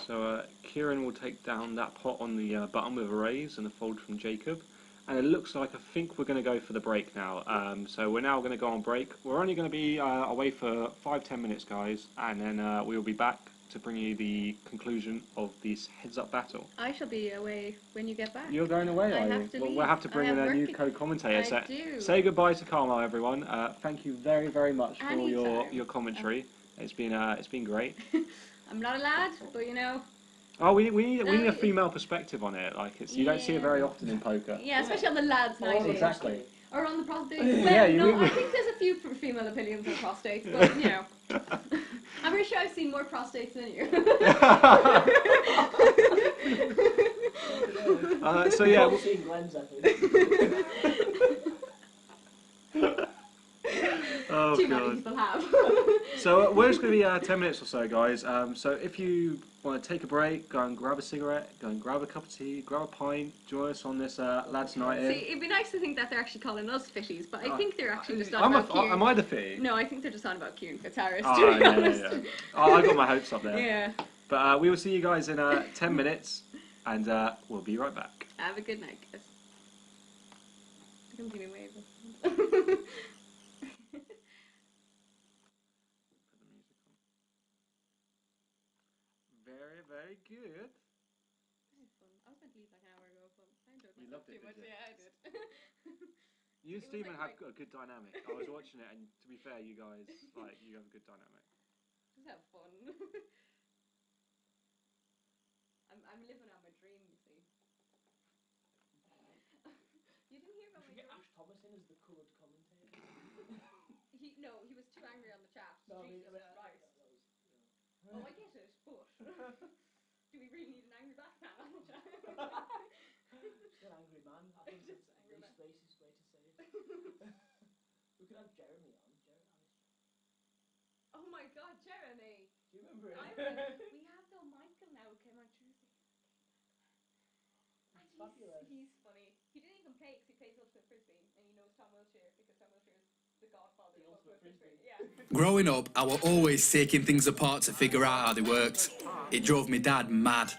Speaker 5: So Kieran will take down that pot on the button with a raise and a fold from Jacob. And it looks like I think we're going to go for the break now. So we're now going to go on break. We're only going to be away for 5-10 minutes, guys, and then we will be back to bring you the conclusion of this heads-up battle.
Speaker 2: I shall be away when you get back.
Speaker 5: You're going away, are you? Well, we'll have to bring in a new co-commentator. Say goodbye to Carmel, everyone. Thank you very, very much for your commentary. It's been great.
Speaker 2: I'm not a lad, but
Speaker 5: Oh, we need a female perspective on it. Like you don't see it very often in poker.
Speaker 2: Yeah, especially on the lads' night.
Speaker 5: Oh, exactly.
Speaker 2: Or on the prostate. Well, I think there's a few female opinions on prostates, but I'm pretty sure I've seen more prostates than you.
Speaker 5: So yeah.
Speaker 4: I've seen Glenn's, I think.
Speaker 5: Oh,
Speaker 2: Too many people have.
Speaker 5: So we're just going to be 10 minutes or so, guys. So if you want to take a break, go and grab a cigarette, go and grab a cup of tea, grab a pint, join us on this lads' night in.
Speaker 2: See, it'd be nice to think that they're actually calling us fishies, but I think they're actually just on about Kieran.
Speaker 5: Am I the fee?
Speaker 2: No, I think they're just on about Kieran Fitzharris,
Speaker 5: to be honest. Yeah. I got my hopes up there.
Speaker 2: Yeah.
Speaker 5: But we will see you guys in 10 minutes, and we'll be right back.
Speaker 2: Have a good night, guys. Come give me a wave.
Speaker 5: Very good.
Speaker 2: This is fun. I was meant to leave like an hour ago, but I enjoyed
Speaker 5: You
Speaker 2: myself
Speaker 5: loved it,
Speaker 2: too much.
Speaker 5: did you?
Speaker 2: Yeah, I did.
Speaker 5: You and Stephen have got a good dynamic. I was watching it, and to be fair, you guys you have a good dynamic.
Speaker 2: Just have fun. I'm living out my dream, you see. You didn't hear about my dream?
Speaker 4: Ash Thomas in as the coloured commentator.
Speaker 2: He was too angry on the chat.
Speaker 4: No,
Speaker 2: Jesus Christ. Oh, I get it, but do we really need an angry backman on the chat?
Speaker 4: Just an angry man. I think that's the least racist way to say it. We could have Jeremy on.
Speaker 2: Oh my God, Jeremy!
Speaker 4: Do you remember it?
Speaker 2: We have though Michael now who came on Tuesday.
Speaker 4: Fabulous.
Speaker 2: He's funny. He didn't even play because he plays Ultimate Frisbee and he knows Tom Wiltshire because Tom Wiltshire is the godfather of Ultimate Frisbee. Yeah.
Speaker 8: Growing up, I were always taking things apart to figure out how they worked. It drove my dad mad.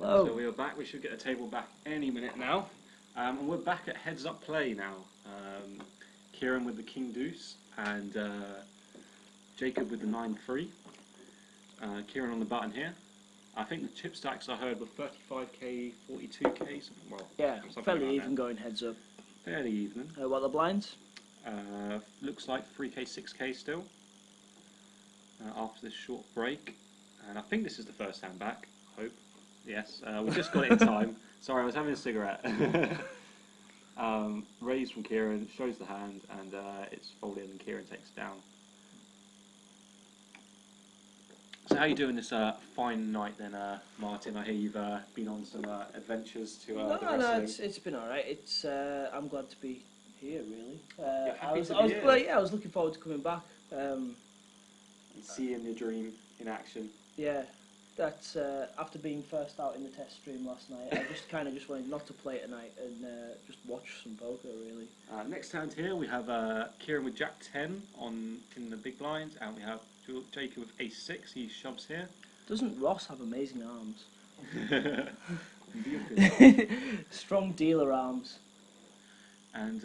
Speaker 5: Hello. So we are back. We should get the table back any minute now. And we're back at heads up play now. Kieran with the king deuce and Jacob with the 9-3. Kieran on the button here. I think the chip stacks I heard were 35k, 42k, something. Well,
Speaker 4: Yeah,
Speaker 5: something
Speaker 4: fairly
Speaker 5: like
Speaker 4: even
Speaker 5: that.
Speaker 4: going heads up.
Speaker 5: Fairly even.
Speaker 4: What are the blinds?
Speaker 5: Looks like 3k, 6k still. After this short break. And I think this is the first hand back, I hope. Yes, we just got it in time. Sorry, I was having a cigarette. Raise from Kieran, shows the hand, and it's folded and Kieran takes it down. So how are you doing this fine night then, Martin? I hear you've been on some adventures to the wrestling.
Speaker 4: It's been alright. It's I'm glad to be here, really.
Speaker 5: You're happy
Speaker 4: I was,
Speaker 5: to
Speaker 4: I
Speaker 5: be
Speaker 4: was,
Speaker 5: here?
Speaker 4: well, yeah, I was looking forward to coming back.
Speaker 5: And seeing your dream in action.
Speaker 4: Yeah, that's after being first out in the test stream last night. I just kind of just wanted not to play tonight and just watch some poker, really.
Speaker 5: Next hand here we have Kieran with Jack 10 in the big blind, and we have Jacob with Ace 6. He shoves here.
Speaker 4: Doesn't Ross have amazing arms?
Speaker 5: Beautiful.
Speaker 4: Strong dealer arms.
Speaker 5: And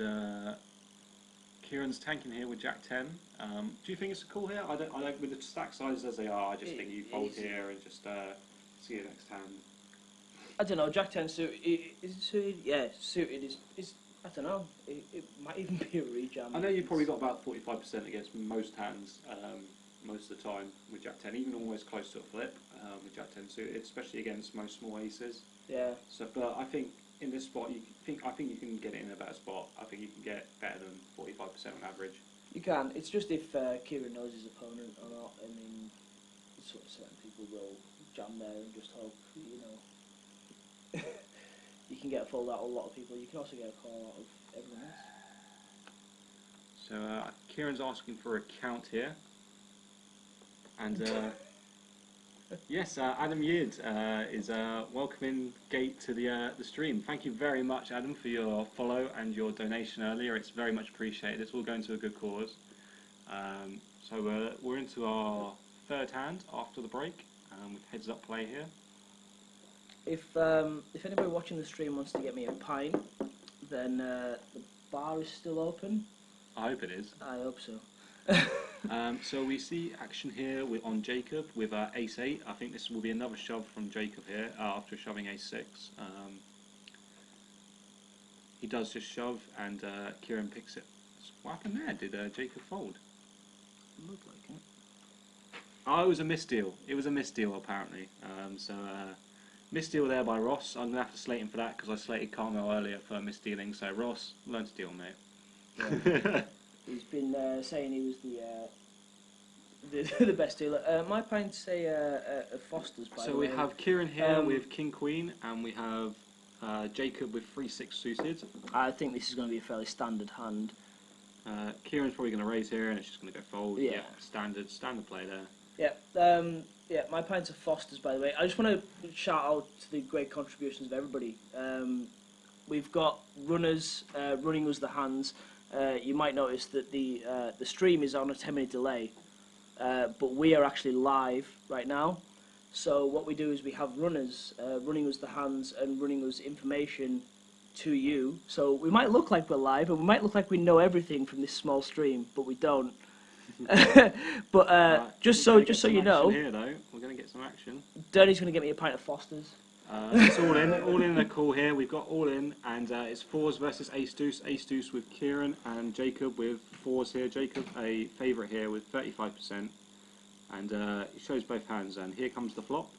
Speaker 5: Kieran's tanking here with Jack 10. Do you think it's a call here? I don't. With the stack sizes as they are, I just think you fold here and just see your next hand.
Speaker 4: I don't know. Jack 10 suited. Is it suited? Yeah, suited is. I don't know. It might even be a rejam.
Speaker 5: I know you've probably got about 45% against most hands most of the time with Jack 10, even almost close to a flip with Jack 10 suited, especially against most small aces.
Speaker 4: Yeah.
Speaker 5: So, but I think in this spot, I think you can get it in a better spot. I think you can get better than 45% on average.
Speaker 4: You can. It's just if Kieran knows his opponent or not. I mean, sort of certain people will jam there and just hope, you know. You can get a fold out of a lot of people. You can also get a call out of everyone else.
Speaker 5: So Kieran's asking for a count here. And yes, Adam Yid is welcoming Gate to the stream. Thank you very much, Adam, for your follow and your donation earlier. It's very much appreciated. It's all going to a good cause. So we're into our third hand after the break with heads up play here.
Speaker 4: If anybody watching the stream wants to get me a pint, then the bar is still open.
Speaker 5: I hope it is.
Speaker 4: I hope so.
Speaker 5: So we see action here on Jacob with Ace 8. I think this will be another shove from Jacob here after shoving Ace 6. He does just shove and Kieran picks it. What happened there? Did Jacob fold?
Speaker 4: Looked like it.
Speaker 5: Oh, it was a misdeal. It was a misdeal, apparently. Misdeal there by Ross. I'm going to have to slate him for that because I slated Carmel earlier for misdealing. So, Ross, learn to deal, mate.
Speaker 4: Yeah. He's been saying he was the best dealer. My pints say Foster's, by the way.
Speaker 5: So we have Kieran here with King Queen, and we have Jacob with 3-6 suited.
Speaker 4: I think this is going to be a fairly standard hand.
Speaker 5: Kieran's probably going to raise here, and it's just going to go fold.
Speaker 4: Yeah.
Speaker 5: Standard play there.
Speaker 4: Yeah, my pints are Foster's, by the way. I just want to shout out to the great contributions of everybody. We've got runners running us the hands. You might notice that the stream is on a 10-minute delay, but we are actually live right now. So what we do is we have runners running us the hands and running us information to you. So we might look like we're live, and we might look like we know everything from this small stream, but we don't. But just so you know,
Speaker 5: here though, we're going to get some action.
Speaker 4: Dirty's going to get me a pint of Foster's.
Speaker 5: It's all in the call here. We've got all in, and it's fours versus ace deuce with Kieran and Jacob with fours here. Jacob a favourite here with 35%, and it shows both hands. And here comes the flop,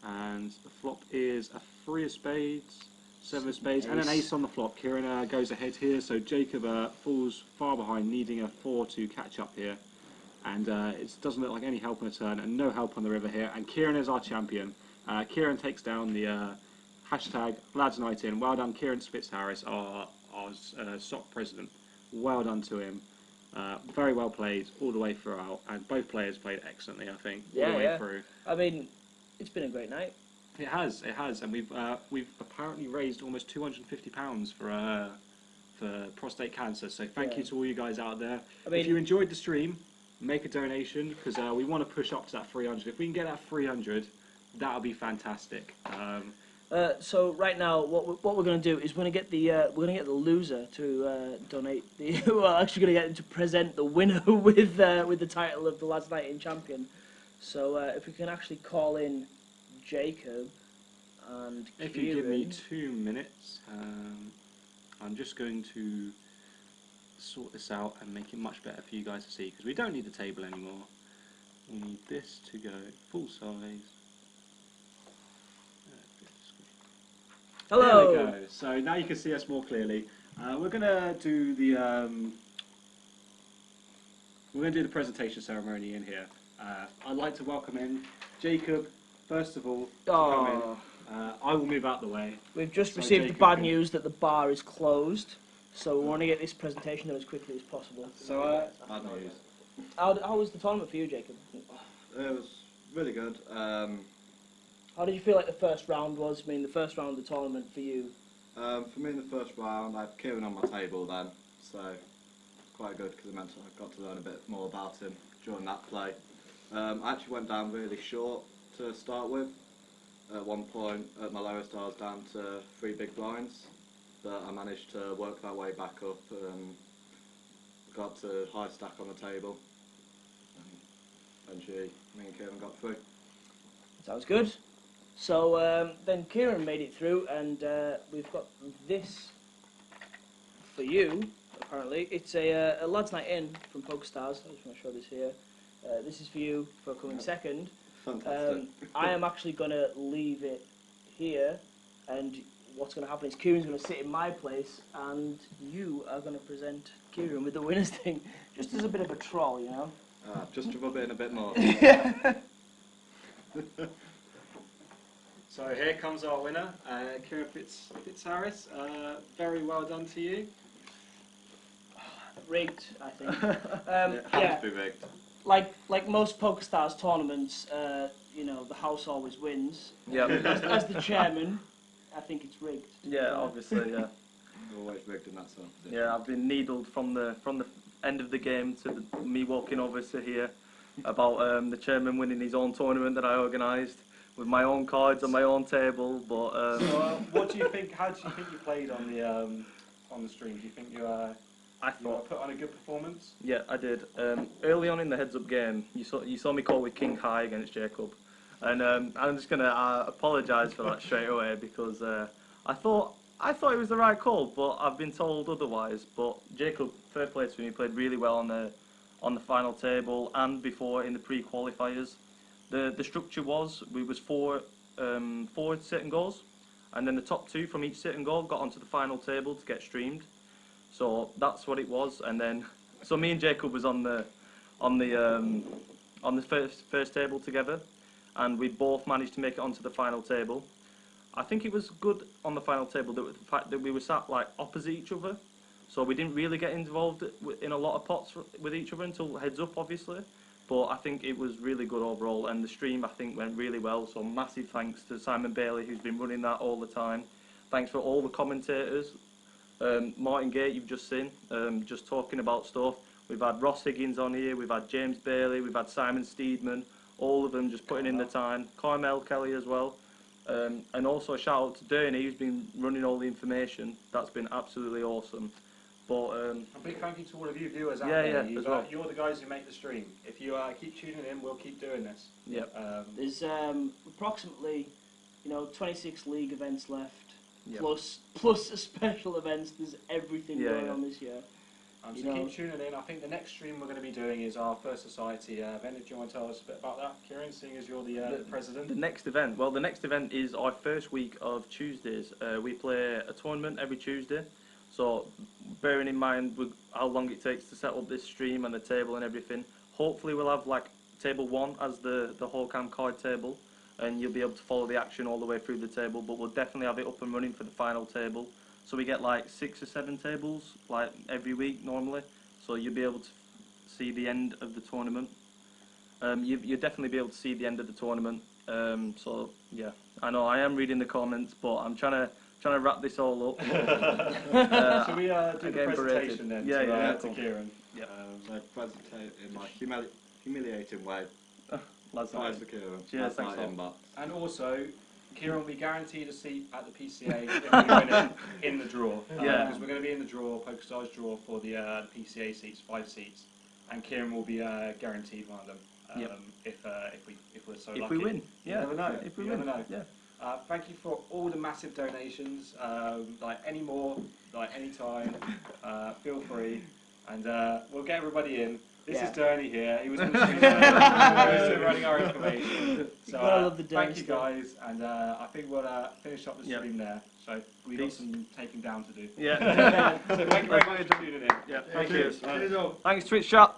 Speaker 5: and the flop is a 3 of spades, 7 of spades, and an ace on the flop. Kieran goes ahead here, so Jacob falls far behind, needing a 4 to catch up here, and it doesn't look like any help on the turn, and no help on the river here. And Kieran is our champion. Kieran takes down the hashtag Lads Night In. Well done, Kieran Spitz-Harris, our SOC president. Well done to him. Very well played all the way throughout, and both players played excellently, I think, all the way through.
Speaker 4: I mean, it's been a great night.
Speaker 5: It has, and we've apparently raised almost £250 for prostate cancer. So thank you to all you guys out there. I mean, if you enjoyed the stream, make a donation because we want to push up to that 300. If we can get that 300. That'll be fantastic.
Speaker 4: So right now, what we're going to do is we're going to get the loser to donate. We're actually going to get him to present the winner with the title of the Lads Night In champion. So if we can actually call in Jacob and
Speaker 5: if
Speaker 4: Kieran.
Speaker 5: you give me 2 minutes, I'm just going to sort this out and make it much better for you guys to see because we don't need the table anymore. We need this to go full size.
Speaker 4: Hello.
Speaker 5: There we go. So now you can see us more clearly. We're gonna do the presentation ceremony in here. I'd like to welcome in Jacob. First of all, to come in. I will move out the way.
Speaker 4: We've just received the bad news that the bar is closed, so we want to get this presentation done as quickly as possible.
Speaker 9: So bad news.
Speaker 4: How was the tournament for you, Jacob?
Speaker 9: It was really good.
Speaker 4: How did you feel like the first round was? I mean, the first round of the tournament for you?
Speaker 9: For me in the first round, I had Kieran on my table then, so quite good because it meant I got to learn a bit more about him during that play. I actually went down really short to start with. At one point, at my lowest, I was down to 3 big blinds, but I managed to work that way back up and got to high stack on the table. And eventually, me and Kieran got through.
Speaker 4: Sounds good. So then Kieran made it through, and we've got this for you, apparently. It's a Lads Night In from Pokerstars. I just want to show this here. This is for you for coming second.
Speaker 9: Fantastic.
Speaker 4: I am actually going to leave it here, and what's going to happen is Kieran's going to sit in my place, and you are going to present Kieran with the winner's thing, just as a bit of a troll, you know?
Speaker 9: Just to rub it in a bit more.
Speaker 5: So here comes our winner, Kieran Spitz-Harris. Very well done to you.
Speaker 4: Rigged, I think.
Speaker 9: It has to be rigged.
Speaker 4: Like most Pokerstars tournaments, you know, the house always wins.
Speaker 10: Yeah.
Speaker 4: As the chairman, I think it's rigged.
Speaker 10: Yeah, obviously, yeah.
Speaker 9: Always rigged in that sort of position.
Speaker 10: Yeah, I've been needled from the end of the game to me walking over to here about the chairman winning his own tournament that I organised with my own cards on my own table. But
Speaker 5: so, what do you think? How do you think you played on the stream? Do you think you
Speaker 10: I thought
Speaker 5: put on a good performance?
Speaker 10: Yeah, I did. Early on in the heads-up game, you saw me call with King High against Jacob, and I'm just gonna apologise for that straight away because I thought it was the right call, but I've been told otherwise. But Jacob, third place for me, played really well on on the final table and before in the pre-qualifiers. The structure was, we was four sitting goals, and then the top 2 from each sitting goal got onto the final table to get streamed. So that's what it was, and then so me and Jacob was on the first table together, and we both managed to make it onto the final table. I think it was good on the final table that the fact that we were sat like opposite each other, so we didn't really get involved in a lot of pots with each other until heads up, obviously. But I think it was really good overall, and the stream I think went really well. So massive thanks to Simon Bailey, who's been running that all the time. Thanks for all the commentators. Martin Gate, you've just seen, just talking about stuff. We've had Ross Higgins on here, we've had James Bailey, we've had Simon Steedman, all of them just putting in the time. Carmel Kelly as well. And also a shout out to Derny, who's been running all the information. That's been absolutely awesome. But
Speaker 5: a big thank you to all of you viewers out
Speaker 10: yeah,
Speaker 5: there.
Speaker 10: yeah, as well.
Speaker 5: You're the guys who make the stream. If you keep tuning in, we'll keep doing this.
Speaker 10: Yep.
Speaker 4: There's approximately 26 league events left,
Speaker 10: Yep.
Speaker 4: plus the special events. There's everything going on this year.
Speaker 5: So keep tuning in. I think the next stream we're going to be doing is our First Society event. Do you want to tell us a bit about that, Kieran, seeing as you're the president?
Speaker 10: The next event, well, the next event is our first week of Tuesdays. We play a tournament every Tuesday. So bearing in mind how long it takes to set up this stream and the table and everything, hopefully we'll have like table 1 as the Hawcam card table, and you'll be able to follow the action all the way through the table, but we'll definitely have it up and running for the final table. So we get like 6 or 7 tables like every week normally, so you'll be able to see the end of the tournament. You'll definitely be able to see the end of the tournament. So yeah, I know I am reading the comments, but I'm trying to wrap this all up.
Speaker 5: Should we do the presentation then to Kieran?
Speaker 10: Yeah.
Speaker 9: So presentate in my humiliating way.
Speaker 10: That's
Speaker 9: Thanks to Kieran.
Speaker 10: Cheers,
Speaker 9: That's my
Speaker 10: thanks,
Speaker 9: inbox.
Speaker 5: And also, Kieran will be guaranteed a seat at the PCA if we win it in the draw.
Speaker 10: Yeah.
Speaker 5: Because we're going to be in the draw, Pokerstars draw for the PCA seats, 5 seats, and Kieran will be guaranteed one of them. If we're so lucky.
Speaker 10: If we win, yeah.
Speaker 5: You never know.
Speaker 10: If we
Speaker 5: You
Speaker 10: win,
Speaker 5: never know.
Speaker 10: yeah.
Speaker 5: Thank you for all the massive donations. Like any more, like any time, feel free, and we'll get everybody in. This is Derny here. He was in the stream running our information. So thank you guys, and I think we'll finish up the stream there. So we've got some taking down to do.
Speaker 10: Yeah.
Speaker 5: So thank you very much for tuning in.
Speaker 10: Yeah. Thank you. Thanks, Twitch chat.